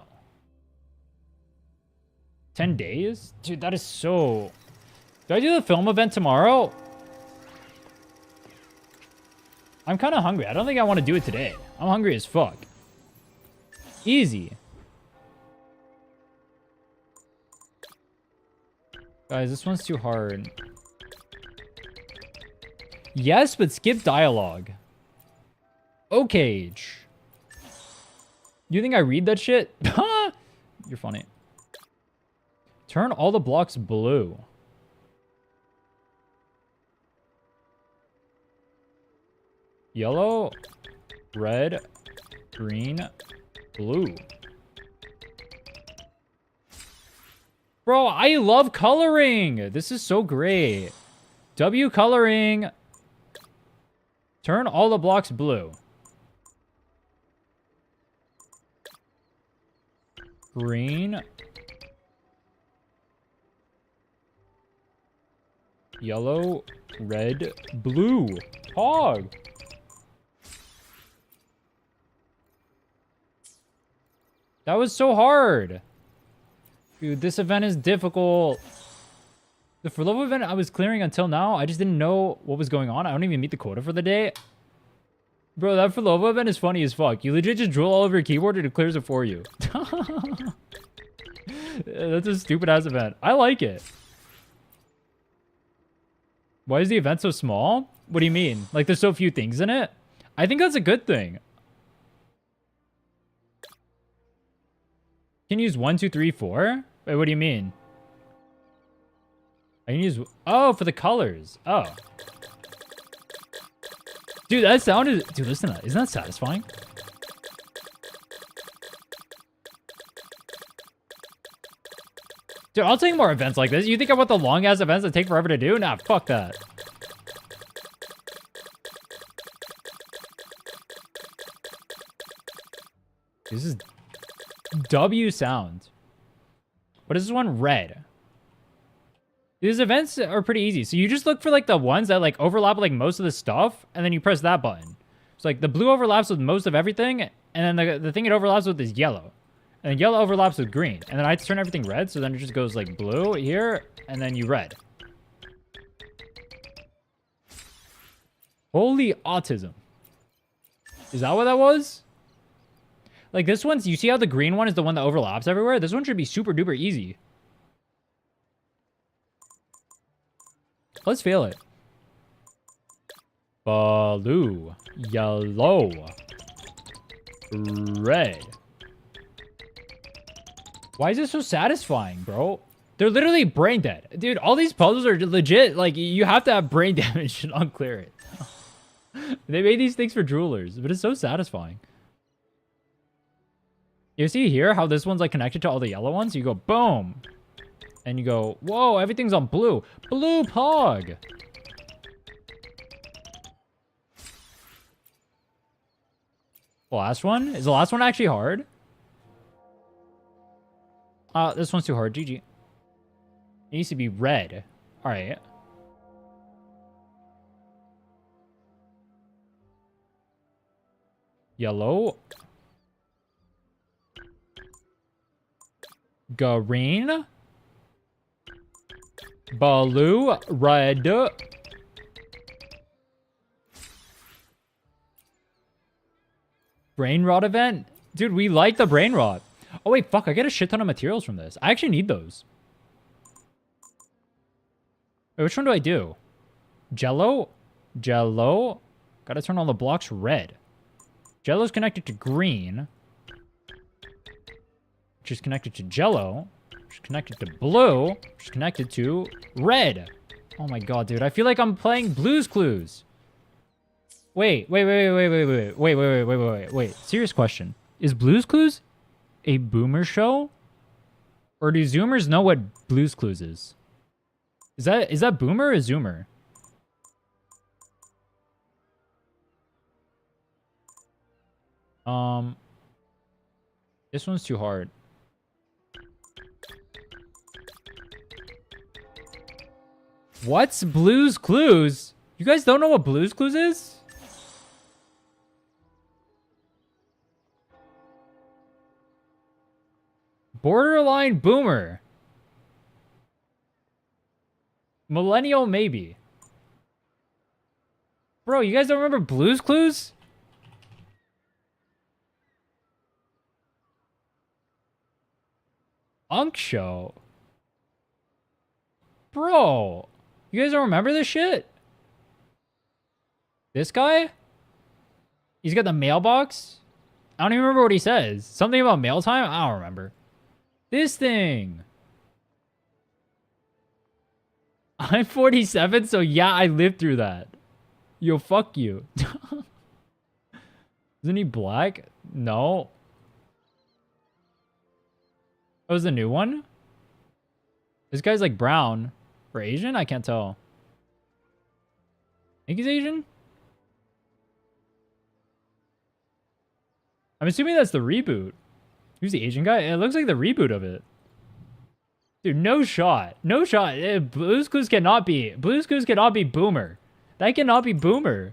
Speaker 1: 10 days? Dude, that is so... Do I do the film event tomorrow? I'm kind of hungry. I don't think I want to do it today. I'm hungry as fuck. Easy. Guys, this one's too hard. Yes, but skip dialogue. Okay. You think I read that shit? You're funny. Turn all the blocks blue. Yellow, red, green, blue. Bro, I love coloring. This is so great. W coloring. Turn all the blocks blue. Green. Yellow, red, blue. Hog. That was so hard. Dude, this event is difficult. The for level event I was clearing until now, I just didn't know what was going on. I don't even meet the quota for the day. Bro, that for level event is funny as fuck. You legit just drool all over your keyboard and it clears it for you. That's a stupid ass event. I like it. Why is the event so small? What do you mean? Like there's so few things in it? I think that's a good thing. Can you use 1, 2, 3, 4? Wait, what do you mean? I can use... Oh, for the colors. Oh. Dude, that sound is... Dude, listen to that. Isn't that satisfying? Dude, I'll take more events like this. You think I want the long-ass events that take forever to do? Nah, fuck that. This is... W sound. What is this one? Red. These events are pretty easy. So you just look for like the ones that like overlap like most of the stuff, and then you press that button. So like the blue overlaps with most of everything, and then the thing it overlaps with is yellow. And then yellow overlaps with green. And then I turn everything red, so then it just goes like blue here, and then you red. Holy autism. Is that what that was? Like this one's, you see how the green one is the one that overlaps everywhere? This one should be super duper easy. Let's fail it. Blue, yellow, red. Why is this so satisfying, bro? They're literally brain dead. Dude, all these puzzles are legit. Like, you have to have brain damage to unclear it. They made these things for droolers, but it's so satisfying. You see here how this one's like connected to all the yellow ones? You go, boom. And you go, whoa, everything's on blue. Blue pog. The last one? Is the last one actually hard? This one's too hard. GG. It needs to be red. All right. Yellow. Green. Blue. Red. Brain rot event? Dude, we like the brain rot. Oh, wait, fuck. I get a shit ton of materials from this. I actually need those. Wait, which one do I do? Jello? Jello? Gotta turn all the blocks red. Jello's connected to green. Which is connected to Jello. Which is connected to blue. Which is connected to red. Oh my god, dude. I feel like I'm playing Blue's Clues. Wait. Serious question. Is Blue's Clues a boomer show? Or do Zoomers know what Blue's Clues is? Is that boomer or Zoomer? This one's too hard. What's Blue's Clues? You guys don't know what Blue's Clues is? Borderline boomer. Millennial maybe. Bro, you guys don't remember Blue's Clues? Unk Show. Bro, you guys don't remember this shit? This guy? He's got the mailbox? I don't even remember what he says. Something about mail time? I don't remember. This thing. I'm 47, so yeah, I lived through that. Yo, fuck you. Isn't he black? No. Oh, is the new one? This guy's like brown. Or Asian? I can't tell. I think he's Asian? I'm assuming that's the reboot. Who's the Asian guy? It looks like the reboot of it. Dude, no shot. No shot. Blue's Clues cannot be Boomer. That cannot be Boomer.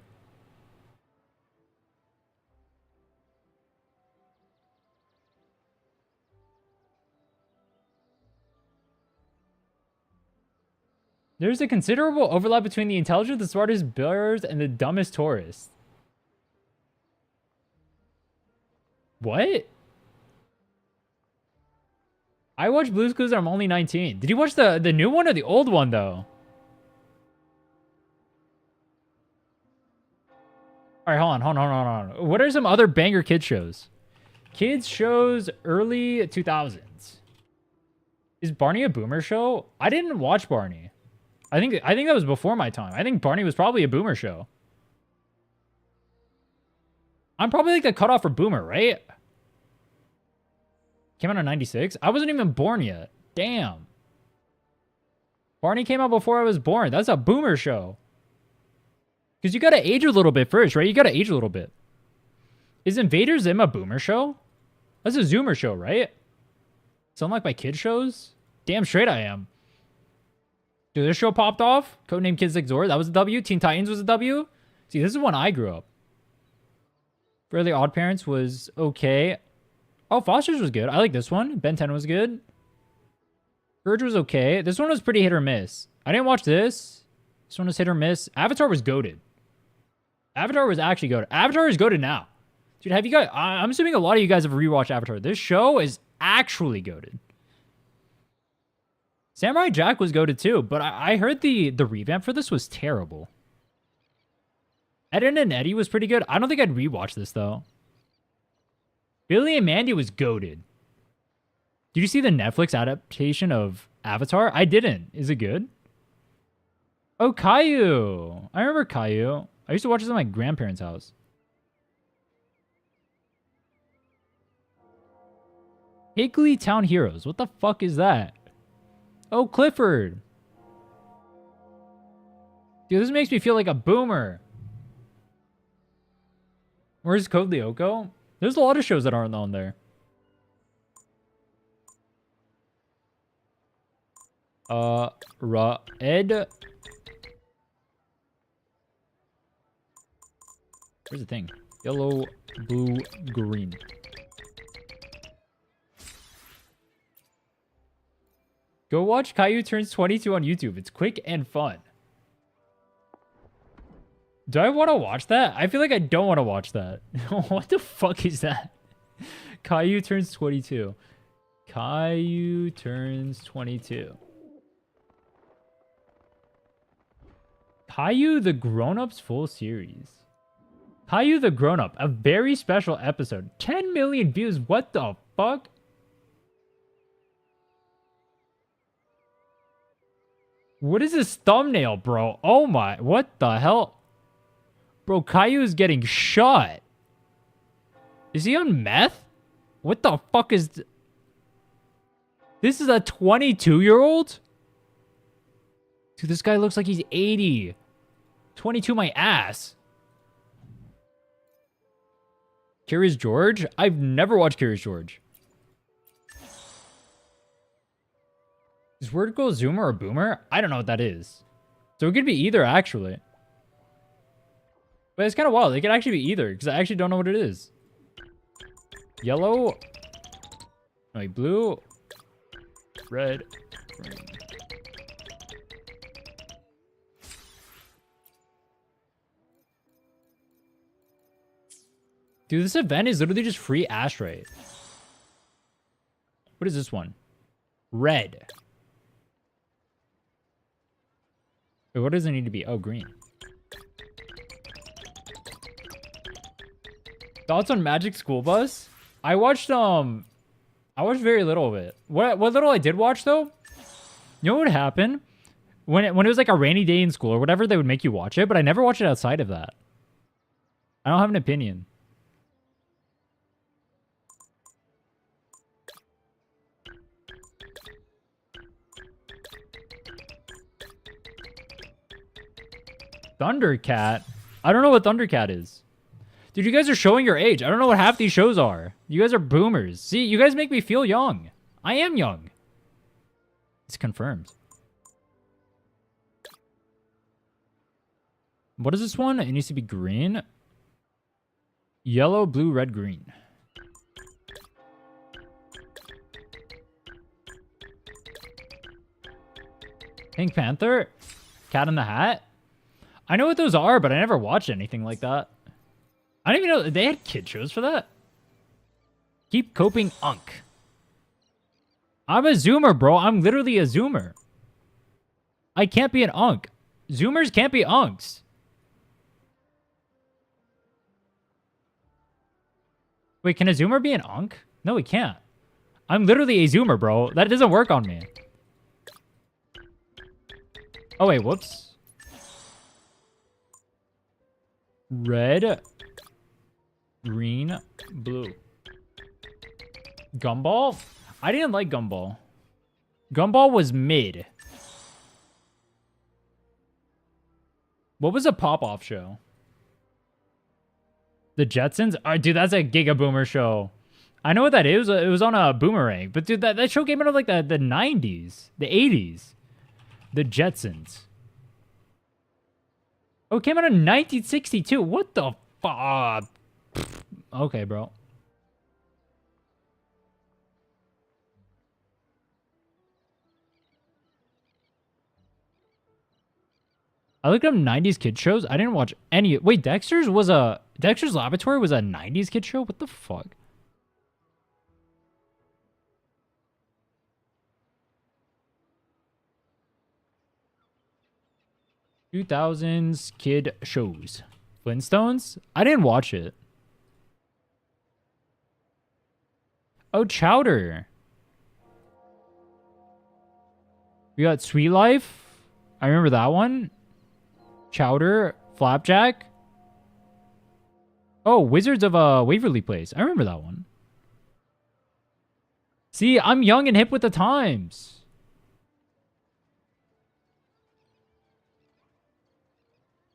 Speaker 1: There's a considerable overlap between the intelligent, the smartest bears, and the dumbest tourists. What? I watched Blue's Clues and I'm only 19. Did you watch the new one or the old one, though? Alright, hold on. What are some other banger kid shows? Kids shows early 2000s. Is Barney a boomer show? I didn't watch Barney. I think that was before my time. I think Barney was probably a boomer show. I'm probably like the cutoff for boomer, right? Came out in 96? I wasn't even born yet. Damn. Barney came out before I was born. That's a boomer show. Because you gotta age a little bit first, right? You gotta age a little bit. Is Invader Zim a boomer show? That's a Zoomer show, right? Sound like my kid shows? Damn straight I am. Dude, this show popped off. Codename Kids Like Zord. That was a W. Teen Titans was a W. See, this is when I grew up. Fairly Odd Parents was okay. Oh, Foster's was good. I like this one. Ben 10 was good. Verge was okay. This one was pretty hit or miss. I didn't watch this. This one was hit or miss. Avatar was goated. Avatar was actually goated. Avatar is goated now. Dude, have you guys... I'm assuming a lot of you guys have rewatched Avatar. This show is actually goated. Samurai Jack was goated too, but I heard the revamp for this was terrible. Ed and Eddie was pretty good. I don't think I'd rewatch this though. Billy and Mandy was goated. Did you see the Netflix adaptation of Avatar? I didn't. Is it good? Oh, Caillou. I remember Caillou. I used to watch this at my grandparents' house. Higley Town Heroes. What the fuck is that? Oh, Clifford. Dude, this makes me feel like a boomer. Where's Code Lyoko? There's a lot of shows that aren't on there. Ed. Where's the thing? Yellow, blue, green. Go watch Caillou Turns 22 on YouTube. It's quick and fun. Do I want to watch that? I feel like I don't want to watch that. What the fuck is that? Caillou Turns 22. Caillou Turns 22. Caillou the Grown-Ups full series. Caillou the Grown-Up. A very special episode. 10 million views. What the fuck? What is this thumbnail, bro? Oh my. What the hell? Bro, Caillou is getting shot. Is he on meth? What the fuck is... This is a 22-year-old? Dude, this guy looks like he's 80. 22 my ass. Curious George? I've never watched Curious George. Is Word Girl Zoomer or Boomer? I don't know what that is. So it could be either, actually. But it's kind of wild. It could actually be either, because I actually don't know what it is. Yellow. No, wait, blue. Red. Green. Dude, this event is literally just free Asteroid. What is this one? Red. Wait, what does it need to be? Oh, green. Thoughts on Magic School Bus? I watched very little of it. What little I did watch though? You know what happened? When it was like a rainy day in school or whatever, they would make you watch it, but I never watched it outside of that. I don't have an opinion. Thundercat? I don't know what Thundercat is. Dude, you guys are showing your age. I don't know what half these shows are. You guys are boomers. See, you guys make me feel young. I am young. It's confirmed. What is this one? It needs to be green. Yellow, blue, red, green. Pink Panther? Cat in the Hat? I know what those are, but I never watched anything like that. I don't even know they had kid shows for that. Keep coping, Unk. I'm a Zoomer, bro. I'm literally a Zoomer. I can't be an Unk. Zoomers can't be Unks. Wait, can a Zoomer be an Unk? No, he can't. I'm literally a Zoomer, bro. That doesn't work on me. Oh, wait, whoops. Red, green, blue. Gumball? I didn't like Gumball. Gumball was mid. What was a pop-off show? The Jetsons? Oh, dude, that's a Giga Boomer show. I know what that is. It was on a Boomerang. But dude, that show came out of like the 90s. The 80s. The Jetsons. Oh, it came out in 1962. What the fuck? Okay, bro. I looked up 90s kid shows. I didn't watch any. Wait, Dexter's Laboratory was a 90s kid show? What the fuck? '2000s kid shows. Flintstones? I didn't watch it. Oh, Chowder. We got Sweet Life. I remember that one. Chowder, Flapjack. Oh, Wizards of Waverly Place. I remember that one. See, I'm young and hip with the times.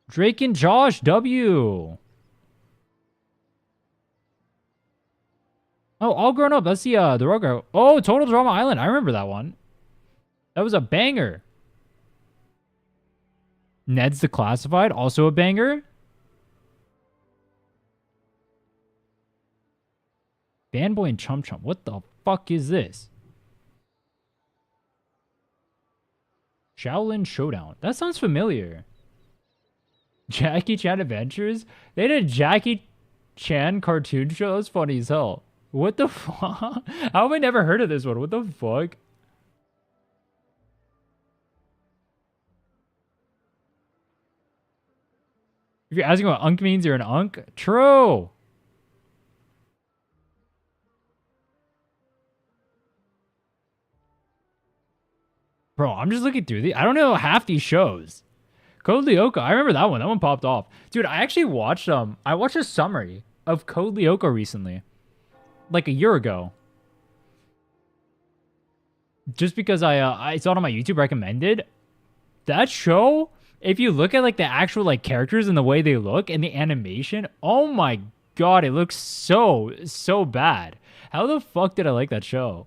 Speaker 1: Drake and Josh W. Oh, All Grown Up. That's the Rugrats. Oh, Total Drama Island. I remember that one. That was a banger. Ned's the Classified. Also a banger. Fanboy and Chum Chum. What the fuck is this? Shaolin Showdown. That sounds familiar. Jackie Chan Adventures? They had a Jackie Chan cartoon show? That's funny as hell. What the fuck? How have I never heard of this one? What the fuck? If you're asking what unk means, you're an unk? True. Bro, I'm just looking through I don't know half these shows. Code Lyoko, I remember that one. That one popped off. Dude, I actually watched I watched a summary of Code Lyoko recently. Like a year ago. Just because I saw it on my YouTube recommended. That show, if you look at like the actual like characters and the way they look and the animation, oh my god, it looks so bad. How the fuck did I like that show?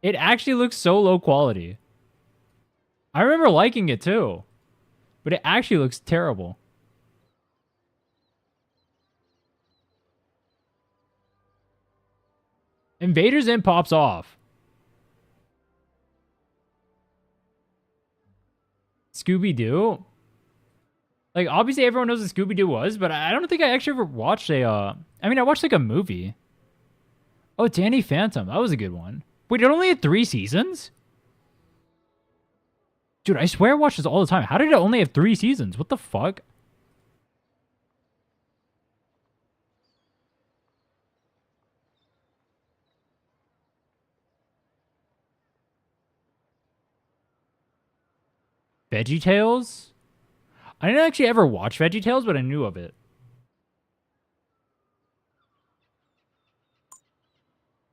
Speaker 1: It actually looks so low quality. I remember liking it too. But it actually looks terrible. Invaders Inn pops off. Scooby-Doo? Like, obviously everyone knows what Scooby-Doo was, but I don't think I actually ever watched I watched like a movie. Oh, Danny Phantom. That was a good one. Wait, it only had 3 seasons? Dude, I swear I watch this all the time. How did it only have 3 seasons? What the fuck? VeggieTales? I didn't actually ever watch VeggieTales, but I knew of it.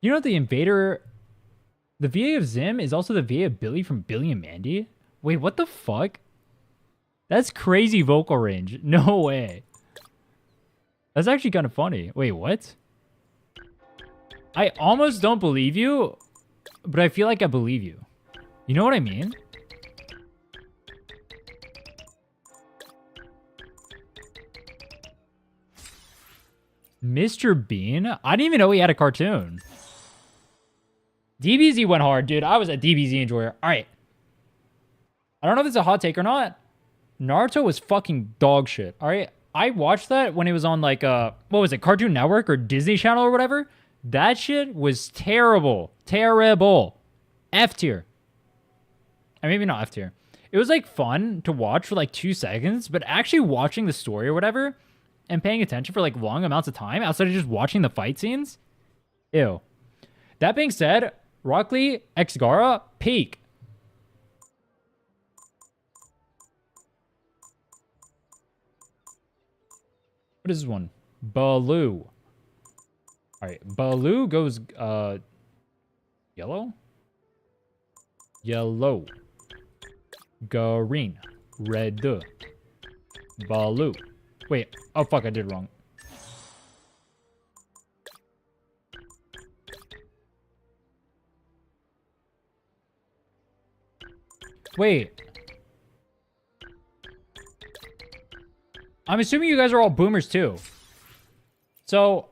Speaker 1: You know the VA of Zim is also the VA of Billy from Billy and Mandy? Wait, what the fuck? That's crazy vocal range. No way. That's actually kind of funny. Wait, what? I almost don't believe you, but I feel like I believe you. You know what I mean? Mr. Bean? I didn't even know he had a cartoon. DBZ went hard, dude. I was a DBZ enjoyer. All right. I don't know if it's a hot take or not. Naruto was fucking dog shit. All right. I watched that when it was on like what was it, Cartoon Network or Disney Channel or whatever. That shit was terrible. Terrible. F tier. Or maybe not F tier. It was like fun to watch for like 2 seconds, but actually watching the story or whatever and paying attention for like long amounts of time outside of just watching the fight scenes. Ew. That being said, Rock Lee, X Gara, peak. What is this one? Baloo. Alright, Baloo goes yellow? Yellow. Green. Red. Baloo. Wait. Oh fuck, I did wrong. Wait. I'm assuming you guys are all boomers too. So,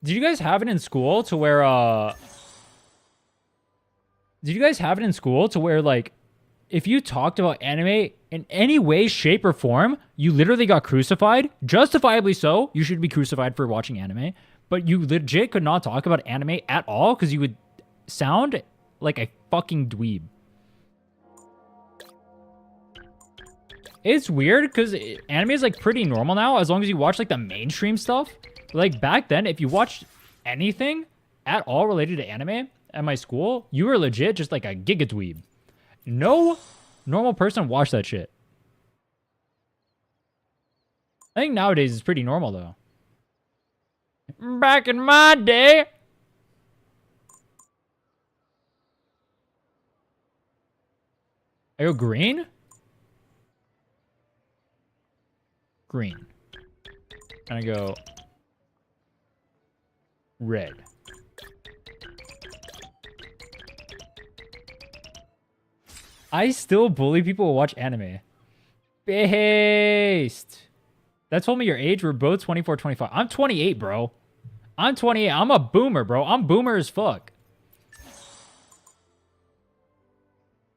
Speaker 1: did you guys have it in school to where, Did you guys have it in school to where, like, if you talked about anime in any way, shape, or form, you literally got crucified? Justifiably so. You should be crucified for watching anime. But you legit could not talk about anime at all because you would sound like a fucking dweeb. It's weird because anime is like pretty normal now as long as you watch like the mainstream stuff. Like back then, if you watched anything at all related to anime at my school, you were legit just like a giga dweeb. No normal person watched that shit. I think nowadays it's pretty normal though. Back in my day. I go green? Green. And I go red. I still bully people who watch anime. Based. That told me your age. We're both 24, 25. I'm 28, bro. I'm 28. I'm a boomer, bro. I'm boomer as fuck.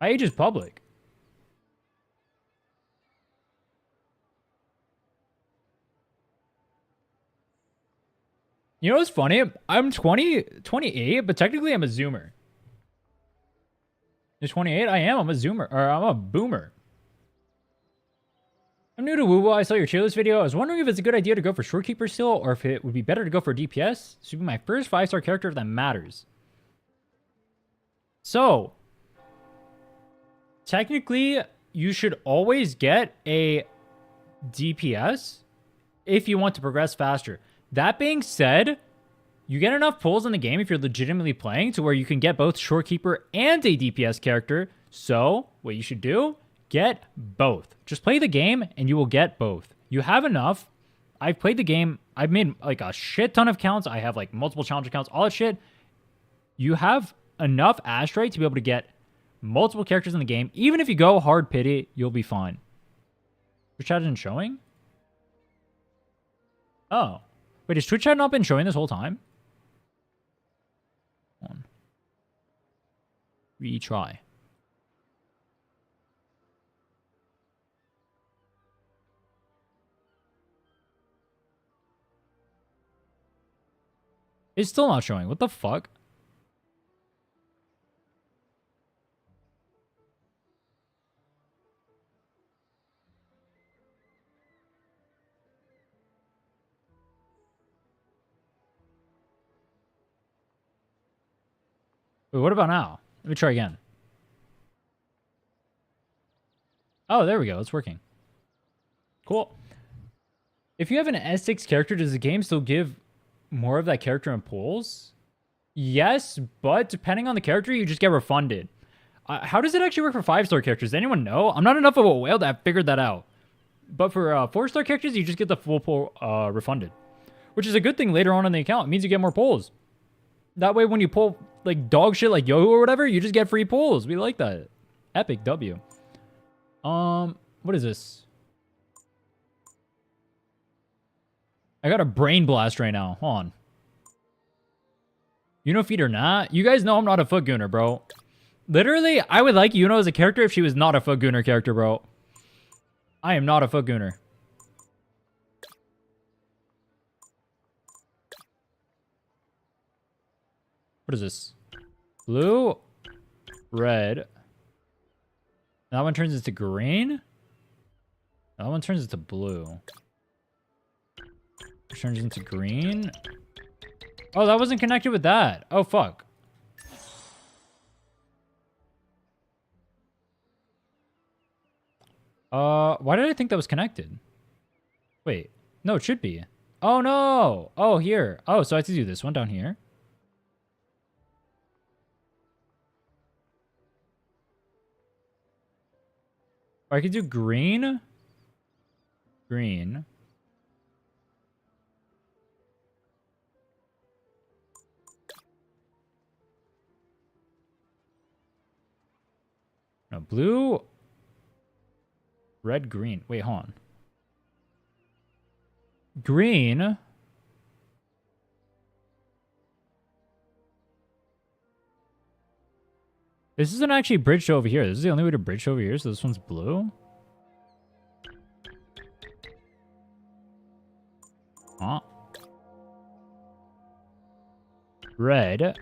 Speaker 1: My age is public. You know what's funny? I'm 28, but technically I'm a zoomer. You're 28? I am. I'm a zoomer. Or I'm a boomer. I'm new to wuwa. I saw your cheerlist video. I was wondering if it's a good idea to go for Shorekeeper still, or if it would be better to go for DPS. This would be my first 5-star character that matters. So, technically, you should always get a DPS if you want to progress faster. That being said, you get enough pulls in the game if you're legitimately playing to where you can get both Shorekeeper and a DPS character. So, what you should do, get both. Just play the game and you will get both. You have enough. I've played the game. I've made like a shit ton of counts. I have like multiple challenge accounts, all that shit. You have enough Astrite to be able to get multiple characters in the game. Even if you go hard pity, you'll be fine. Twitch chat isn't showing? Oh. Wait, has Twitch chat not been showing this whole time? Hold on. Retry. It's still not showing. What the fuck? Wait, what about now? Let me try again. Oh, there we go. It's working. Cool. If you have an S6 character, does the game still give more of that character in pulls? Yes, but depending on the character, you just get refunded. How does it actually work for 5-star characters? Does anyone know? I'm not enough of a whale to have figured that out. But for 4-star characters, you just get the full pull refunded. Which is a good thing later on in the account. It means you get more pulls. That way, when you pull like dog shit like Yo-Hoo or whatever, you just get free pulls. We like that. Epic W. What is this? I got a brain blast right now. Hold on. Yuno feed or not? You guys know I'm not a foot gooner, bro. Literally, I would like Yuno as a character if she was not a foot gooner character, bro. I am not a foot gooner. What is this? Blue, red. That one turns into green. That one turns into blue. It turns into green. Oh, that wasn't connected with that. Oh, fuck. Why did I think that was connected? Wait. No, it should be. Oh, no. Oh, here. Oh, so I have to do this one down here. Or I could do green. Green. Blue, red, green. Wait, hold on. Green. This isn't actually bridged over here. This is the only way to bridge over here, so this one's blue. Huh? Red.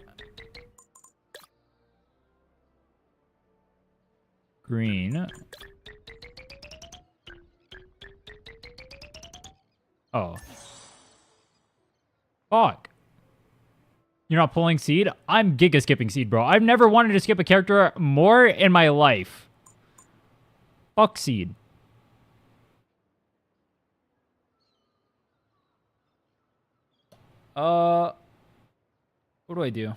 Speaker 1: Green. Oh. Fuck. You're not pulling seed? I'm giga skipping seed, bro. I've never wanted to skip a character more in my life. Fuck seed. What do I do?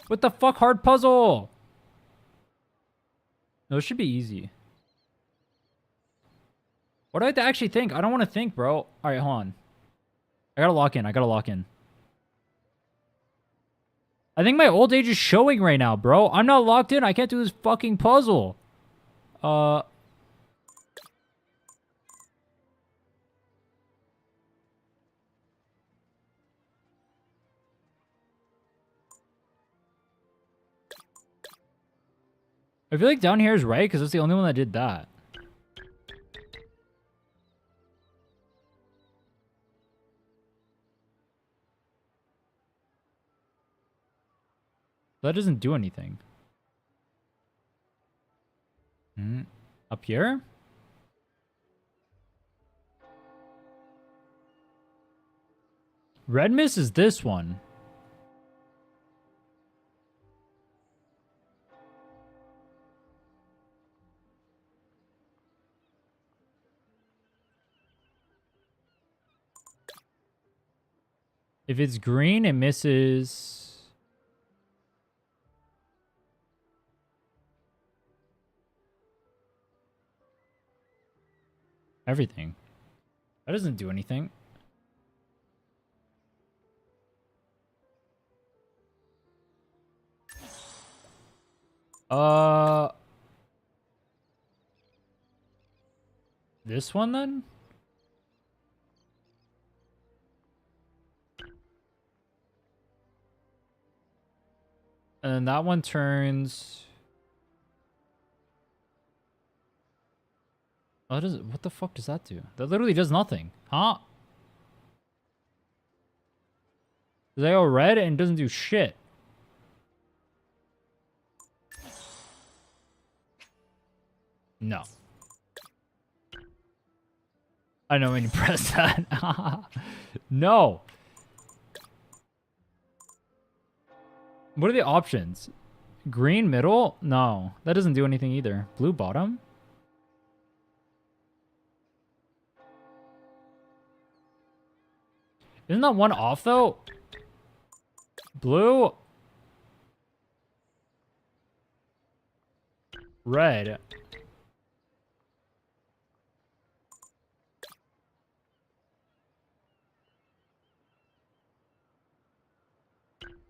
Speaker 1: What the fuck, hard puzzle? No, it should be easy. What do I have to actually think? I don't want to think, bro. All right, hold on. I gotta lock in. I gotta lock in. I think my old age is showing right now, bro. I'm not locked in. I can't do this fucking puzzle. I feel like down here is right because it's the only one that did that. That doesn't do anything. Up here? Red miss is this one. If it's green, it misses. Everything. That doesn't do anything. This one then? And then that one turns. Oh, what the fuck does that do? That literally does nothing. Huh? They go red and doesn't do shit. No. I know when you press that. No. What are the options? Green middle? No. That doesn't do anything either. Blue bottom? Isn't that one off though? Blue. Red.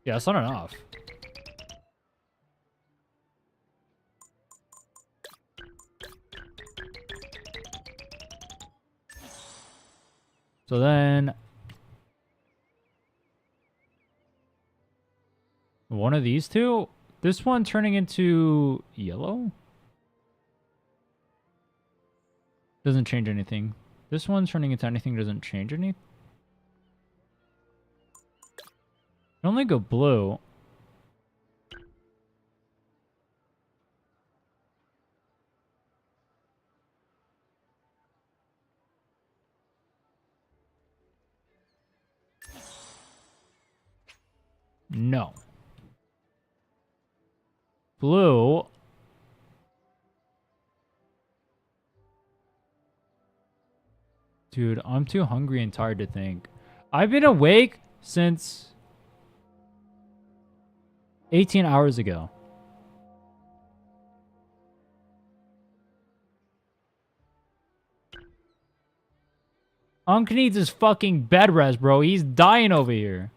Speaker 1: Yeah, it's not enough. So then one of these two? This one turning into yellow? Doesn't change anything. This one turning into anything doesn't change anything. Only go blue. No. Blue. Dude, I'm too hungry and tired to think. I've been awake since 18 hours ago. Unc needs his fucking bed rest, bro. He's dying over here.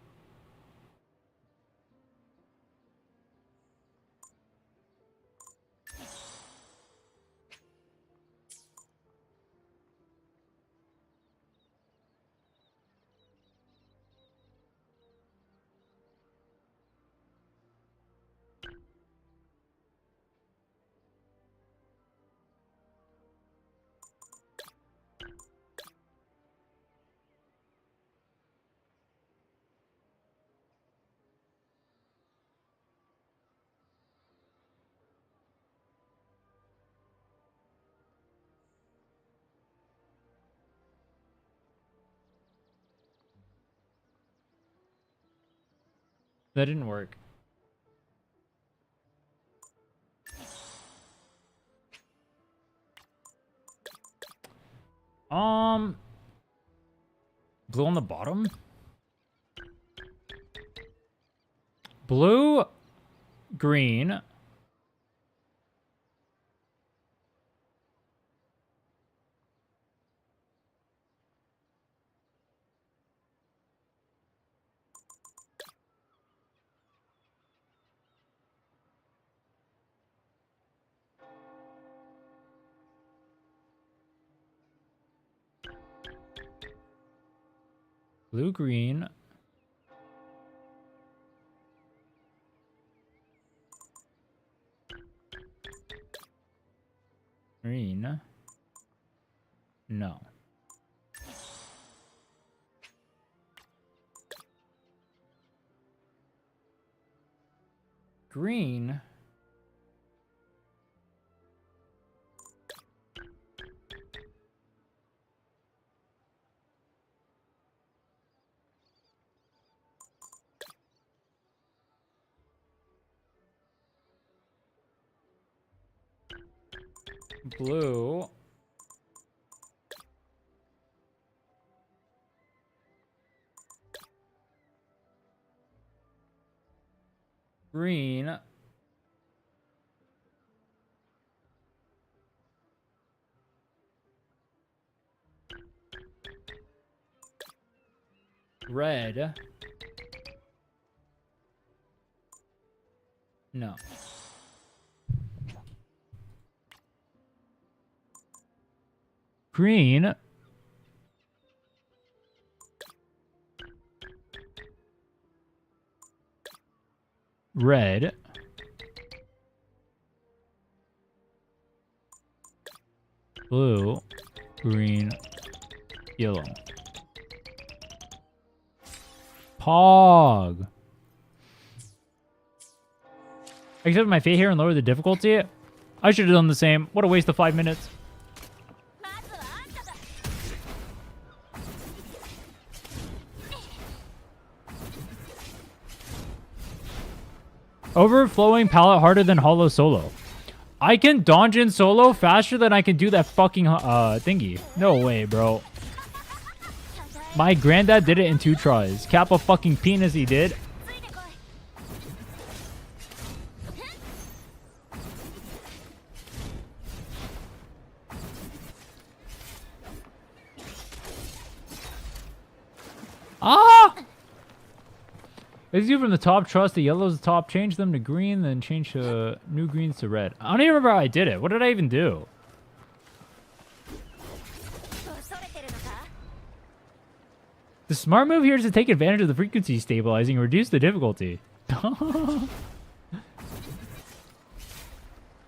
Speaker 1: That didn't work. Blue on the bottom? Blue, green. Blue, green. Green. No. Green. Blue. Green. Red. No. Green. Red. Blue. Green. Yellow. Pog. Except my fate here and lower the difficulty. I should have done the same. What a waste of 5 minutes. Overflowing palette harder than Hollow solo. I can donjin solo faster than I can do that fucking thingy. No way, bro. My granddad did it in 2 tries. Cap a fucking penis he did. Ah! As you from the top, trust the yellows the top, change them to green, then change new greens to red. I don't even remember how I did it. What did I even do? The smart move here is to take advantage of the frequency stabilizing and reduce the difficulty.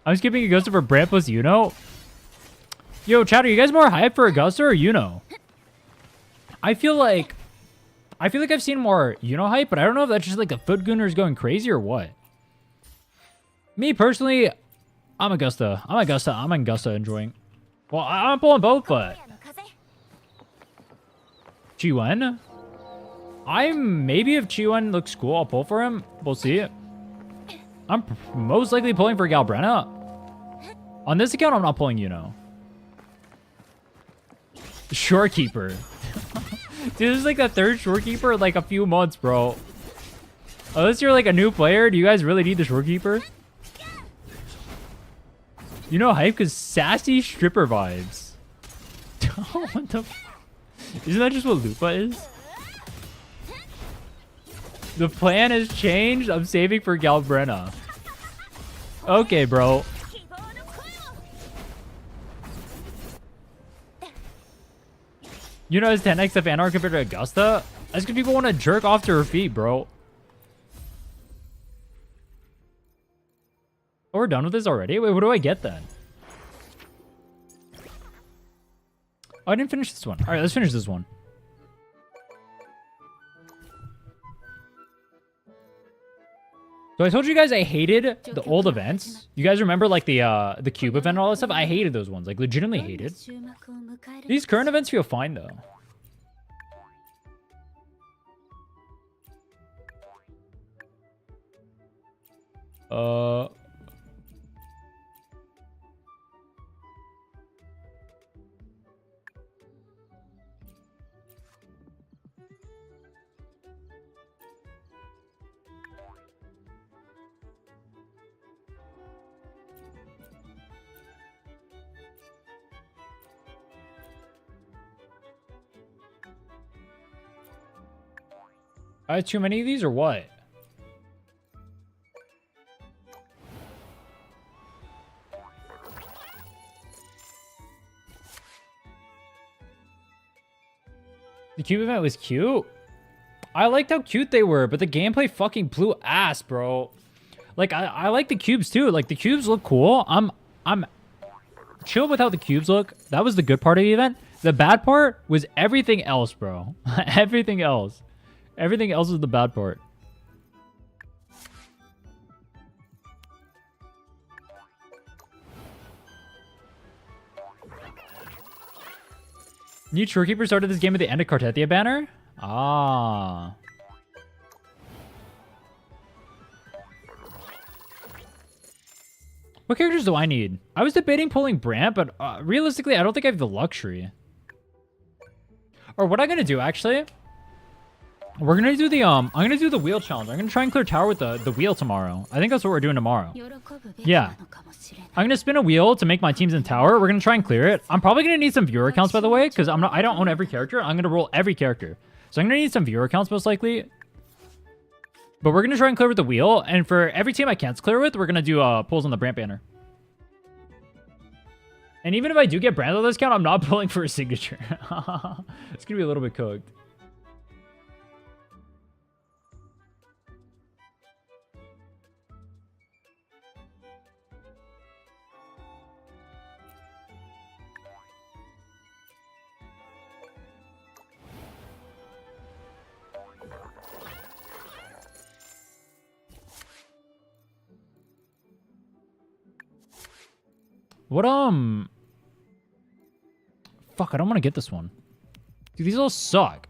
Speaker 1: I'm skipping Augusta for Brand plus Yuno. Yo, chat, are you guys more hyped for Augusta or Yuno? I feel like I've seen more Yuno hype, but I don't know if that's just like the foot gooners going crazy or what. Me personally, I'm Augusta enjoying. Well, I'm pulling both, but Chiwen. Maybe if Chiwen looks cool, I'll pull for him. We'll see. I'm most likely pulling for Galbrenna. On this account, I'm not pulling Yuno. Shorekeeper. Dude, this is like the 3rd shorekeeper in like a few months, bro. Unless you're like a new player, do you guys really need the shorekeeper? You know hype because sassy stripper vibes. What the isn't that just what Lupa is? The plan has changed. I'm saving for Galbrenna. Okay, bro. You know, it's 10x the fan art compared to Augusta? That's because people want to jerk off to her feet, bro. Oh, we're done with this already? Wait, what do I get then? Oh, I didn't finish this one. All right, let's finish this one. So I told you guys I hated the old events. You guys remember like the cube event and all that stuff? I hated those ones, like legitimately hated. These current events feel fine though. Uh... I have too many of these or what? The cube event was cute. I liked how cute they were, but the gameplay fucking blew ass, bro. Like I like the cubes too. Like the cubes look cool. I'm chill with how the cubes look. That was the good part of the event. The bad part was everything else, bro. Everything else. Everything else is the bad part. New Truekeeper started this game at the end of Cartethia banner? Ah. What characters do I need? I was debating pulling Brant, but realistically, I don't think I have the luxury. Or what I'm gonna do, actually... We're gonna do the I'm gonna do the wheel challenge. I'm gonna try and clear tower with the wheel tomorrow. I think that's what we're doing tomorrow. Yeah. I'm gonna spin a wheel to make my teams in tower. We're gonna try and clear it. I'm probably gonna need some viewer accounts, by the way, because I don't own every character. I'm gonna roll every character. So I'm gonna need some viewer accounts most likely. But we're gonna try and clear with the wheel, and for every team I can't clear with, we're gonna do pulls on the Brant banner. And even if I do get Brand on this count, I'm not pulling for a signature. It's gonna be a little bit cooked. What, fuck, I don't want to get this one. Dude, these all suck.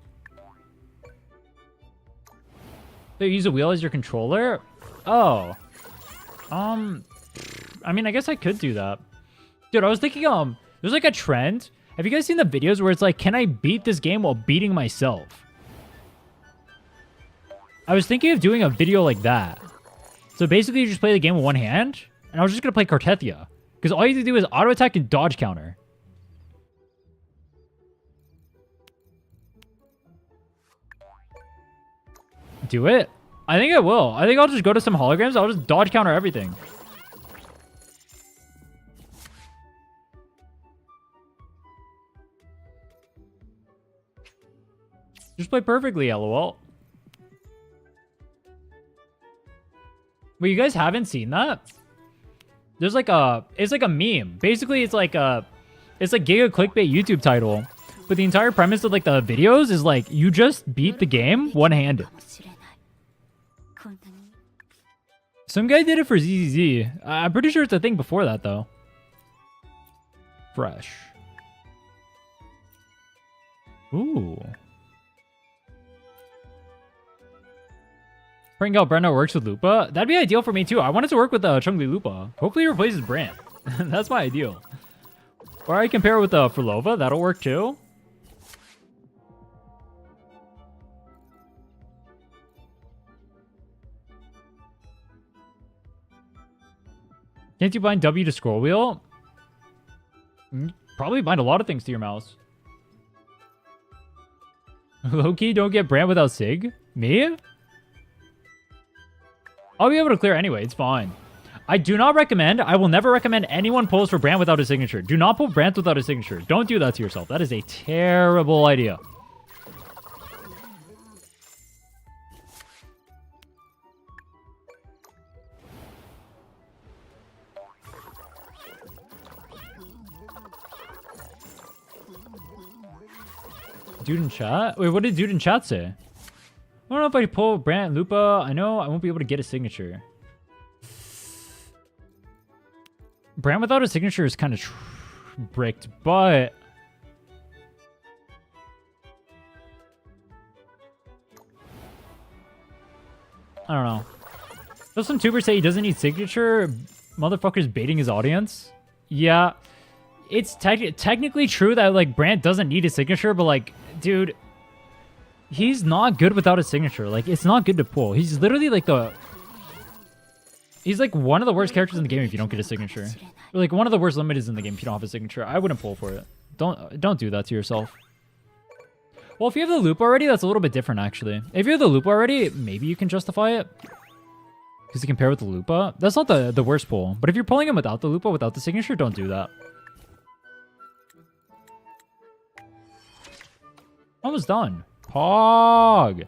Speaker 1: They use a wheel as your controller? Oh. I mean, I guess I could do that. Dude, I was thinking, there's like a trend. Have you guys seen the videos where it's like, can I beat this game while beating myself? I was thinking of doing a video like that. So basically, you just play the game with one hand, and I was just going to play Cartethia. Because all you have to do is auto attack and dodge counter. Do it? I think I will. I think I'll just go to some holograms. I'll just dodge counter everything. Just play perfectly, lol. Wait, you guys haven't seen that? There's like it's like a meme. Basically, it's like Giga clickbait YouTube title. But the entire premise of like the videos is like, you just beat the game one-handed. Some guy did it for ZZZ. I'm pretty sure it's a thing before that, though. Fresh. Ooh. Prank out Brenda works with Lupa. That'd be ideal for me, too. I wanted to work with Chungli Lupa. Hopefully, he replaces Brand. That's my ideal. Or I compare it with Furlova. That'll work, too. Can't you bind W to scroll wheel? Probably bind a lot of things to your mouse. Low-key, don't get Brand without Sig? Me? I'll be able to clear anyway. It's fine. I do not recommend, I will never recommend anyone pulls for Brand without a signature. Do not pull Brand without a signature. Don't do that to yourself. That is a terrible idea. Dude in chat? Wait, what did dude in chat say? I don't know if I pull Brant Lupa. I know I won't be able to get a signature. Brant without a signature is kind of bricked, but... I don't know. So some tubers say he doesn't need signature. Motherfucker's baiting his audience. Yeah. It's technically true that, like, Brant doesn't need a signature, but, like, dude, he's not good without a signature. Like, it's not good to pull. He's literally, like, he's, like, one of the worst characters in the game if you don't get a signature. Or, like, one of the worst limiters in the game if you don't have a signature. I wouldn't pull for it. Don't do that to yourself. Well, if you have the loop already, that's a little bit different, actually. If you have the loop already, maybe you can justify it. Because you can pair with the Lupa. That's not the worst pull. But if you're pulling him without the Lupa, without the signature, don't do that. Almost done. Pog.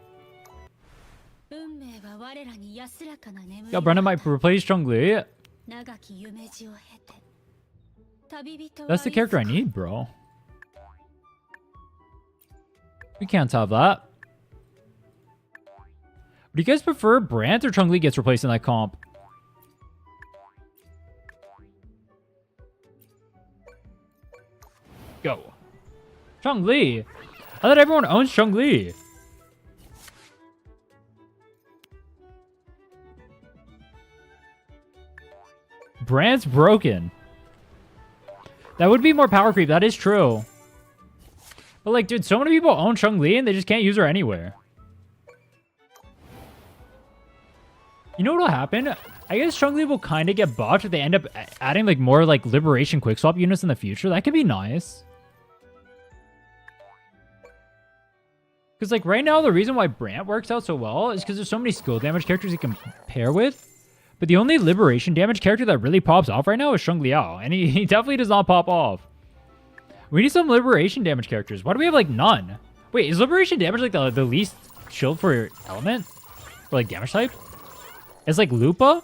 Speaker 1: Yo, Brennan might replace Chun-Li. That's the character I need, bro. We can't have that. Do you guys prefer Brant or Chun-Li gets replaced in that comp? Go. Chun-Li. I thought everyone owns Chun-Li. Brant's broken. That would be more power creep. That is true. But, like, dude, so many people own Chun-Li and they just can't use her anywhere. You know what'll happen? I guess Chun-Li will kind of get buffed if they end up adding, like, more, like, Liberation quick swap units in the future. That could be nice. Because, like, right now, the reason why Brant works out so well is because there's so many skill damage characters he can pair with. But the only Liberation damage character that really pops off right now is Shang Liao. And he definitely does not pop off. We need some Liberation damage characters. Why do we have, like, none? Wait, is Liberation damage, like, the least shield for element? Or, like, damage type? It's, like, Lupa?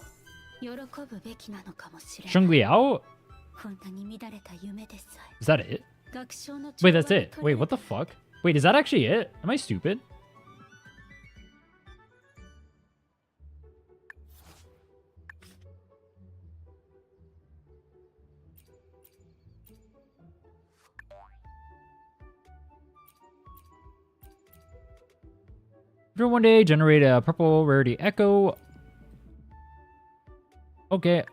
Speaker 1: Shang Liao? Is that it? Wait, that's it. Wait, what the fuck? Wait, is that actually it? Am I stupid? For one day, generate a purple rarity echo. Okay.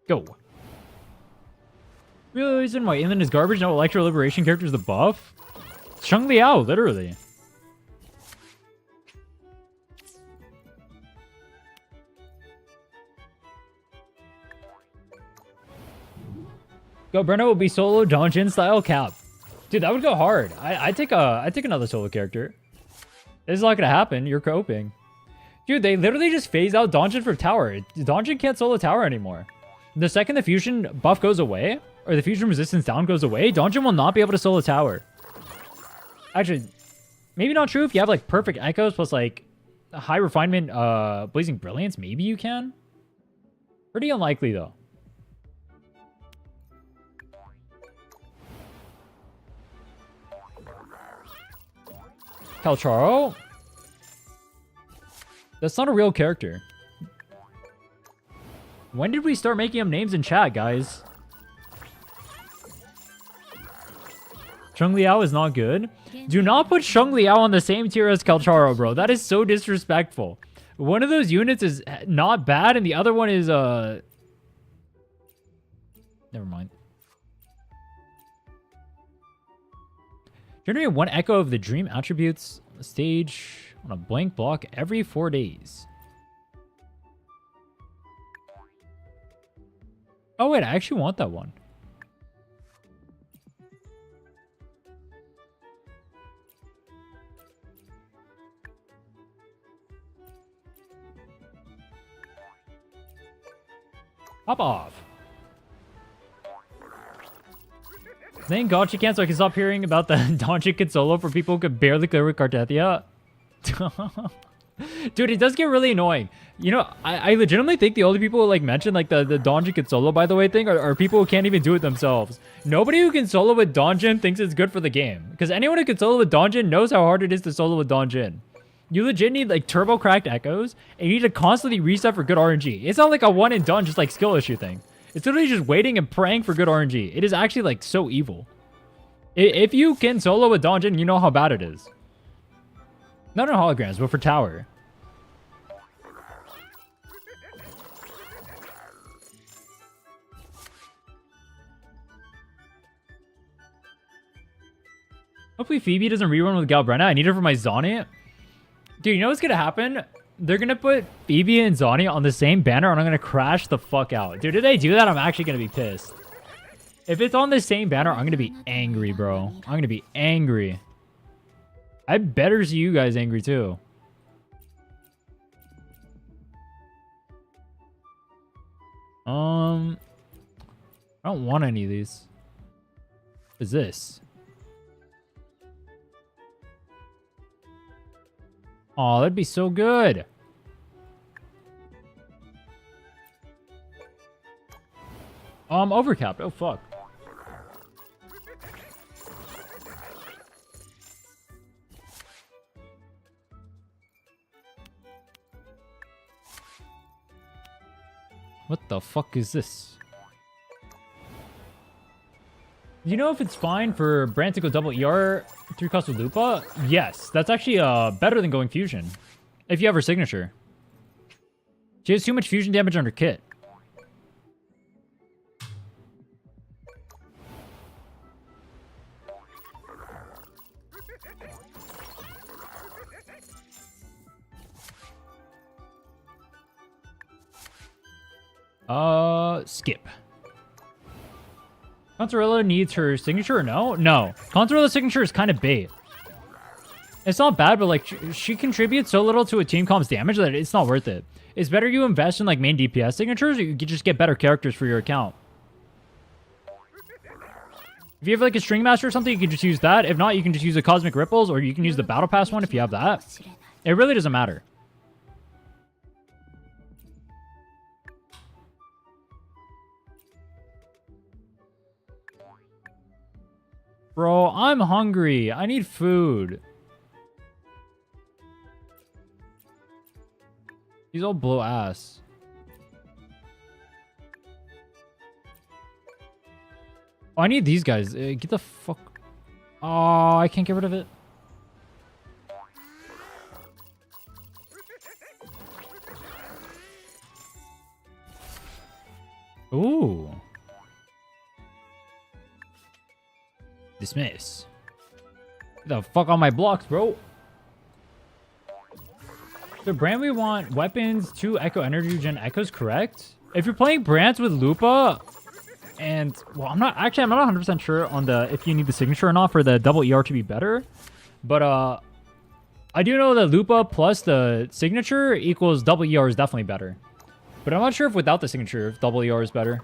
Speaker 1: Go. Real reason why Inland is garbage, no Electro Liberation characters the buff? Shang Liao, literally. Go, Breno will be solo Donjin style cap. Dude, that would go hard. I take another solo character. This is not gonna happen. You're coping. Dude, they literally just phase out Donjin from tower. Donjin can't solo tower anymore. The second the fusion buff goes away, or the fusion resistance down goes away, Donjin will not be able to solo tower. Actually, maybe not true if you have like perfect echoes plus like high refinement blazing brilliance. Maybe you can. Pretty unlikely though. Calcharo? That's not a real character. When did we start making up names in chat, guys? Shang Liao is not good. Do not put Shang Liao on the same tier as Calcharo, bro. That is so disrespectful. One of those units is not bad, and the other one is, never mind. Generate one echo of the dream attributes on the stage on a blank block every 4 days. Oh, wait, I actually want that one. Hop off. Thank God she can't, so I can stop hearing about the Donjin Kid solo for people who could barely clear with Cartethia. Dude, it does get really annoying. You know, I legitimately think the only people who like mention like the Donjin Kid solo by the way thing are people who can't even do it themselves. Nobody who can solo with Donjin thinks it's good for the game. Because anyone who can solo with Donjin knows how hard it is to solo with Donjin. You legit need like turbo cracked echoes, and you need to constantly reset for good RNG. It's not like a one and done just like skill issue thing. It's literally just waiting and praying for good RNG. It is actually like so evil. If you can solo with Donjin, you know how bad it is. Not in holograms, but for tower. Hopefully Phoebe doesn't rerun with Galbrenna. I need her for my Zonny. Dude, you know what's gonna happen? They're gonna put Phoebe and Zonny on the same banner and I'm gonna crash the fuck out. Dude, if they do that, I'm actually gonna be pissed. If it's on the same banner, I'm gonna be angry, bro. I'm gonna be angry. I better see you guys angry too. I don't want any of these. What is this? Oh, that'd be so good. Oh, I'm overcapped. Oh, fuck. What the fuck is this? Do you know if it's fine for Brand to go double ER 3 cost with Lupa? Yes, that's actually better than going fusion. If you have her signature. She has too much fusion damage on her kit. Skip. Consorilla needs her signature or no? No. Consorilla's signature is kind of bait. It's not bad, but like she contributes so little to a team comp's damage that it's not worth it. It's better you invest in like main DPS signatures, or you can just get better characters for your account. If you have like a String Master or something, you can just use that. If not, you can just use the Cosmic Ripples, or you can use the Battle Pass one if you have that. It really doesn't matter. Bro, I'm hungry. I need food. These all blow ass. Oh, I need these guys. Get the fuck... Oh, I can't get rid of it. Ooh. Dismiss. Get the fuck on my blocks, bro. The brand we want weapons, 2 Echo Energy Gen Echoes, correct? If you're playing brands with Lupa, and well, I'm not 100% sure on the if you need the signature or not for the double ER to be better, but I do know that Lupa plus the signature equals double ER is definitely better. But I'm not sure if without the signature, if double ER is better.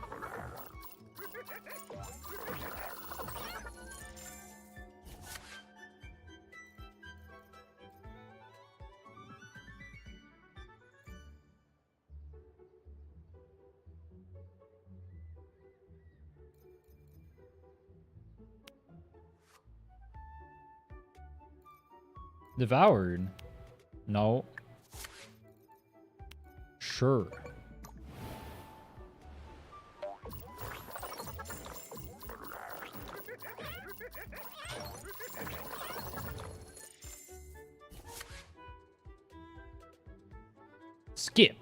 Speaker 1: Devoured? No. Sure. Skip.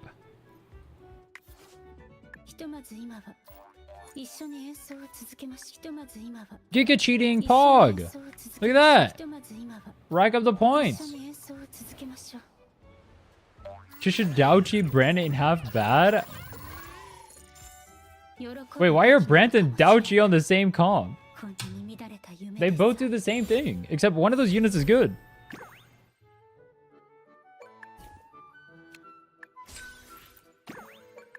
Speaker 1: Giga cheating Pog. Look at that. Rack up the points. Shishidauchi, Brandon in half bad. Wait, why are Brandon and Dauchi on the same comp? They both do the same thing, except one of those units is good.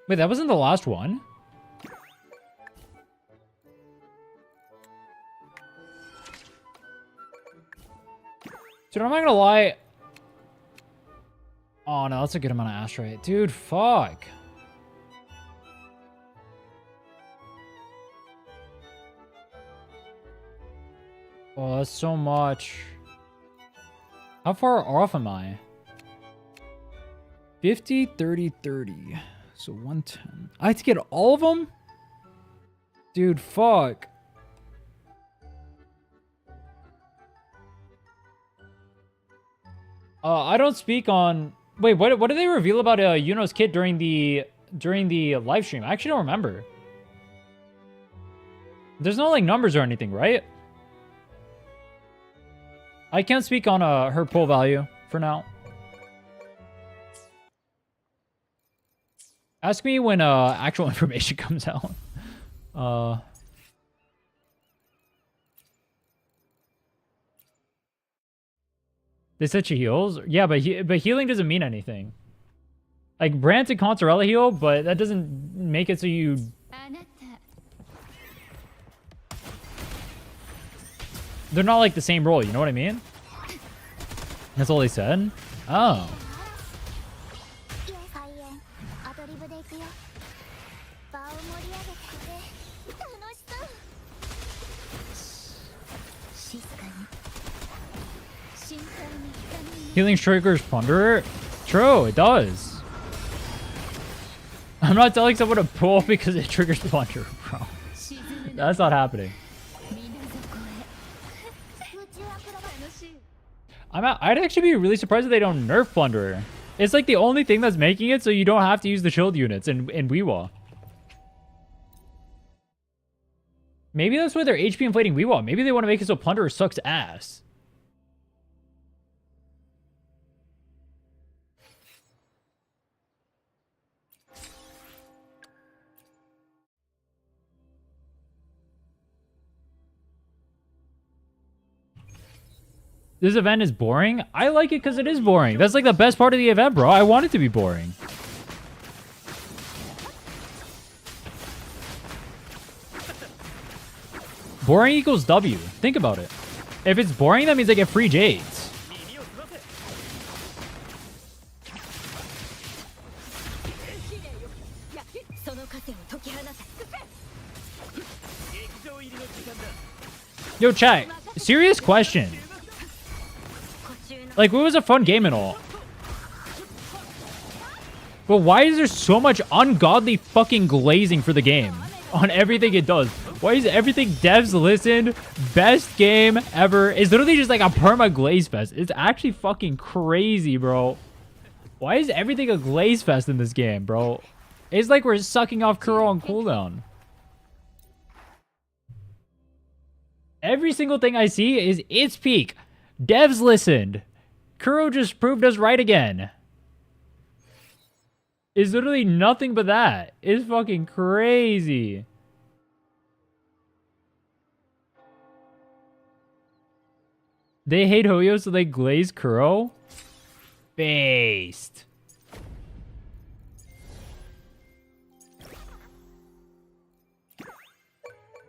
Speaker 1: Wait, that wasn't the last one? Dude, I'm not gonna lie. Oh no, that's a good amount of asteroid. Dude, fuck. Oh, that's so much. How far off am I? 50, 30, 30. So 110. I have to get all of them? Dude, fuck. I don't speak on... Wait, what did they reveal about Yuno's kit during the live stream? I actually don't remember. There's no like numbers or anything, right? I can't speak on her pull value for now. Ask me when actual information comes out. They said she heals? Yeah, but healing doesn't mean anything. Like, Brant and Consorella heal, but that doesn't make it so you... They're not like the same role, you know what I mean? That's all they said? Oh. Healing triggers Plunderer? True, it does. I'm not telling someone to pull because it triggers Plunderer, bro. That's not happening. I'd actually be really surprised if they don't nerf Plunderer. It's like the only thing that's making it so you don't have to use the shield units in Wuwa. Maybe that's why they're HP inflating Wuwa. Maybe they want to make it so Plunderer sucks ass. This event is boring? I like it because it is boring. That's like the best part of the event, bro. I want it to be boring. Boring equals W. Think about it. If it's boring, that means I get free Jades. Yo, chat. Serious question. Like, it was a fun game and all. But why is there so much ungodly fucking glazing for the game? On everything it does. Why is everything devs listen? Best game ever. It's literally just like a perma glaze fest. It's actually fucking crazy, bro. Why is everything a glaze fest in this game, bro? It's like we're sucking off Kuro on cooldown. Every single thing I see is its peak. Devs listened. Kuro just proved us right again. It's literally nothing but that. It's fucking crazy. They hate Hoyo, so they glaze Kuro? Based.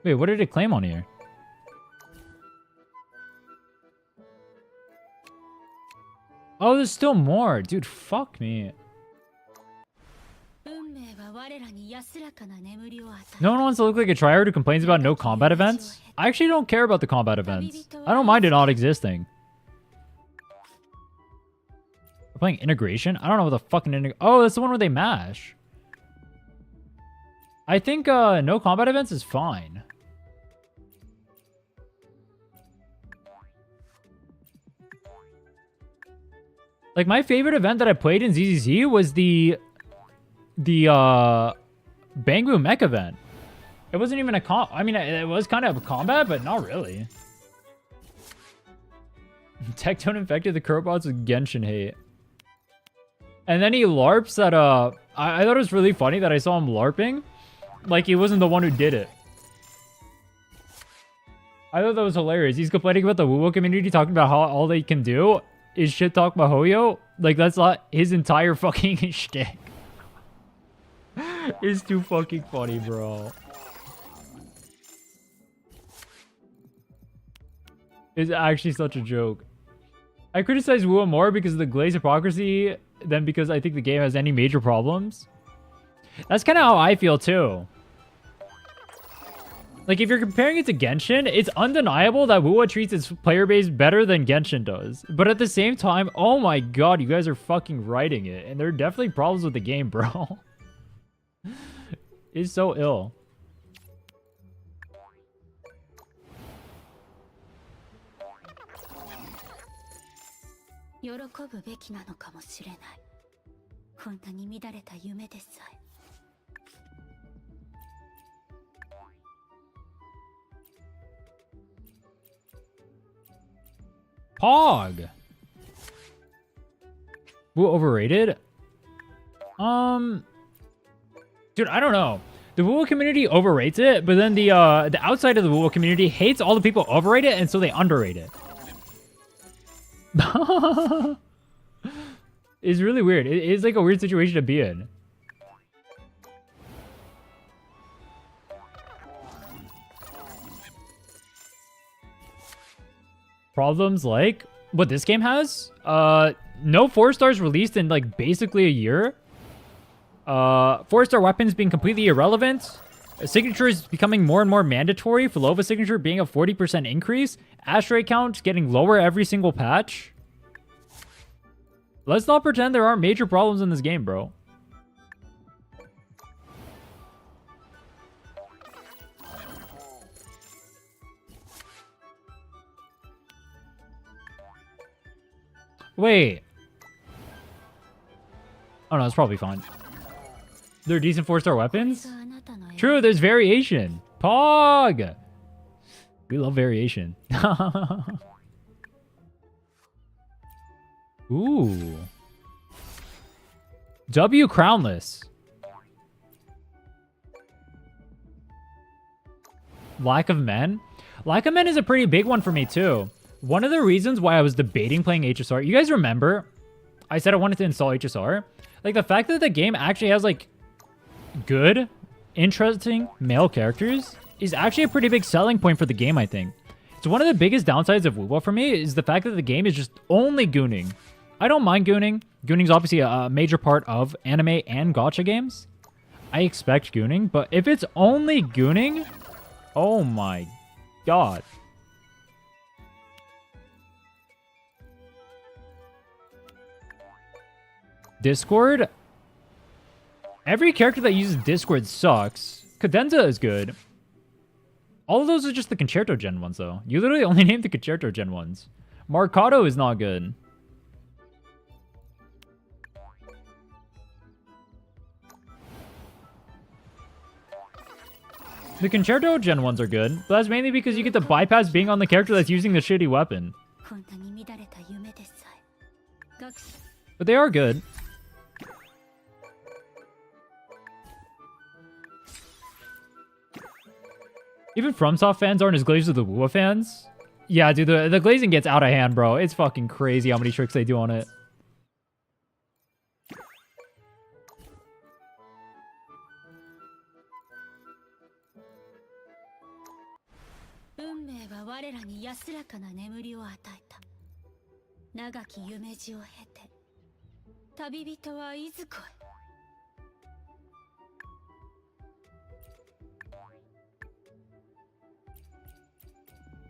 Speaker 1: Wait, what did it claim on here? Oh, there's still more. Dude, fuck me. No one wants to look like a tryhard who complains about no combat events? I actually don't care about the combat events. I don't mind it not existing. We're playing integration? I don't know what the fucking oh, that's the one where they mash. I think no combat events is fine. Like, my favorite event that I played in ZZZ was the Bangbu Mech event. It wasn't even a I mean, it was kind of a combat, but not really. Tectone infected the Kurobots with Genshin hate. And then he LARPs at I thought it was really funny that I saw him LARPing. Like, he wasn't the one who did it. I thought that was hilarious. He's complaining about the Wuwa community, talking about how all they can do is shit talk Mahoyo. Like, that's not his entire fucking shtick. It's too fucking funny, bro. It's actually such a joke. I criticize Wuwa more because of the glaze hypocrisy than because I think the game has any major problems. That's kind of how I feel too. Like, if you're comparing it to Genshin, it's undeniable that Wuwa treats its player base better than Genshin does. But at the same time, oh my god, you guys are fucking writing it. And there are definitely problems with the game, bro. It's so ill. Pog. Woo overrated? Dude, I don't know. The wuwa community overrates it, but then the outside of the wuwa community hates all the people who overrate it, and so they underrate it. It's really weird. It's like a weird situation to be in. Problems like what this game has? No 4-stars released in like basically a year. 4-star weapons being completely irrelevant. Signatures becoming more and more mandatory. Fulova signature being a 40% increase. Ashtray count getting lower every single patch. Let's not pretend there aren't major problems in this game, bro. Wait. Oh no, it's probably fine. They're decent 4-star weapons? True, there's variation. Pog! We love variation. Ooh. W crownless. Lack of men? Lack of men is a pretty big one for me too. One of the reasons why I was debating playing HSR, you guys remember I said I wanted to install HSR? Like the fact that the game actually has like good, interesting male characters is actually a pretty big selling point for the game, I think. It's one of the biggest downsides of wuwa for me is the fact that the game is just only gooning. I don't mind gooning. Gooning is obviously a major part of anime and gacha games. I expect gooning, but if it's only gooning, oh my god. Discord? Every character that uses Discord sucks. Cadenza is good. All of those are just the Concerto Gen ones, though. You literally only named the Concerto Gen ones. Marcato is not good. The Concerto Gen ones are good, but that's mainly because you get to bypass being on the character that's using the shitty weapon. But they are good. Even FromSoft fans aren't as glazed as the wuwa fans. Yeah, dude, the glazing gets out of hand, bro. It's fucking crazy how many tricks they do on it.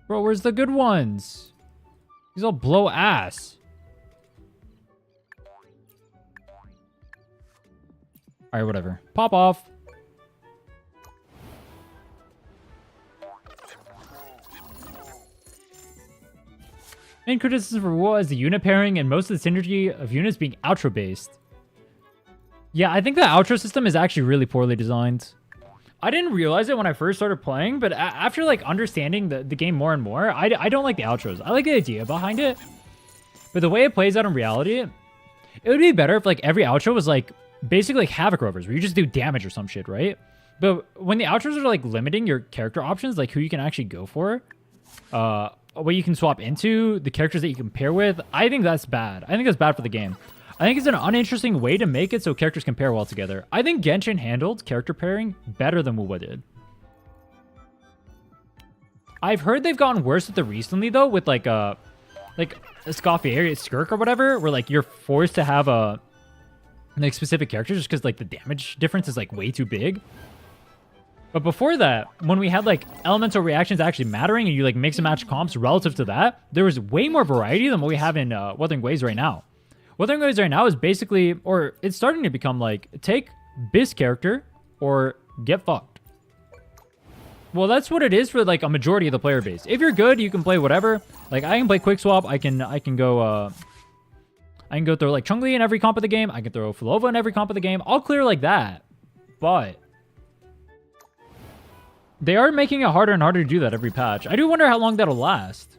Speaker 1: Bro, where's the good ones? These all blow ass. Alright, whatever. Pop off. Main criticism for wuwa is the unit pairing and most of the synergy of units being outro based. Yeah, I think the outro system is actually really poorly designed. I didn't realize it when I first started playing, but after like understanding the game more and more, I don't like the outros. I like the idea behind it, but the way it plays out in reality, it would be better if like every outro was like basically like Havoc Rovers, where you just do damage or some shit, right? But when the outros are like limiting your character options, like who you can actually go for, what you can swap into, the characters that you can pair with, I think that's bad. I think that's bad for the game. I think it's an uninteresting way to make it so characters can pair well together. I think Genshin handled character pairing better than wuwa did. I've heard they've gotten worse with it recently, though, with like a Scoffier Skirk or whatever, where like you're forced to have a like specific characters just because like the damage difference is like way too big. But before that, when we had like elemental reactions actually mattering and you like mix and match comps relative to that, there was way more variety than what we have in Wuthering Waves right now. Wuthering Waves right now is basically, or it's starting to become like, take this character or get fucked. Well, that's what it is for like a majority of the player base. If you're good, you can play whatever. Like I can play quick swap. I can go throw like Chun-Li in every comp of the game. I can throw Fulova in every comp of the game. I'll clear like that. But they are making it harder and harder to do that every patch. I do wonder how long that'll last.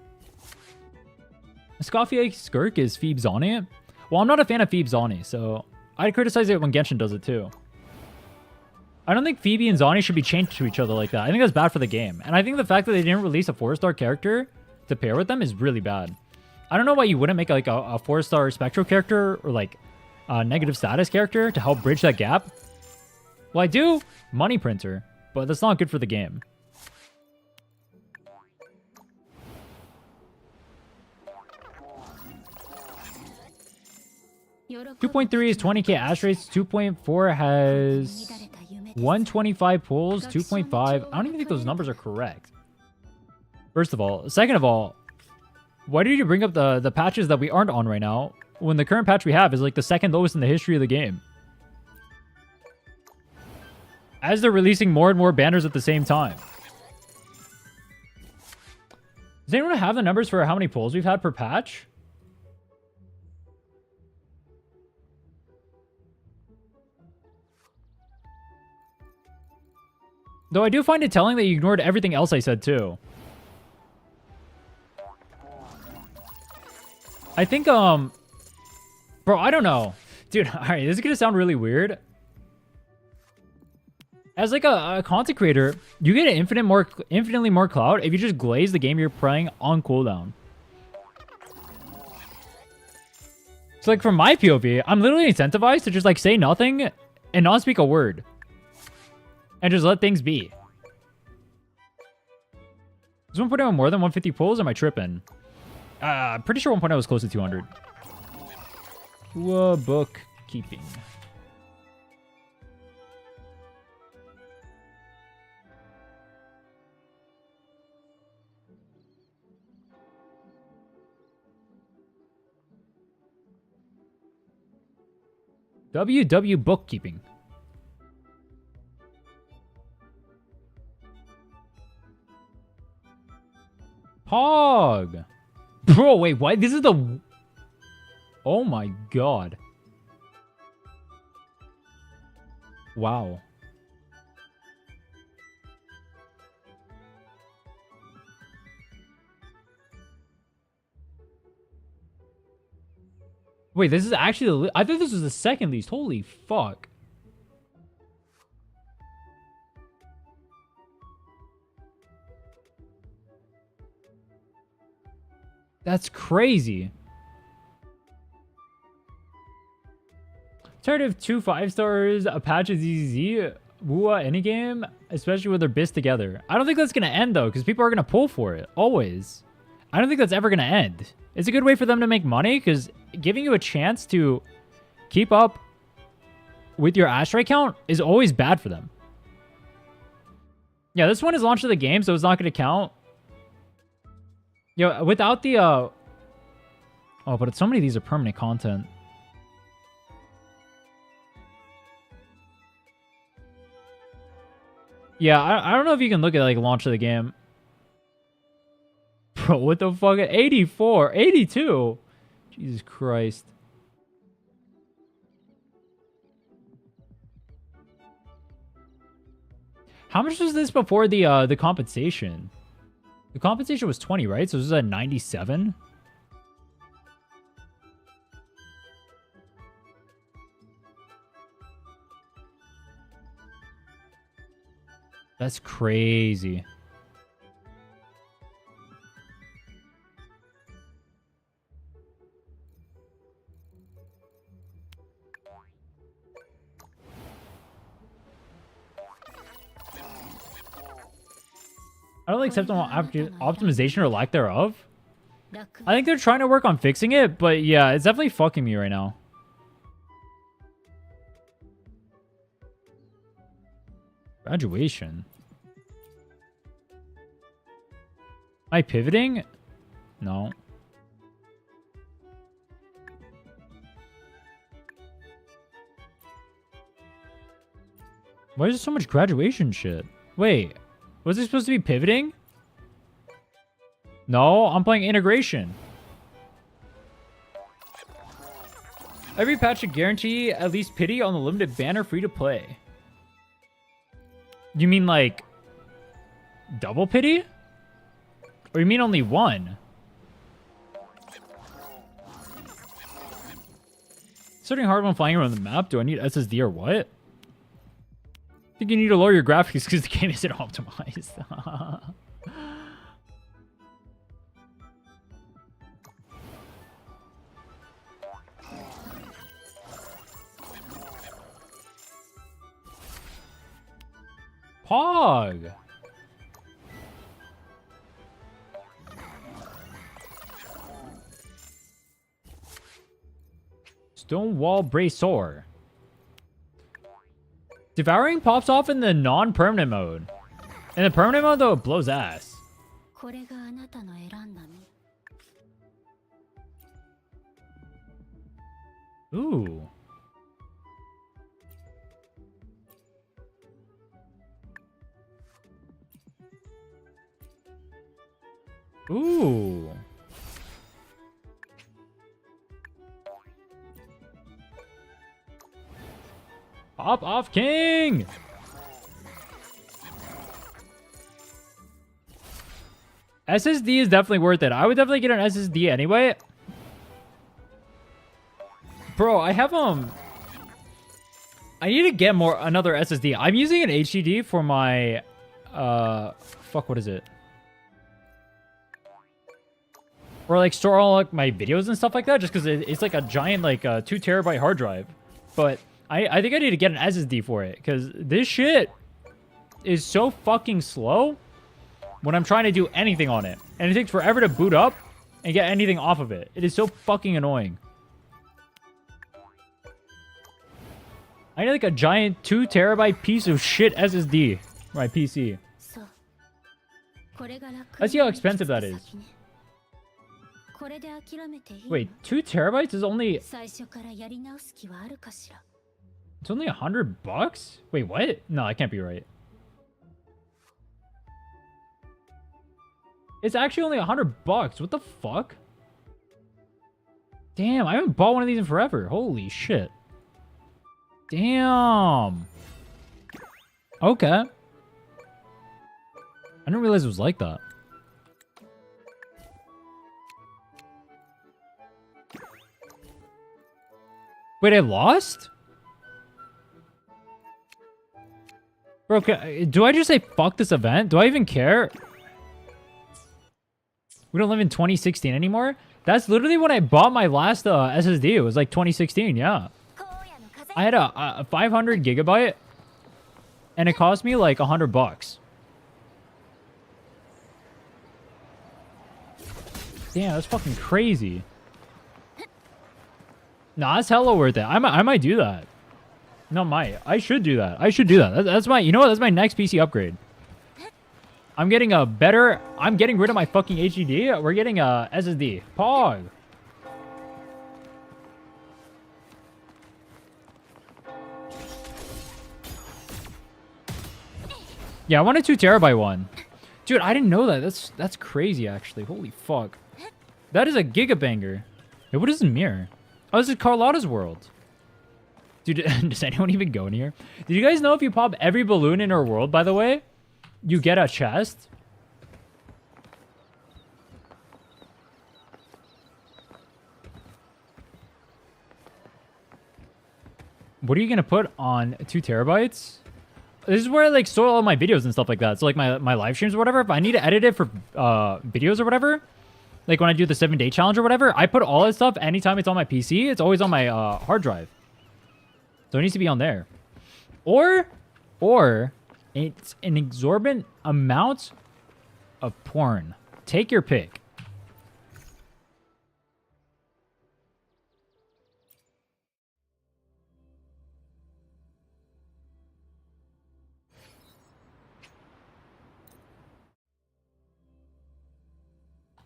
Speaker 1: Scoffy Skirk is Phoebe Zani. Well, I'm not a fan of Phoebe Zani, so I'd criticize it when Genshin does it too. I don't think Phoebe and Zani should be changed to each other like that. I think that's bad for the game. And I think the fact that they didn't release a 4-star character to pair with them is really bad. I don't know why you wouldn't make like a 4-star Spectral character or like a negative status character to help bridge that gap. Well, I do. Money printer. But that's not good for the game. 2.3 is 20k ash rates. 2.4 has 125 pulls. 2.5. I don't even think those numbers are correct. First of all. Second of all, why did you bring up the patches that we aren't on right now when the current patch we have is like the second lowest in the history of the game? As they're releasing more and more banners at the same time. Does anyone have the numbers for how many pulls we've had per patch? Though I do find it telling that you ignored everything else I said too. I think, bro, I don't know. Dude, alright, this is gonna sound really weird. As like a content creator, you get infinitely more clout if you just glaze the game you're playing on cooldown. So like from my POV, I'm literally incentivized to just like say nothing and not speak a word. And just let things be. Is 1.0 more than 150 pulls? Or am I tripping? Pretty sure 1.0 was close to 200. Whoa, bookkeeping. WW bookkeeping. Pog. Bro, wait, what? This is the... Oh my god. Wow. Wait, this is actually the... I thought this was the second least. Holy fuck. That's crazy. Tired of 2 5-stars, Apache ZZ, wuwa any game, especially with their bits together. I don't think that's going to end though, because people are going to pull for it, always. I don't think that's ever going to end. It's a good way for them to make money, because giving you a chance to keep up with your ash rate count is always bad for them. Yeah, this one is launched to the game, so it's not going to count. Yo, without the, Oh, but so many of these are permanent content. Yeah, I don't know if you can look at, like, launch of the game. Bro, what the fuck? 84? 82? Jesus Christ. How much was this before the compensation? The compensation was 20, right? So this is at 97? That's crazy. I don't accept optimization or lack thereof. I think they're trying to work on fixing it, but yeah, it's definitely fucking me right now. Graduation. Am I pivoting? No. Why is there so much graduation shit? Wait. Was it supposed to be pivoting? No, I'm playing integration. Every patch should guarantee at least pity on the limited banner free to play. You mean like double pity? Or you mean only one? Starting hard when flying around the map. Do I need SSD or what? I think you need to lower your graphics because the game isn't optimized. Pog. Stonewall Bracer. Devouring pops off in the non-permanent mode. In the permanent mode, though, it blows ass. Ooh. Ooh. Pop off, King! SSD is definitely worth it. I would definitely get an SSD anyway. Bro, I have I need to get another SSD. I'm using an HDD for my fuck, what is it? Or like store all like my videos and stuff like that, just because it's like a giant like 2 terabyte hard drive. But I think I need to get an SSD for it, because this shit is so fucking slow when I'm trying to do anything on it. And it takes forever to boot up and get anything off of it. It is so fucking annoying. I need like a giant 2 terabyte piece of shit SSD for my PC. Let's see how expensive that is. Wait, 2 terabytes is only... It's only $100? Wait, what? No, that can't be right. It's actually only $100. What the fuck? Damn, I haven't bought one of these in forever. Holy shit. Damn. Okay. I didn't realize it was like that. Wait, I lost? Bro, okay, do I just say fuck this event? Do I even care? We don't live in 2016 anymore? That's literally when I bought my last SSD. It was like 2016, yeah. I had a 500 gigabyte, and it cost me like $100. Damn, that's fucking crazy. Nah, that's hella worth it. I might do that. No, I should do that. I should do that. That's my, you know what? That's my next PC upgrade. I'm getting a better, I'm getting rid of my fucking HDD. We're getting a SSD. Pog. Yeah, I want a 2 terabyte one. Dude, I didn't know that. That's crazy, actually. Holy fuck. That is a gigabanger. Hey, what is the mirror? Oh, this is Carlotta's world. Dude, does anyone even go in here? Did you guys know if you pop every balloon in her world, by the way, you get a chest? What are you gonna put on 2 terabytes? This is where I like store all my videos and stuff like that. So like my live streams or whatever, if I need to edit it for videos or whatever, like when I do the 7-day challenge or whatever, I put all that stuff anytime it's on my PC. It's always on my hard drive. So it needs to be on there. Or it's an exorbitant amount of porn. Take your pick.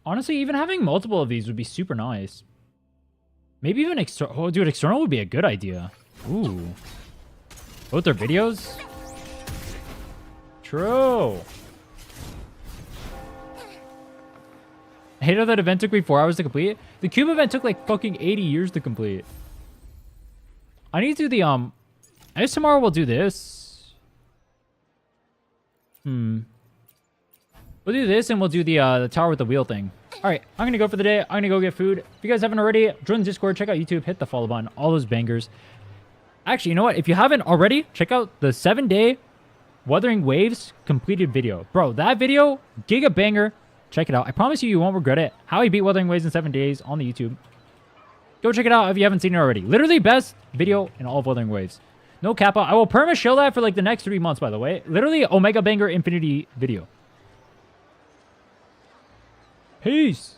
Speaker 1: Honestly, even having multiple of these would be super nice. Maybe even external. Oh, dude, external would be a good idea. Ooh. Both their videos? True. I hate how that event took me 4 hours to complete. The cube event took like fucking 80 years to complete. I need to do the, I guess tomorrow we'll do this. We'll do this and we'll do the tower with the wheel thing. All right, I'm going to go for the day. I'm going to go get food. If you guys haven't already, join the Discord, check out YouTube, hit the follow button, all those bangers. Actually, you know what? If you haven't already, check out the 7-day Wuthering Waves completed video. Bro, that video, giga banger. Check it out. I promise you, you won't regret it. How I beat Wuthering Waves in 7 days on the YouTube. Go check it out if you haven't seen it already. Literally best video in all of Wuthering Waves. No kappa. I will perma shill that for like the next 3 months, by the way. Literally Omega Banger Infinity video. Peace.